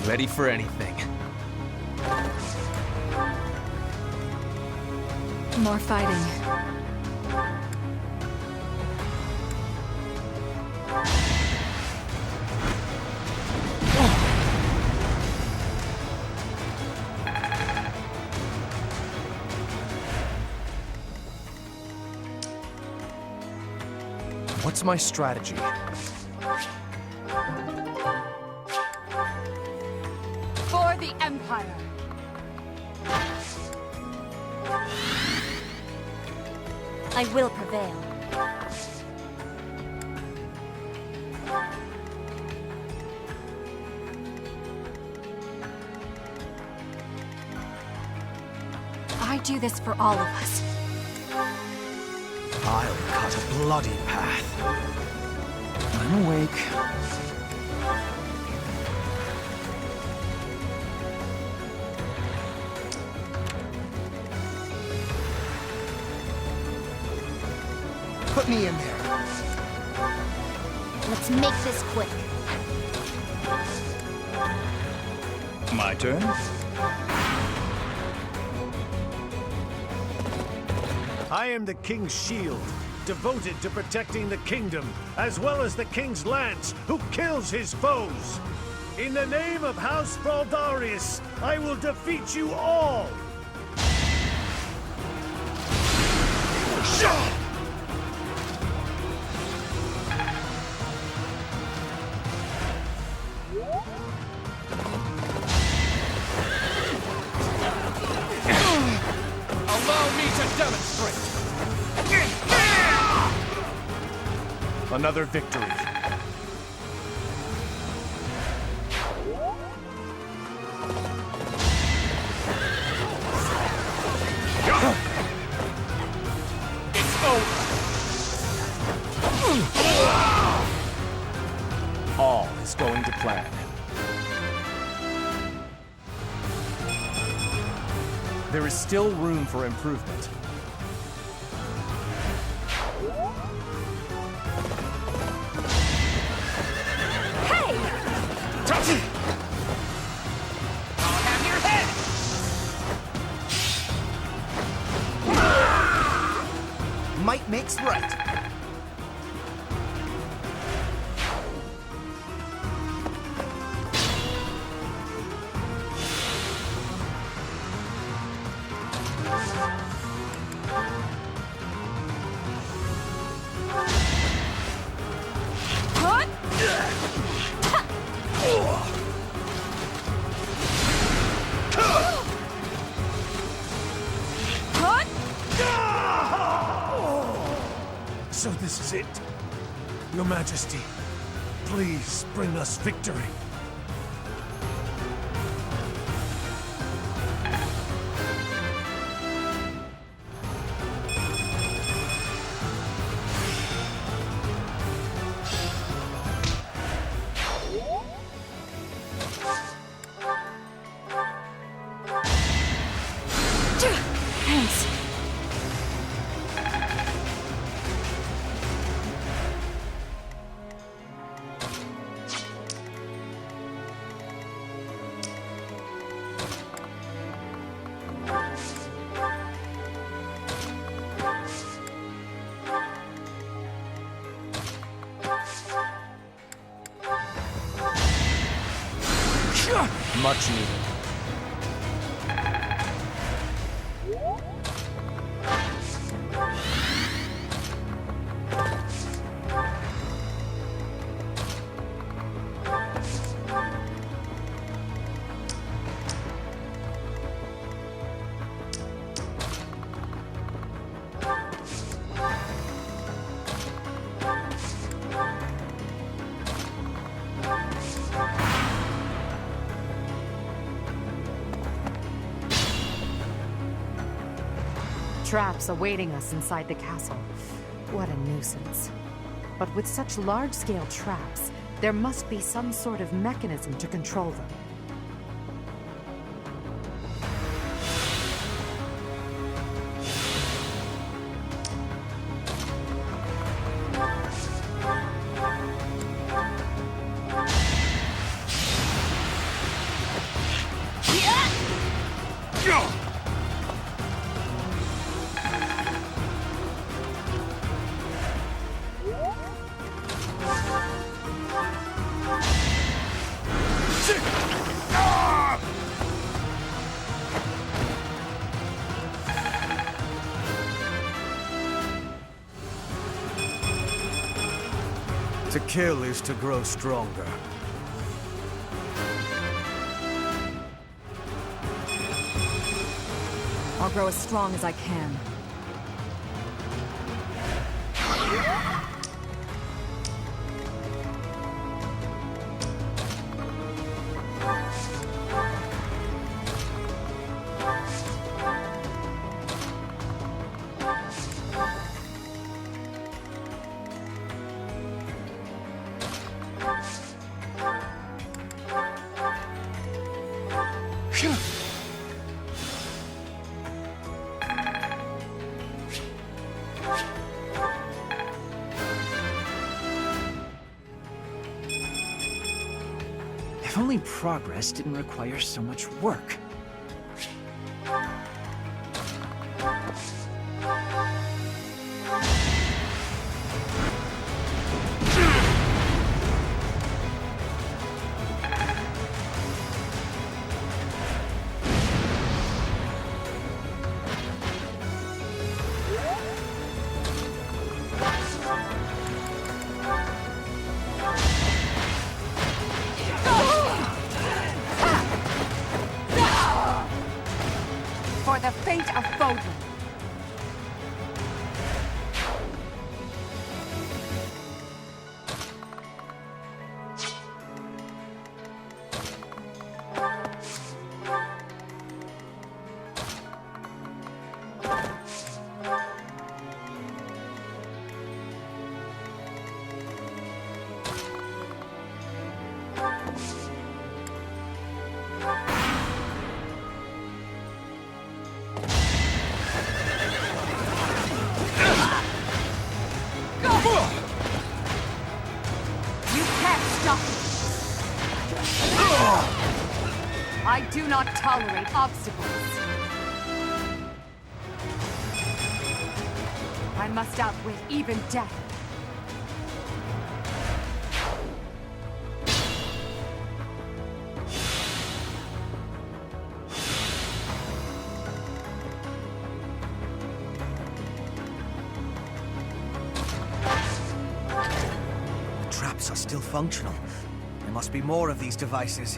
Ready for anything. More fighting. What's my strategy? For the Empire! I will prevail. I do this for all of us. I'll cut a bloody path. I'm awake. Put me in there. Let's make this quick. My turn? I am the King's shield, devoted to protecting the kingdom, as well as the King's lance, who kills his foes. In the name of House Fraldarius, I will defeat you all! Allow me to demonstrate! Another victory. It's over! All is going to plan. There is still room for improvement. Might makes right. So this is it. Your Majesty, please bring us victory. Thanks. Much needed. Traps awaiting us inside the castle. What a nuisance. But with such large-scale traps, there must be some sort of mechanism to control them. To kill is to grow stronger. I'll grow as strong as I can. If only progress didn't require so much work. For the fate of Bodlin. I do not tolerate obstacles. I must outwit even death. The traps are still functional. There must be more of these devices.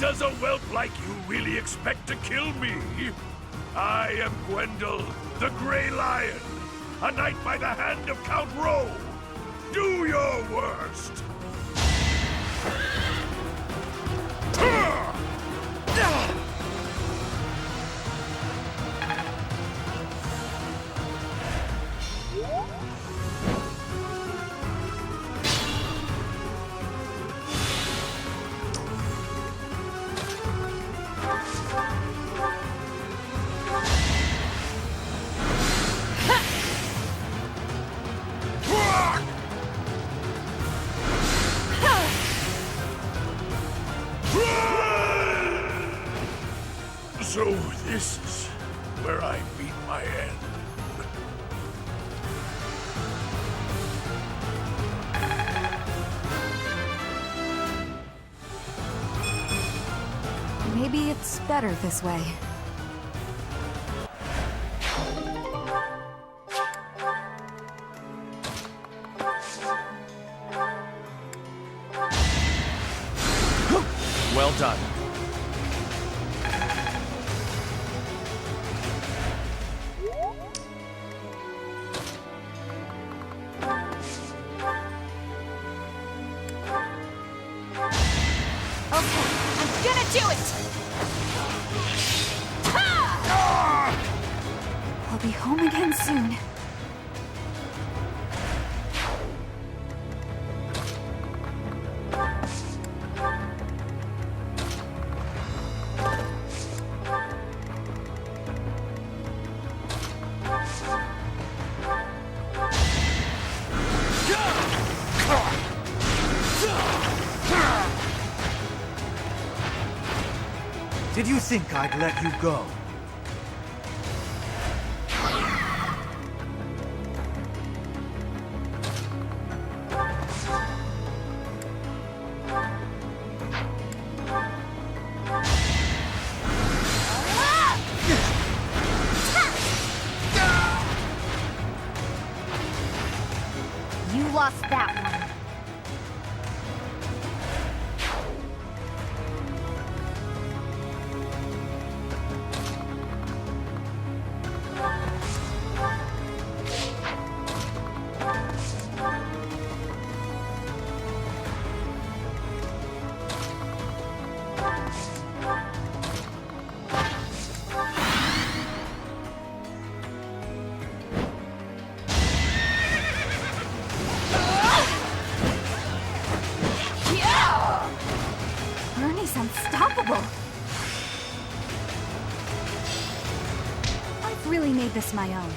Does a whelp like you really expect to kill me? I am Gwendol, the Grey Lion, a knight by the hand of Count Rowe. Do your worst! This is where I meet my end. Maybe it's better this way. Well done. I'll be home again soon. Did you think I'd let you go? You lost that one. Bernie's unstoppable. I've really made this my own.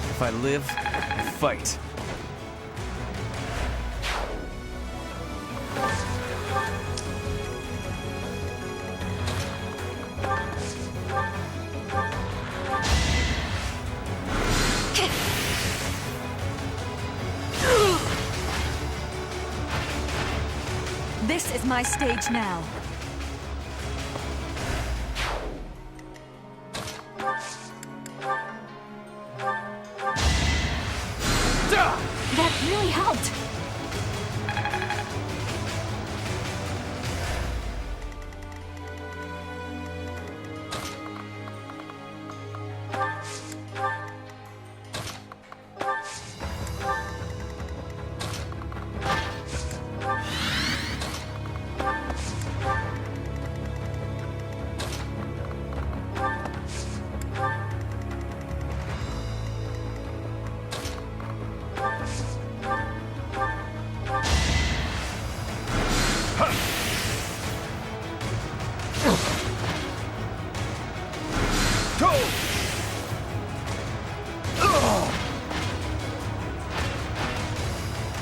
If I live, I fight. This is my stage now. That really helped.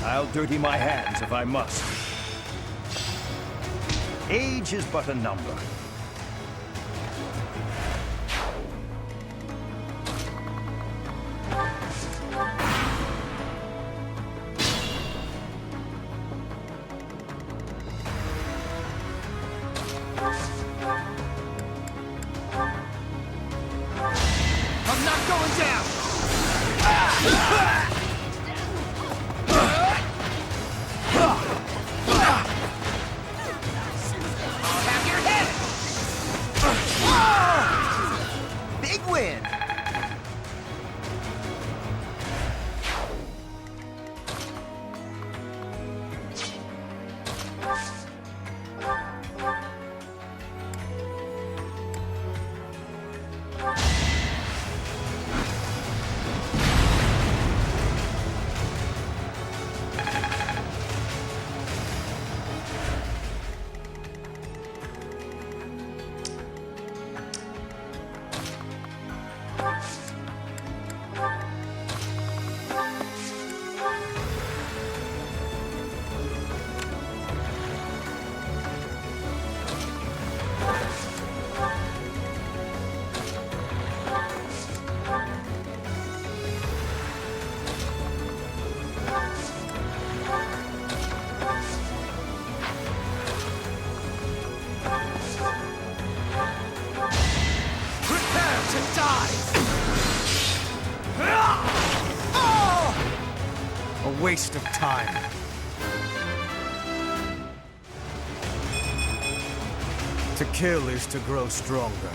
I'll dirty my hands if I must. Age is but a number. I'm not going down! I'll have your head! and dies! A waste of time. To kill is to grow stronger.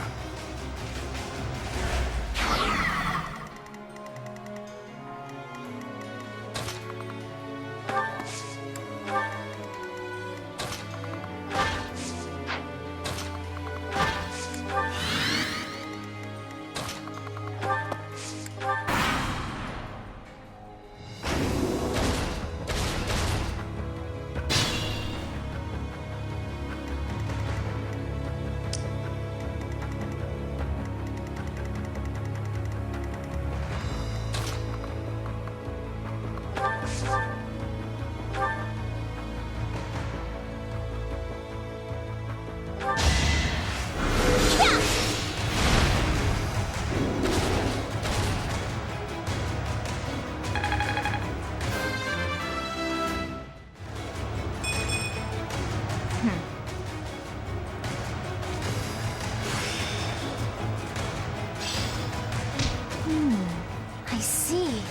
I see.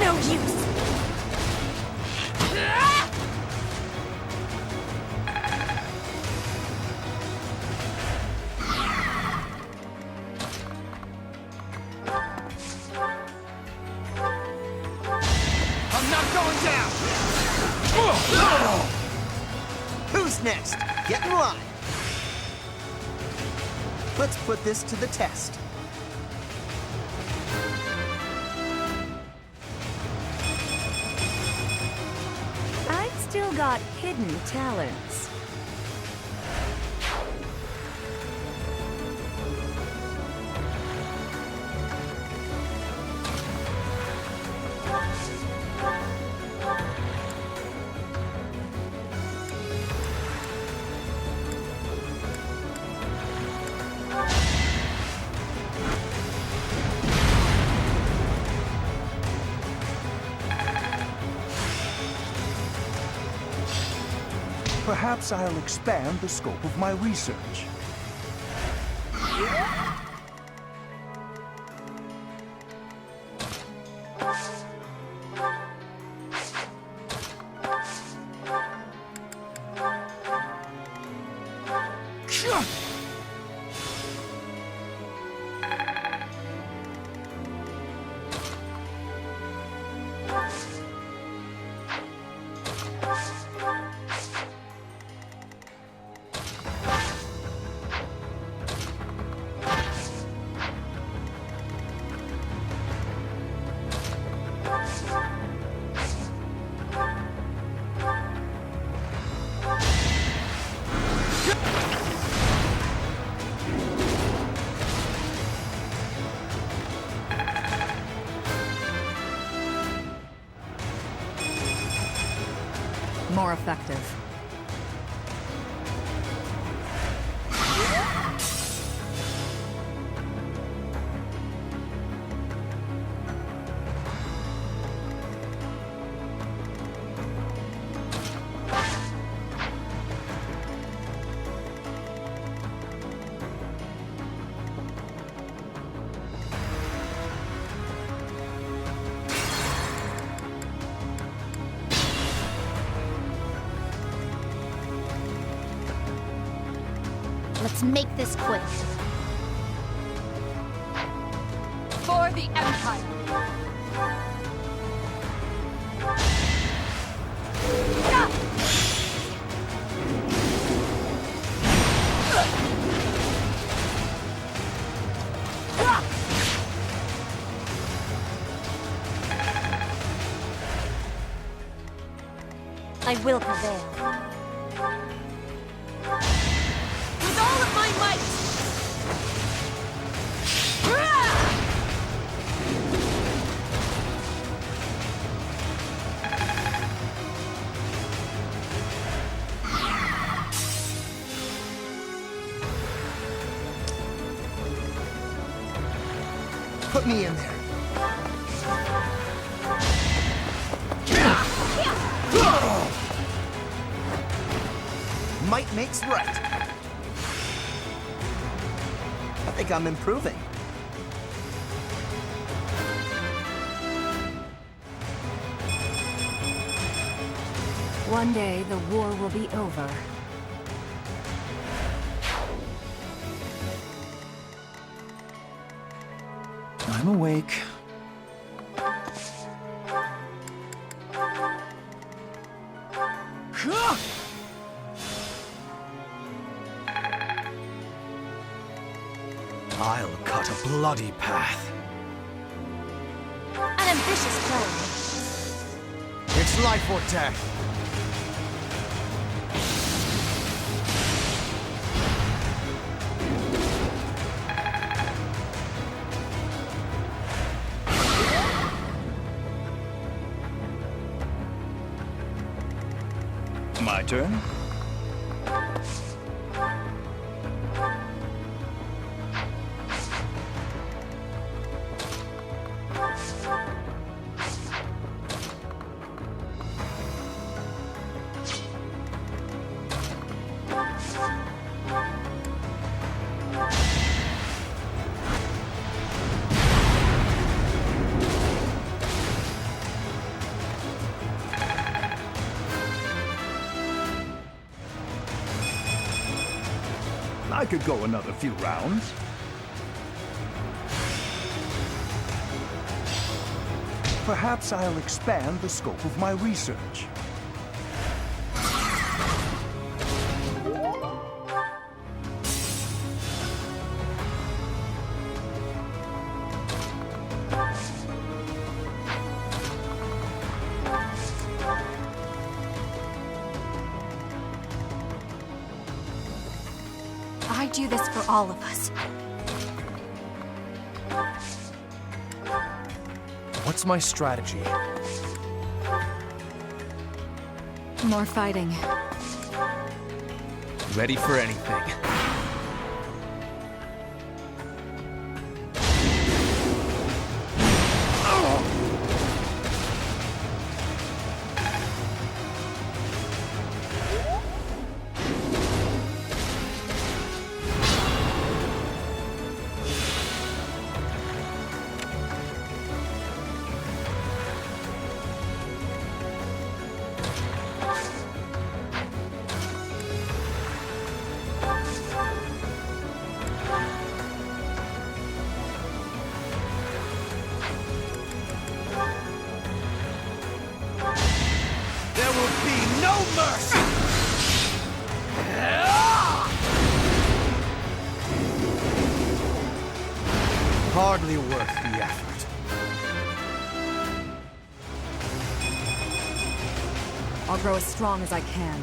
No use! I'm not going down! Who's next? Get in line. Let's put this to the test. I've still got hidden talents. Perhaps I'll expand the scope of my research. More effective. Let's make this quick. For the Empire! I will prevail. With all of my might! me in there. Might makes right. I think I'm improving. One day, the war will be over. I'm awake. I'll cut a bloody path. An ambitious plan. It's life or death. My turn? I could go another few rounds. Perhaps I'll expand the scope of my research. I do this for all of us. What's my strategy? More fighting. Ready for anything. Hardly worth the effort. I'll grow as strong as I can.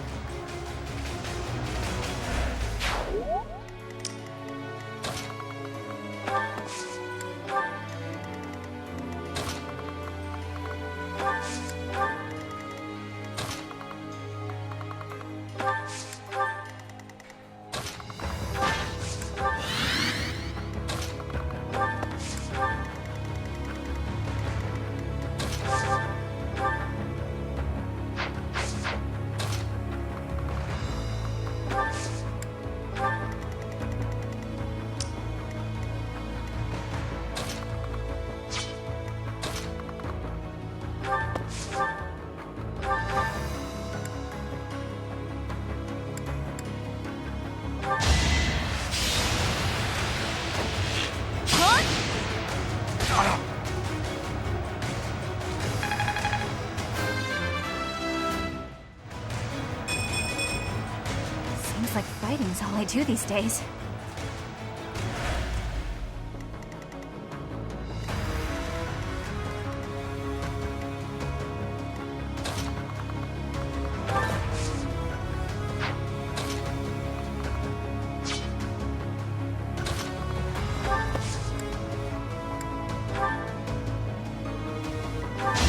Seems like fighting's all I do these days.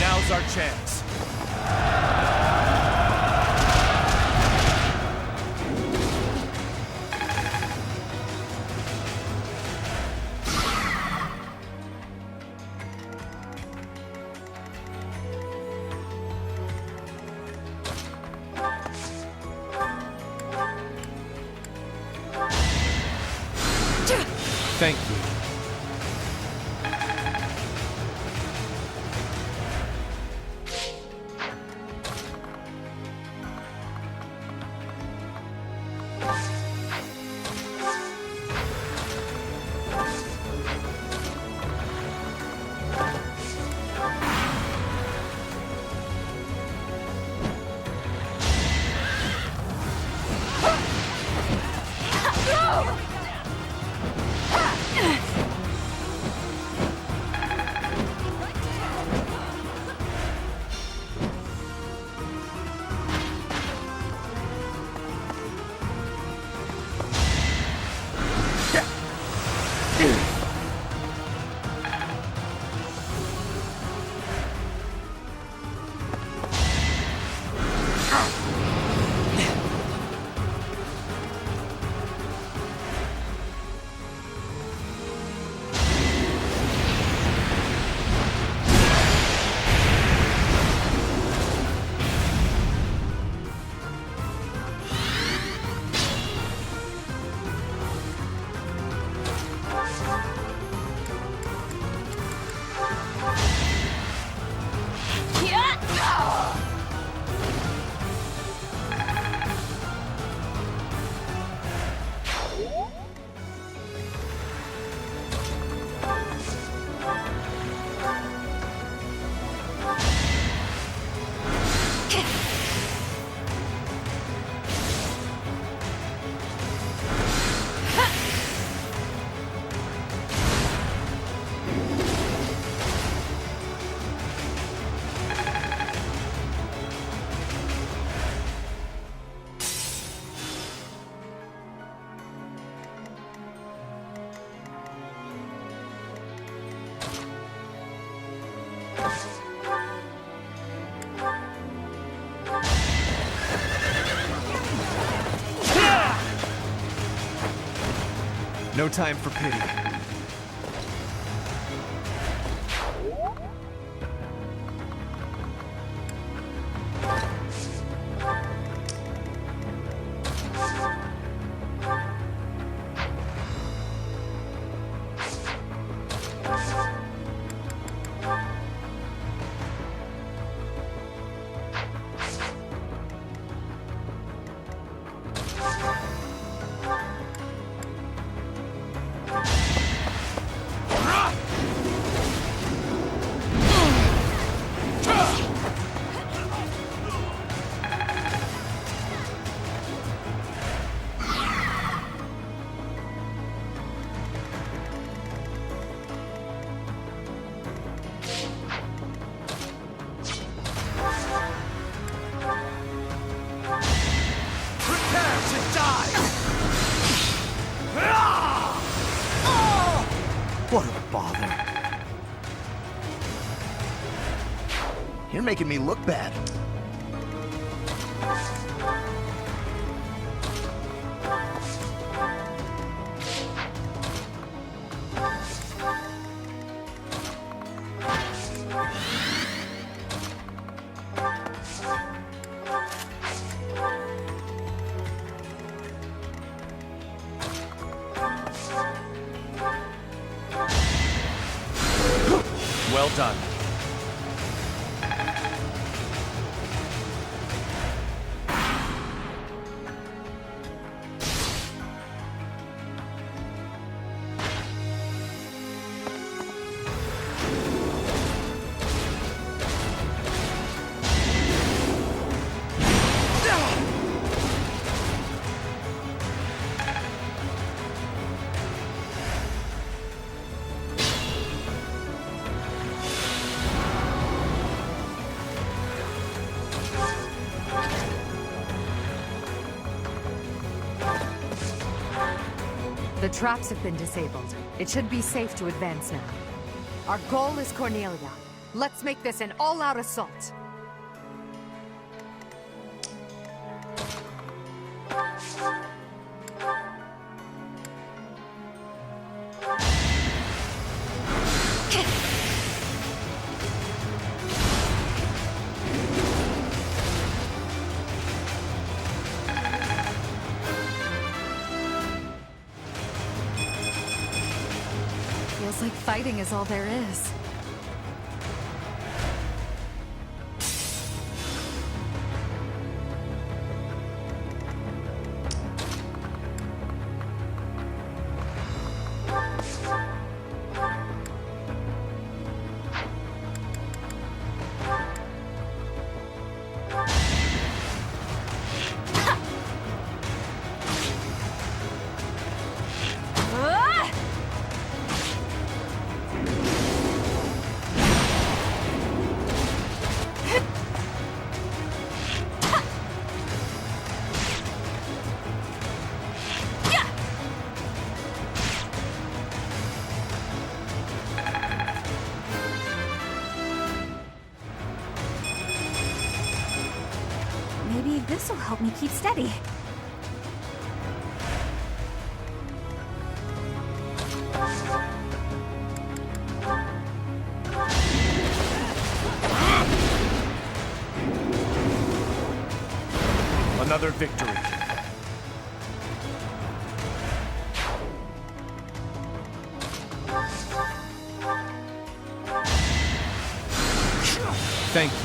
Now's our chance. Thank you. No time for pity. What a bother. You're making me look bad. Well done. The traps have been disabled. It should be safe to advance now. Our goal is Cornelia. Let's make this an all-out assault. Feels like fighting is all there is. Maybe this'll help me keep steady. Another victory. Thank you.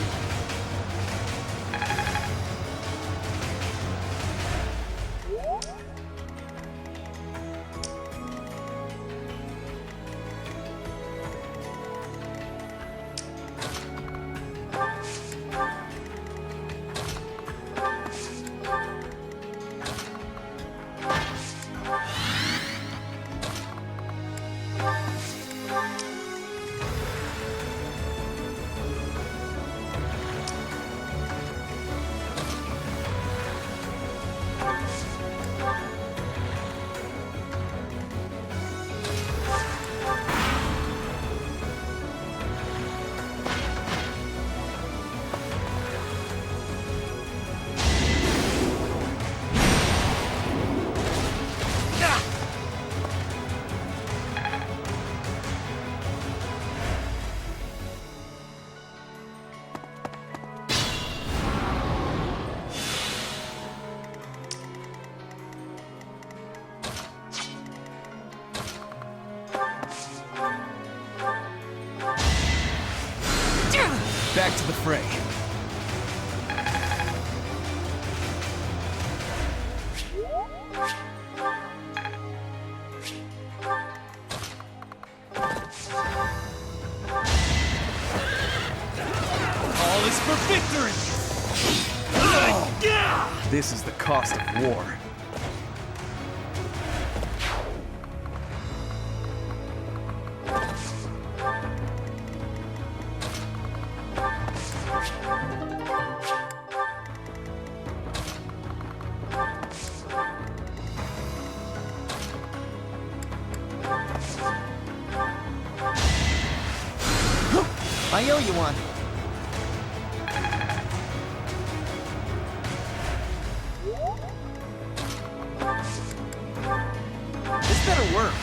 Back to the fray. All is for victory! This is the cost of war. I owe you one. This better work.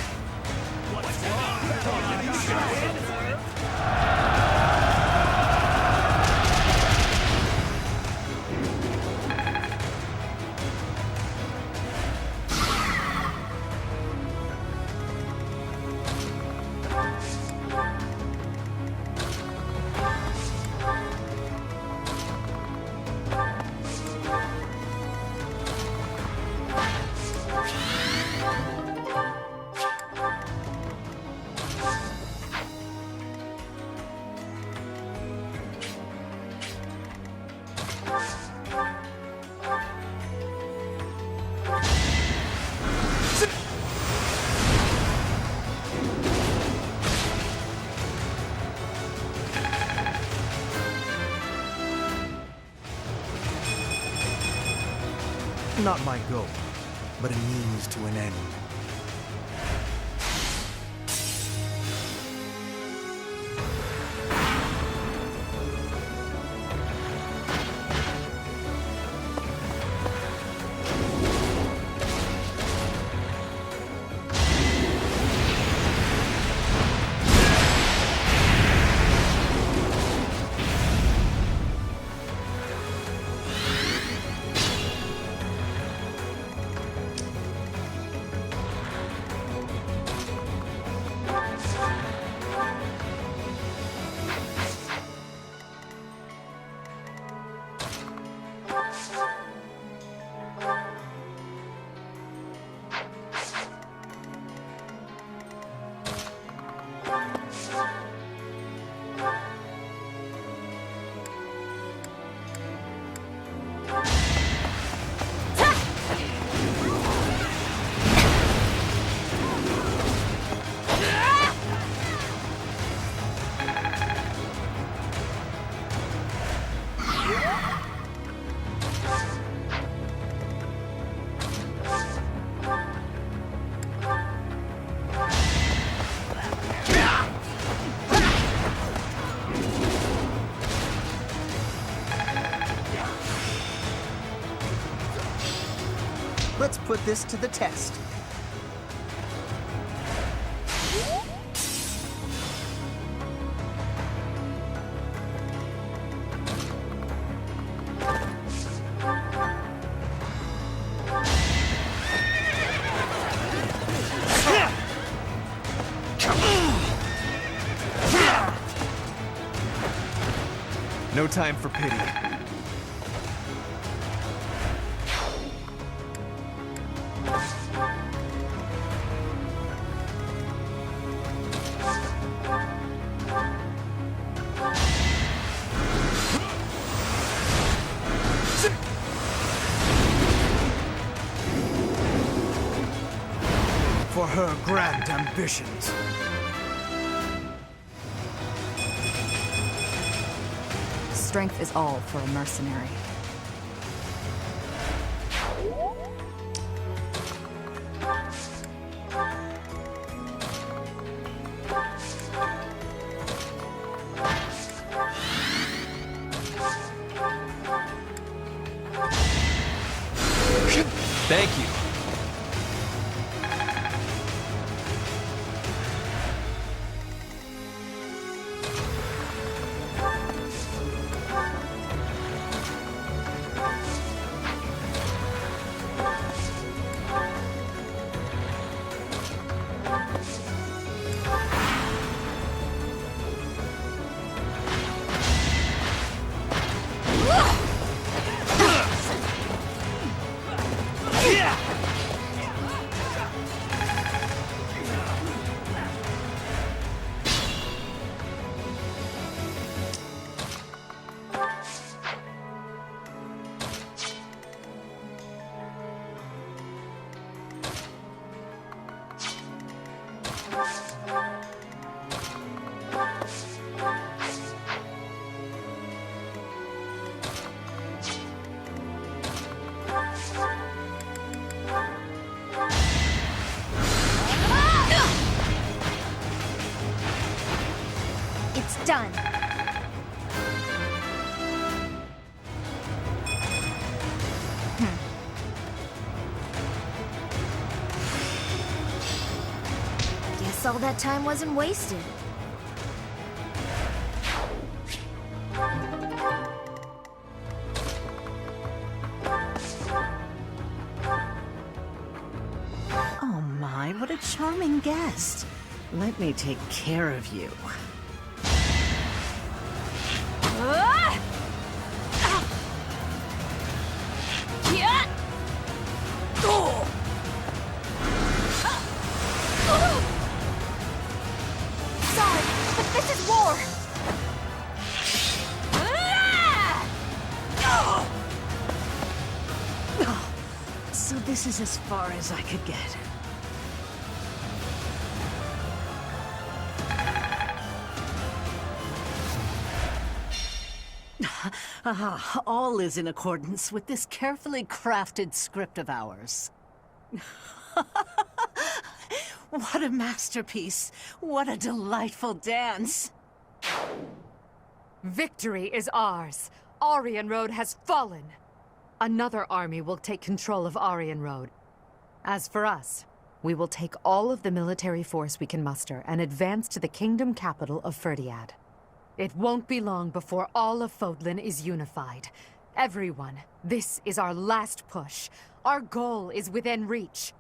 Not my goal, but a means to an end. Let's put this to the test. No time for pity. For her grand ambitions. Strength is all for a mercenary. Thank you. It's done. Guess all that time wasn't wasted. Oh my, what a charming guest. Let me take care of you. Sorry, but this is war! So this is as far as I could get. All is in accordance with this carefully crafted script of ours. What a masterpiece! What a delightful dance! Victory is ours. Arianrhod has fallen. Another army will take control of Arianrhod. As for us, we will take all of the military force we can muster and advance to the kingdom capital of Ferdiad. It won't be long before all of Fodlan is unified. Everyone, this is our last push. Our goal is within reach.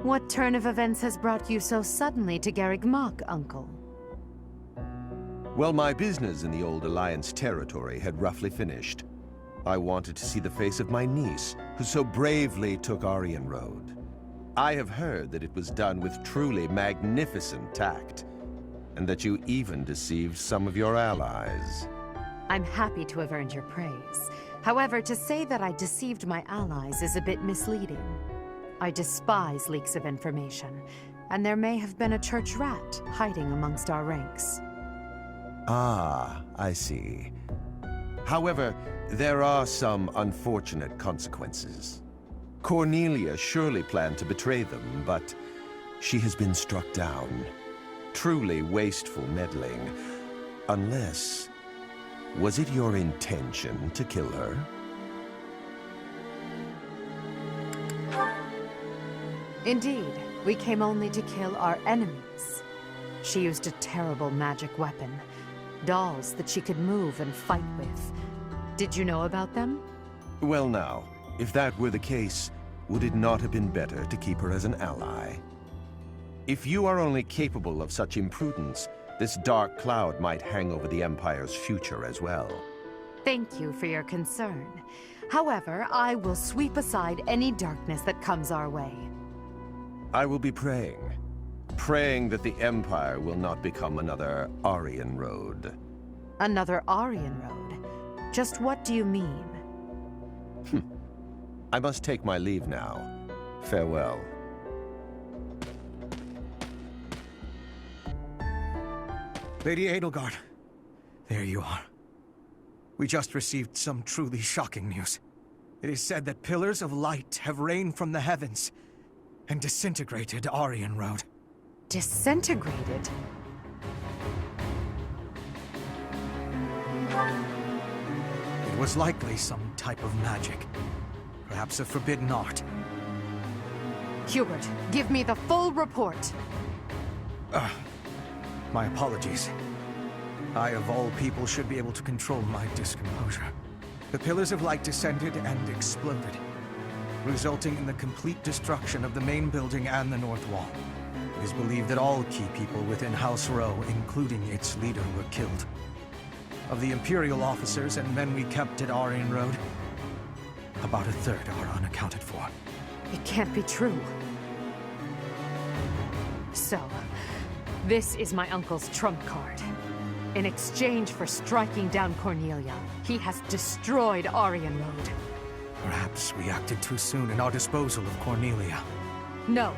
What turn of events has brought you so suddenly to Garreg Mach, Uncle? Well, my business in the old Alliance territory had roughly finished. I wanted to see the face of my niece, who so bravely took Arianrhod. I have heard that it was done with truly magnificent tact, and that you even deceived some of your allies. I'm happy to have earned your praise. However, to say that I deceived my allies is a bit misleading. I despise leaks of information, and there may have been a church rat hiding amongst our ranks. Ah, I see. However, there are some unfortunate consequences. Cornelia surely planned to betray them, but she has been struck down. Truly wasteful meddling. Unless... was it your intention to kill her? Indeed, we came only to kill our enemies. She used a terrible magic weapon. Dolls that she could move and fight with. Did you know about them? Well now, if that were the case, would it not have been better to keep her as an ally? If you are only capable of such imprudence, this dark cloud might hang over the Empire's future as well. Thank you for your concern. However, I will sweep aside any darkness that comes our way. I will be praying. Praying that the Empire will not become another Arianrhod. Another Arianrhod? Just what do you mean? I must take my leave now. Farewell. Lady Edelgard, there you are. We just received some truly shocking news. It is said that pillars of light have rained from the heavens and disintegrated Arianrhod. Disintegrated? It was likely some type of magic. Perhaps a forbidden art. Hubert, give me the full report. My apologies. I, of all people, should be able to control my discomposure. The pillars of light descended and exploded, resulting in the complete destruction of the main building and the north wall. It is believed that all key people within House Row, including its leader, were killed. Of the Imperial officers and men we kept at Arianrhod, about a third are unaccounted for. It can't be true. So, this is my uncle's trump card. In exchange for striking down Cornelia, he has destroyed Arianrhod. Perhaps we acted too soon in our disposal of Cornelia. No.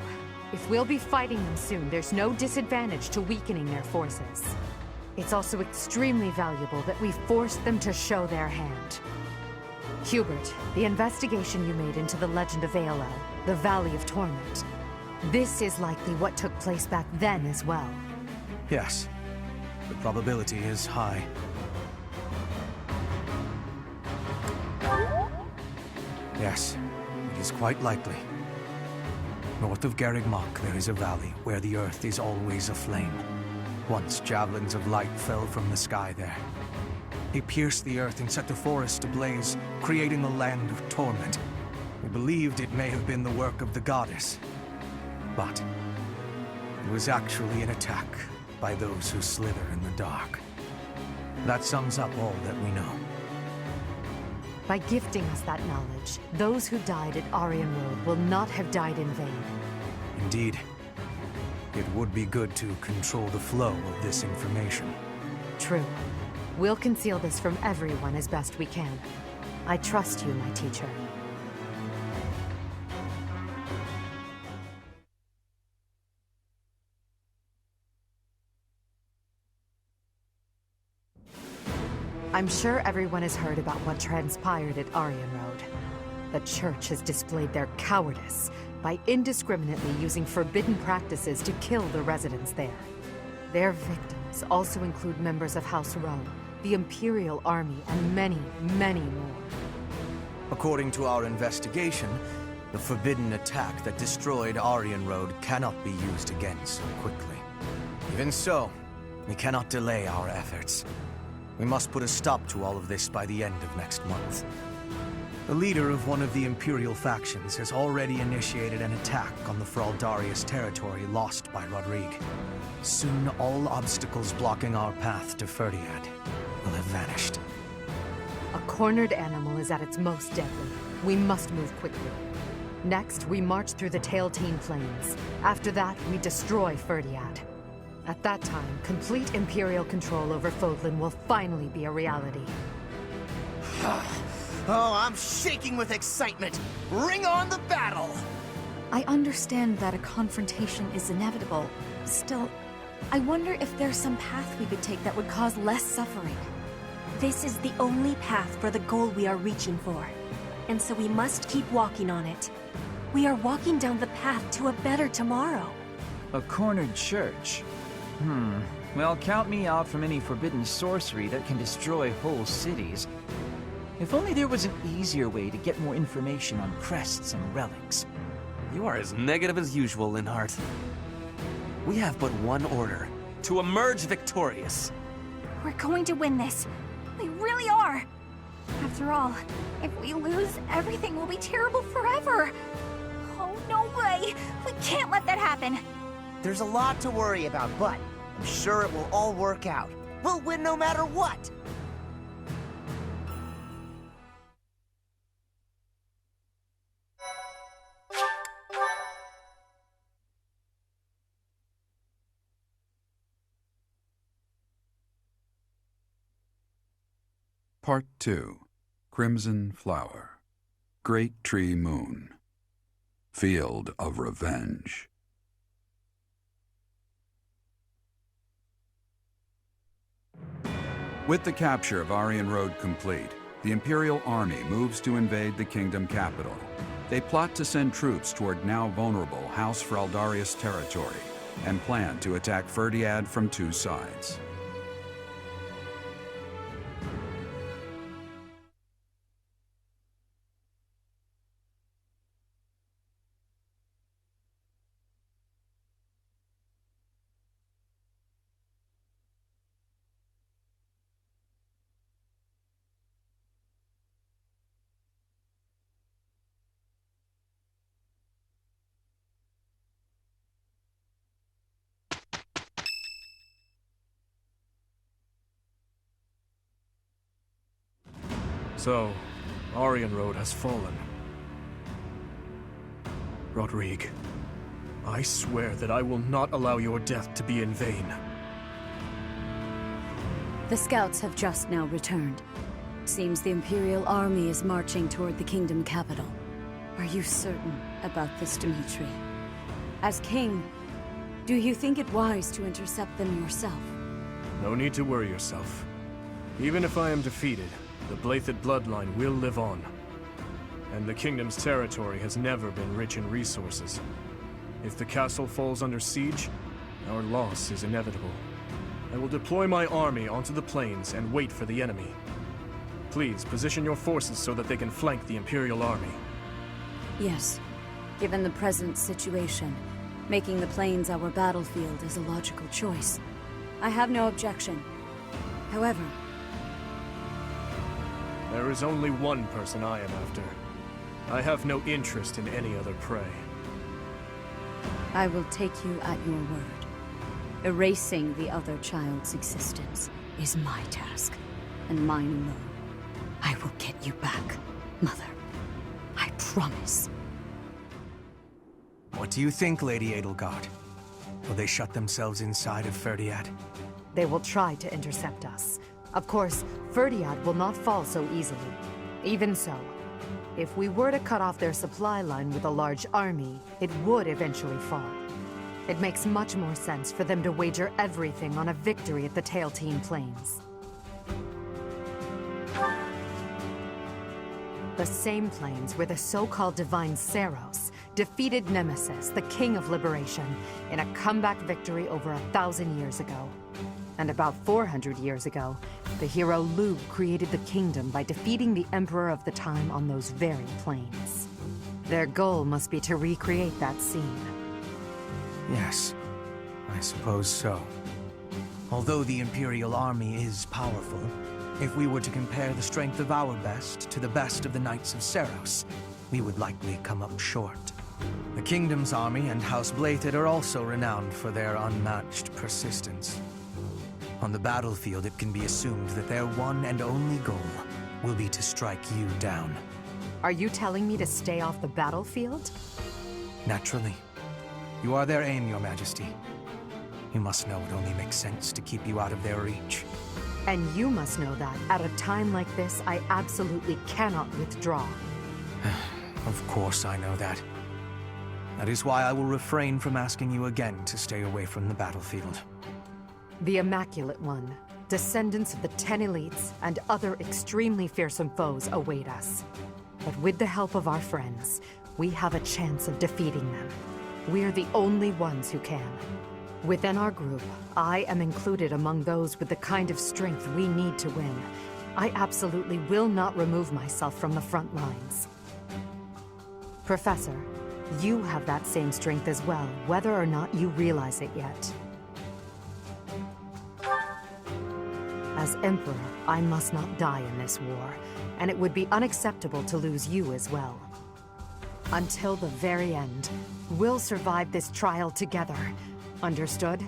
If we'll be fighting them soon, there's no disadvantage to weakening their forces. It's also extremely valuable that we force them to show their hand. Hubert, the investigation you made into the legend of Aelel, the Valley of Torment, this is likely what took place back then as well. Yes. The probability is high. Yes, it is quite likely. North of Garreg Mach, there is a valley where the earth is always aflame. Once javelins of light fell from the sky there. They pierced the earth and set the forest ablaze, creating a land of torment. We believed it may have been the work of the goddess. But it was actually an attack by those who slither in the dark. That sums up all that we know. By gifting us that knowledge, those who died at Arianrhod will not have died in vain. Indeed. It would be good to control the flow of this information. True. We'll conceal this from everyone as best we can. I trust you, my teacher. I'm sure everyone has heard about what transpired at Arianrhod. The Church has displayed their cowardice by indiscriminately using forbidden practices to kill the residents there. Their victims also include members of House Row, the Imperial Army, and many, many more. According to our investigation, the forbidden attack that destroyed Arianrhod cannot be used again so quickly. Even so, we cannot delay our efforts. We must put a stop to all of this by the end of next month. The leader of one of the Imperial factions has already initiated an attack on the Fraldarius territory lost by Rodrigue. Soon, all obstacles blocking our path to Ferdiad will have vanished. A cornered animal is at its most deadly. We must move quickly. Next, we march through the Tailtean Plains. After that, we destroy Ferdiad. At that time, complete Imperial control over Fodlan will finally be a reality. Oh, I'm shaking with excitement! Bring on the battle! I understand that a confrontation is inevitable. Still, I wonder if there's some path we could take that would cause less suffering. This is the only path for the goal we are reaching for. And so we must keep walking on it. We are walking down the path to a better tomorrow. A cornered church? Well, count me out from any forbidden sorcery that can destroy whole cities. If only there was an easier way to get more information on crests and relics. You are as negative as usual, Linhardt. We have but one order: to emerge victorious. We're going to win this. We really are. After all, if we lose, everything will be terrible forever. Oh, no way. We can't let that happen. There's a lot to worry about, but I'm sure it will all work out. We'll win no matter what! Part 2. Crimson Flower. Great Tree Moon. Field of Revenge. With the capture of Arianrhod complete, the Imperial Army moves to invade the kingdom capital. They plot to send troops toward now vulnerable House Fraldarius territory and plan to attack Ferdiad from two sides. So, Arianrhod has fallen. Rodrigue, I swear that I will not allow your death to be in vain. The scouts have just now returned. Seems the Imperial army is marching toward the kingdom capital. Are you certain about this, Dimitri? As king, do you think it wise to intercept them yourself? No need to worry yourself. Even if I am defeated, the Blathed bloodline will live on. And the kingdom's territory has never been rich in resources. If the castle falls under siege, our loss is inevitable. I will deploy my army onto the plains and wait for the enemy. Please, position your forces so that they can flank the Imperial army. Yes. Given the present situation, making the plains our battlefield is a logical choice. I have no objection. However, there is only one person I am after. I have no interest in any other prey. I will take you at your word. Erasing the other child's existence is my task, and mine alone. I will get you back, Mother. I promise. What do you think, Lady Edelgard? Will they shut themselves inside of Ferdiad? They will try to intercept us. Of course, Ferdiad will not fall so easily. Even so, if we were to cut off their supply line with a large army, it would eventually fall. It makes much more sense for them to wager everything on a victory at the Tailtean Plains. The same plains where the so-called divine Seros defeated Nemesis, the King of Liberation, in a comeback victory over 1,000 years ago. And about 400 years ago, the hero Lugh created the kingdom by defeating the Emperor of the time on those very plains. Their goal must be to recreate that scene. Yes, I suppose so. Although the Imperial army is powerful, if we were to compare the strength of our best to the best of the Knights of Seros, we would likely come up short. The Kingdom's army and House Blathed are also renowned for their unmatched persistence. On the battlefield, it can be assumed that their one and only goal will be to strike you down. Are you telling me to stay off the battlefield? Naturally. You are their aim, Your Majesty. You must know it only makes sense to keep you out of their reach. And you must know that, at a time like this, I absolutely cannot withdraw. Of course I know that. That is why I will refrain from asking you again to stay away from the battlefield. The Immaculate One, descendants of the 10 elites and other extremely fearsome foes await us. But with the help of our friends, we have a chance of defeating them. We're the only ones who can. Within our group, I am included among those with the kind of strength we need to win. I absolutely will not remove myself from the front lines. Professor, you have that same strength as well, whether or not you realize it yet. As Emperor, I must not die in this war, and it would be unacceptable to lose you as well. Until the very end, we'll survive this trial together. Understood?